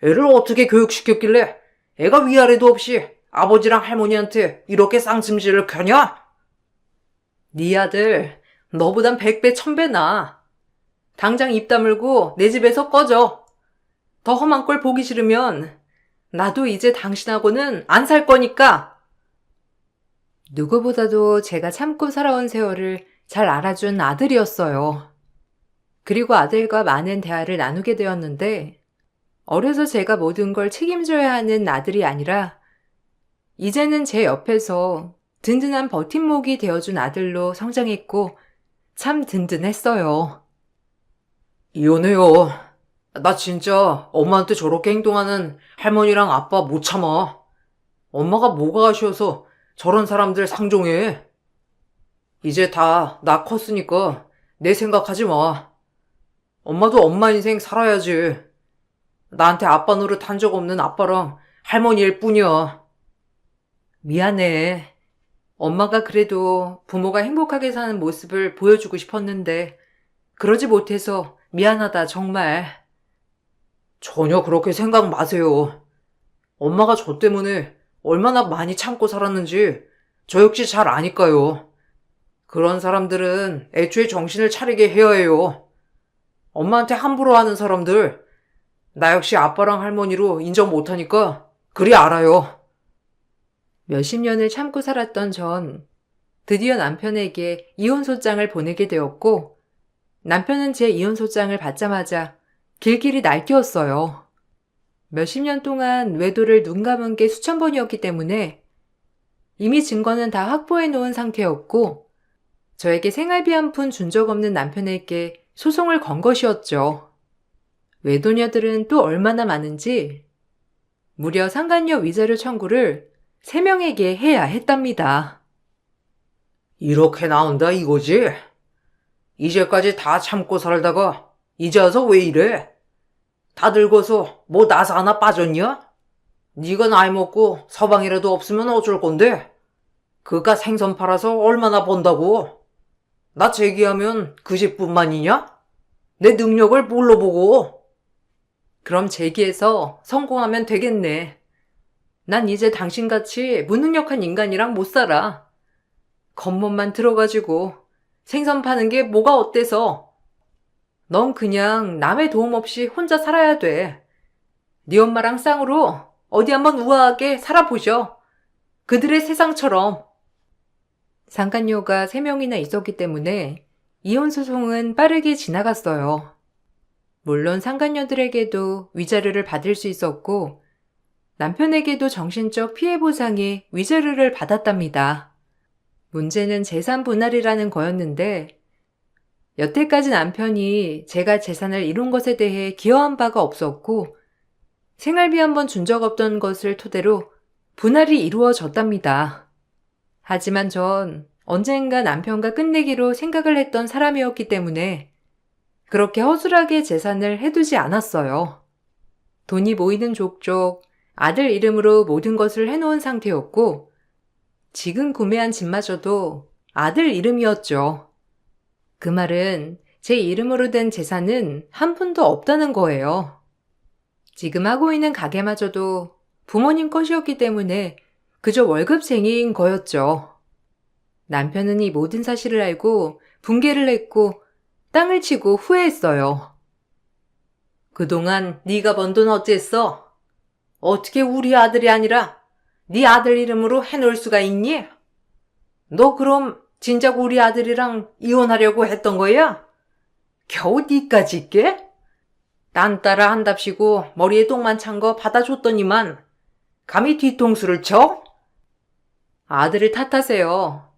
애를 어떻게 교육시켰길래 애가 위아래도 없이 아버지랑 할머니한테 이렇게 쌍심지를 켜냐? 네 아들 너보단 100배 1000배 나아. 당장 입 다물고 내 집에서 꺼져. 더 험한 꼴 보기 싫으면 나도 이제 당신하고는 안 살 거니까. 누구보다도 제가 참고 살아온 세월을 잘 알아준 아들이었어요. 그리고 아들과 많은 대화를 나누게 되었는데 어려서 제가 모든 걸 책임져야 하는 아들이 아니라 이제는 제 옆에서 든든한 버팀목이 되어준 아들로 성장했고 참 든든했어요. 이혼해요. 나 진짜 엄마한테 저렇게 행동하는 할머니랑 아빠 못 참아. 엄마가 뭐가 아쉬워서 저런 사람들 상종해. 이제 다 나 컸으니까 내 생각하지 마. 엄마도 엄마 인생 살아야지. 나한테 아빠 노릇 한 적 없는 아빠랑 할머니일 뿐이야. 미안해. 엄마가 그래도 부모가 행복하게 사는 모습을 보여주고 싶었는데 그러지 못해서 미안하다 정말. 전혀 그렇게 생각 마세요. 엄마가 저 때문에 얼마나 많이 참고 살았는지 저 역시 잘 아니까요. 그런 사람들은 애초에 정신을 차리게 해야 해요. 엄마한테 함부로 하는 사람들, 나 역시 아빠랑 할머니로 인정 못하니까 그리 알아요. 몇십 년을 참고 살았던 전 드디어 남편에게 이혼소장을 보내게 되었고 남편은 제 이혼소장을 받자마자 길길이 날뛰었어요. 몇십 년 동안 외도를 눈 감은 게 수천 번이었기 때문에 이미 증거는 다 확보해 놓은 상태였고 저에게 생활비 한 푼 준 적 없는 남편에게 소송을 건 것이었죠. 외도녀들은 또 얼마나 많은지 무려 상간녀 위자료 청구를 3명에게 해야 했답니다. 이렇게 나온다 이거지? 이제까지 다 참고 살다가 이제 와서 왜 이래? 다 늙어서 뭐 나사 하나 빠졌냐? 네가 나이 먹고 서방이라도 없으면 어쩔 건데? 그깟 생선 팔아서 얼마나 번다고? 나 제기하면 그 집뿐만이냐? 내 능력을 뭘로 보고? 그럼 제기해서 성공하면 되겠네. 난 이제 당신같이 무능력한 인간이랑 못 살아. 겉멋만 들어가지고 생선 파는 게 뭐가 어때서? 넌 그냥 남의 도움 없이 혼자 살아야 돼. 네 엄마랑 쌍으로 어디 한번 우아하게 살아보셔. 그들의 세상처럼. 상간녀가 3명이나 있었기 때문에 이혼 소송은 빠르게 지나갔어요. 물론 상간녀들에게도 위자료를 받을 수 있었고 남편에게도 정신적 피해 보상의 위자료를 받았답니다. 문제는 재산 분할이라는 거였는데 여태까지 남편이 제가 재산을 이룬 것에 대해 기여한 바가 없었고 생활비 한 번 준 적 없던 것을 토대로 분할이 이루어졌답니다. 하지만 전 언젠가 남편과 끝내기로 생각을 했던 사람이었기 때문에 그렇게 허술하게 재산을 해두지 않았어요. 돈이 모이는 족족 아들 이름으로 모든 것을 해놓은 상태였고 지금 구매한 집마저도 아들 이름이었죠. 그 말은 제 이름으로 된 재산은 한 푼도 없다는 거예요. 지금 하고 있는 가게마저도 부모님 것이었기 때문에 그저 월급쟁이인 거였죠. 남편은 이 모든 사실을 알고 분개를 했고 땅을 치고 후회했어요. 그동안 네가 번 돈 어쨌어? 어떻게 우리 아들이 아니라 네 아들 이름으로 해놓을 수가 있니? 너 그럼 진작 우리 아들이랑 이혼하려고 했던 거야? 겨우 니까지 있게? 딴 따라 한답시고 머리에 똥만 찬 거 받아줬더니만 감히 뒤통수를 쳐? 아들을 탓하세요.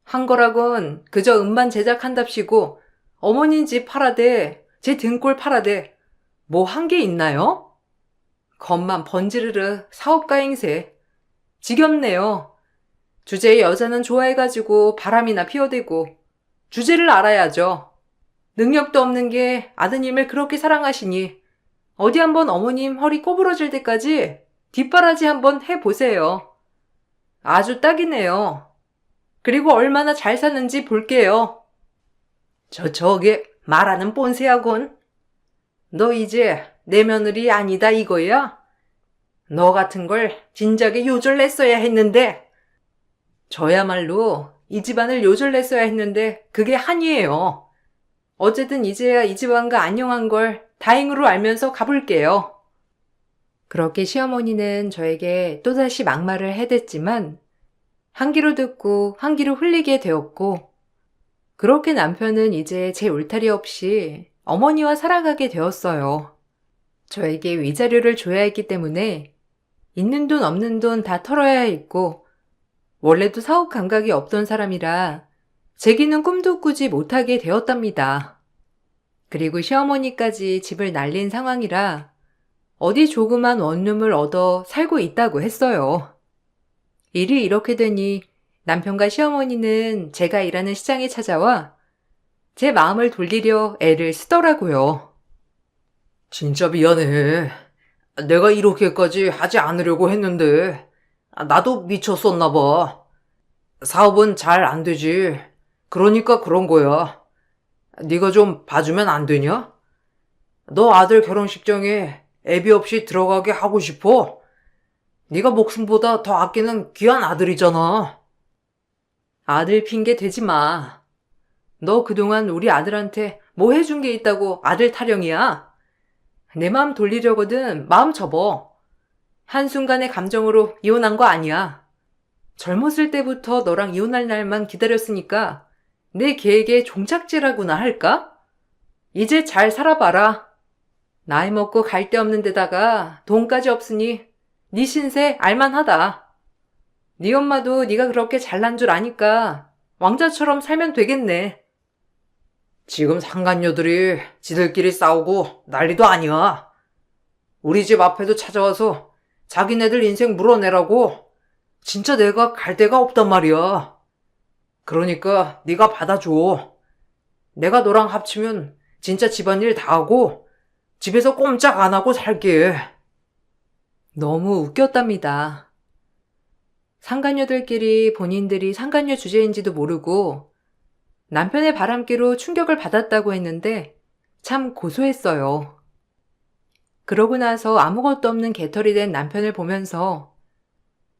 한 거라곤 그저 음반 제작한답시고 어머님 집 팔아대, 제 등골 팔아대 뭐 한 게 있나요? 겉만 번지르르 사업가 행세. 지겹네요. 주제에 여자는 좋아해가지고 바람이나 피워대고 주제를 알아야죠. 능력도 없는 게 아드님을 그렇게 사랑하시니 어디 한번 어머님 허리 꼬부러질 때까지 뒷바라지 한번 해보세요. 아주 딱이네요. 그리고 얼마나 잘 사는지 볼게요. 저게 말하는 꼰세하군. 너 이제 내 며느리 아니다 이거야? 너 같은 걸 진작에 요절냈어야 했는데 저야말로 이 집안을 요절냈어야 했는데 그게 한이에요. 어쨌든 이제야 이 집안과 안녕한 걸 다행으로 알면서 가볼게요. 그렇게 시어머니는 저에게 또다시 막말을 해댔지만 한 귀로 듣고 한 귀로 흘리게 되었고 그렇게 남편은 이제 제 울타리 없이 어머니와 살아가게 되었어요. 저에게 위자료를 줘야 했기 때문에 있는 돈 없는 돈 다 털어야 했고 원래도 사업 감각이 없던 사람이라 제기는 꿈도 꾸지 못하게 되었답니다. 그리고 시어머니까지 집을 날린 상황이라 어디 조그만 원룸을 얻어 살고 있다고 했어요. 일이 이렇게 되니 남편과 시어머니는 제가 일하는 시장에 찾아와 제 마음을 돌리려 애를 쓰더라고요. 진짜 미안해. 내가 이렇게까지 하지 않으려고 했는데 나도 미쳤었나 봐. 사업은 잘 안 되지. 그러니까 그런 거야. 네가 좀 봐주면 안 되냐? 너 아들 결혼식장에 애비 없이 들어가게 하고 싶어? 네가 목숨보다 더 아끼는 귀한 아들이잖아. 아들 핑계 대지 마. 너 그동안 우리 아들한테 뭐 해준 게 있다고 아들 타령이야? 내 마음 돌리려거든 마음 접어. 한순간의 감정으로 이혼한 거 아니야. 젊었을 때부터 너랑 이혼할 날만 기다렸으니까 내 계획에 종착지라고나 할까? 이제 잘 살아봐라. 나이 먹고 갈 데 없는 데다가 돈까지 없으니 네 신세 알만하다. 네 엄마도 네가 그렇게 잘난 줄 아니까 왕자처럼 살면 되겠네. 지금 상간녀들이 지들끼리 싸우고 난리도 아니야. 우리 집 앞에도 찾아와서 자기네들 인생 물어내라고 진짜 내가 갈 데가 없단 말이야. 그러니까 네가 받아줘. 내가 너랑 합치면 진짜 집안일 다 하고 집에서 꼼짝 안 하고 살게. 너무 웃겼답니다. 상간녀들끼리 본인들이 상간녀 주제인지도 모르고 남편의 바람기로 충격을 받았다고 했는데 참 고소했어요. 그러고 나서 아무것도 없는 개털이 된 남편을 보면서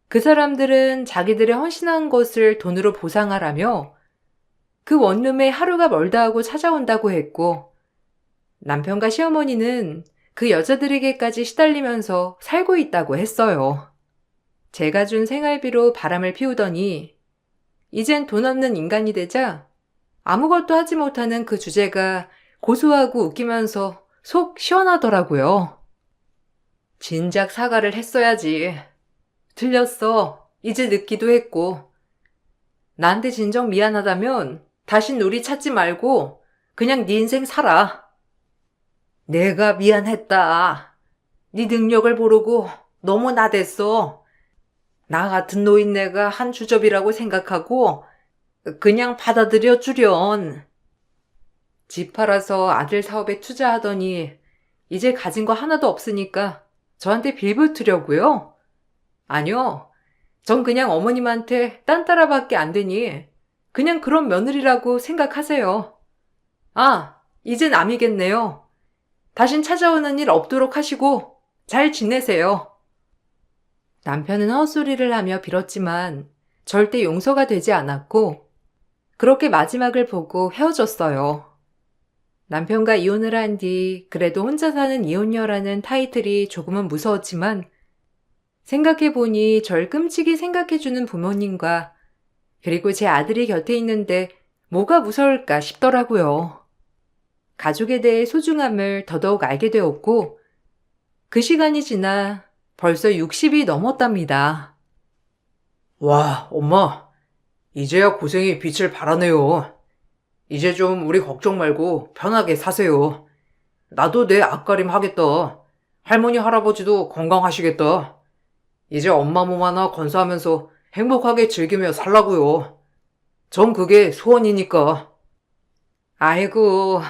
그 사람들은 자기들의 헌신한 것을 돈으로 보상하라며 그 원룸에 하루가 멀다 하고 찾아온다고 했고 남편과 시어머니는 그 여자들에게까지 시달리면서 살고 있다고 했어요. 제가 준 생활비로 바람을 피우더니 이젠 돈 없는 인간이 되자 아무것도 하지 못하는 그 주제가 고소하고 웃기면서 속 시원하더라고요. 진작 사과를 했어야지. 틀렸어. 이제 늦기도 했고. 나한테 진정 미안하다면 다신 우리 찾지 말고 그냥 네 인생 살아. 내가 미안했다. 네 능력을 모르고 너무 나댔어. 나 같은 노인네가 한 주접이라고 생각하고 그냥 받아들여 주련. 집 팔아서 아들 사업에 투자하더니 이제 가진 거 하나도 없으니까 저한테 빌붙으려고요? 아니요. 전 그냥 어머님한테 딴따라밖에 안 되니 그냥 그런 며느리라고 생각하세요. 아, 이젠 암이겠네요. 다신 찾아오는 일 없도록 하시고 잘 지내세요. 남편은 헛소리를 하며 빌었지만 절대 용서가 되지 않았고 그렇게 마지막을 보고 헤어졌어요. 남편과 이혼을 한 뒤 그래도 혼자 사는 이혼녀라는 타이틀이 조금은 무서웠지만 생각해보니 절 끔찍이 생각해주는 부모님과 그리고 제 아들이 곁에 있는데 뭐가 무서울까 싶더라고요. 가족에 대해 소중함을 더더욱 알게 되었고 그 시간이 지나 벌써 60이 넘었답니다. 와, 엄마. 이제야 고생이 빛을 발하네요. 이제 좀 우리 걱정 말고 편하게 사세요. 나도 내 앞가림 하겠다. 할머니, 할아버지도 건강하시겠다. 이제 엄마 몸 하나 건사하면서 행복하게 즐기며 살라고요. 전 그게 소원이니까. 아이고,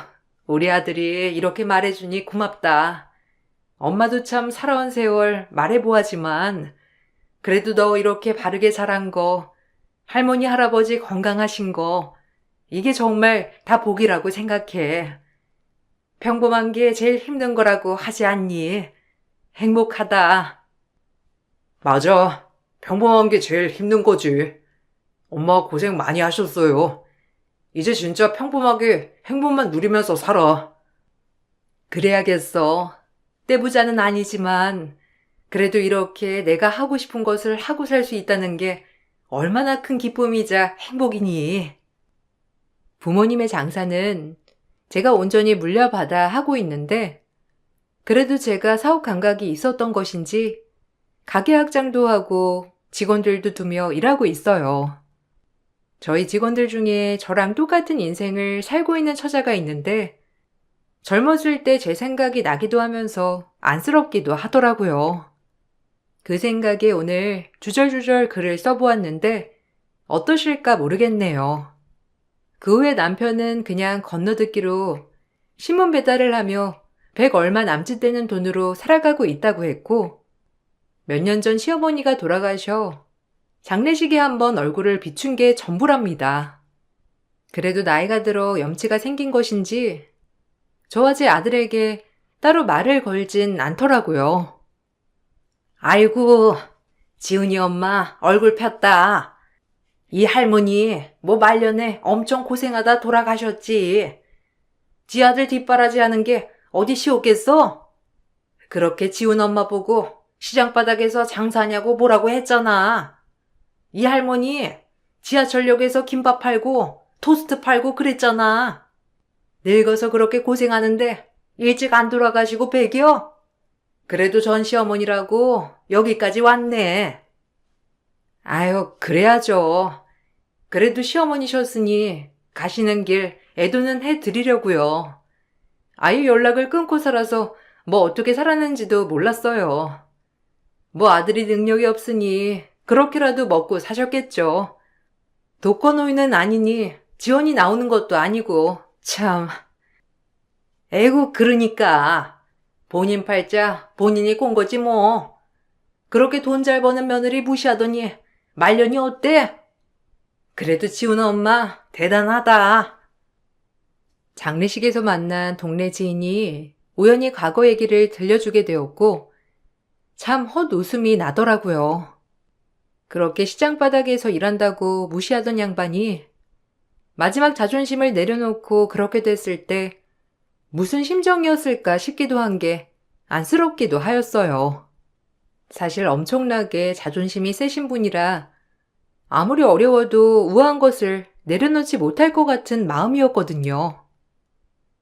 우리 아들이 이렇게 말해주니 고맙다. 엄마도 참 살아온 세월 말해보았지만 그래도 너 이렇게 바르게 자란 거, 할머니, 할아버지 건강하신 거 이게 정말 다 복이라고 생각해. 평범한 게 제일 힘든 거라고 하지 않니? 행복하다. 맞아. 평범한 게 제일 힘든 거지. 엄마 고생 많이 하셨어요. 이제 진짜 평범하게 행복만 누리면서 살아. 그래야겠어. 떼부자는 아니지만 그래도 이렇게 내가 하고 싶은 것을 하고 살 수 있다는 게 얼마나 큰 기쁨이자 행복이니. 부모님의 장사는 제가 온전히 물려받아 하고 있는데 그래도 제가 사업 감각이 있었던 것인지 가게 확장도 하고 직원들도 두며 일하고 있어요. 저희 직원들 중에 저랑 똑같은 인생을 살고 있는 처자가 있는데 젊었을 때 제 생각이 나기도 하면서 안쓰럽기도 하더라고요. 그 생각에 오늘 주절주절 글을 써보았는데 어떠실까 모르겠네요. 그 후에 남편은 그냥 건너듣기로 신문 배달을 하며 100 얼마 남짓 되는 돈으로 살아가고 있다고 했고 몇 년 전 시어머니가 돌아가셔 장례식에 한번 얼굴을 비춘 게 전부랍니다. 그래도 나이가 들어 염치가 생긴 것인지 저와 제 아들에게 따로 말을 걸진 않더라고요. 아이고, 지은이 엄마 얼굴 폈다. 이 할머니 뭐 말년에 엄청 고생하다 돌아가셨지. 지 아들 뒷바라지 하는 게 어디 쉬웠겠어? 그렇게 지은 엄마 보고 시장 바닥에서 장사하냐고 뭐라고 했잖아. 이 할머니 지하철역에서 김밥 팔고 토스트 팔고 그랬잖아. 늙어서 그렇게 고생하는데 일찍 안 돌아가시고 배겨? 그래도 전 시어머니라고 여기까지 왔네. 아유, 그래야죠. 그래도 시어머니셨으니 가시는 길 애도는 해드리려고요. 아유 연락을 끊고 살아서 뭐 어떻게 살았는지도 몰랐어요. 뭐 아들이 능력이 없으니 그렇게라도 먹고 사셨겠죠. 독거노인은 아니니 지원이 나오는 것도 아니고, 참. 에구, 그러니까. 본인 팔자 본인이 꼰 거지 뭐. 그렇게 돈 잘 버는 며느리 무시하더니 말년이 어때? 그래도 지훈 엄마 대단하다. 장례식에서 만난 동네 지인이 우연히 과거 얘기를 들려주게 되었고, 참 헛웃음이 나더라고요. 그렇게 시장 바닥에서 일한다고 무시하던 양반이 마지막 자존심을 내려놓고 그렇게 됐을 때 무슨 심정이었을까 싶기도 한 게 안쓰럽기도 하였어요. 사실 엄청나게 자존심이 세신 분이라 아무리 어려워도 우아한 것을 내려놓지 못할 것 같은 마음이었거든요.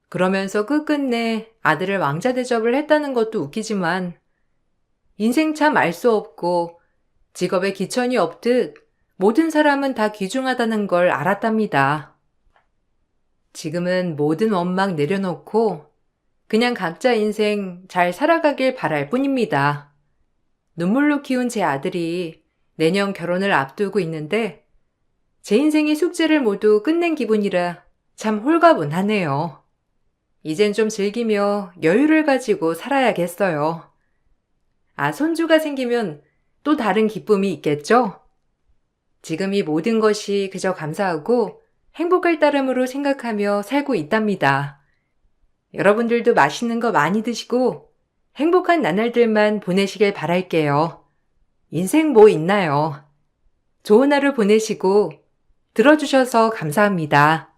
그러면서 끝끝내 아들을 왕자 대접을 했다는 것도 웃기지만 인생 참 알 수 없고 직업에 기천이 없듯 모든 사람은 다 귀중하다는 걸 알았답니다. 지금은 모든 원망 내려놓고 그냥 각자 인생 잘 살아가길 바랄 뿐입니다. 눈물로 키운 제 아들이 내년 결혼을 앞두고 있는데 제 인생의 숙제를 모두 끝낸 기분이라 참 홀가분하네요. 이젠 좀 즐기며 여유를 가지고 살아야겠어요. 손주가 생기면 또 다른 기쁨이 있겠죠? 지금 이 모든 것이 그저 감사하고 행복할 따름으로 생각하며 살고 있답니다. 여러분들도 맛있는 거 많이 드시고 행복한 나날들만 보내시길 바랄게요. 인생 뭐 있나요? 좋은 하루 보내시고 들어주셔서 감사합니다.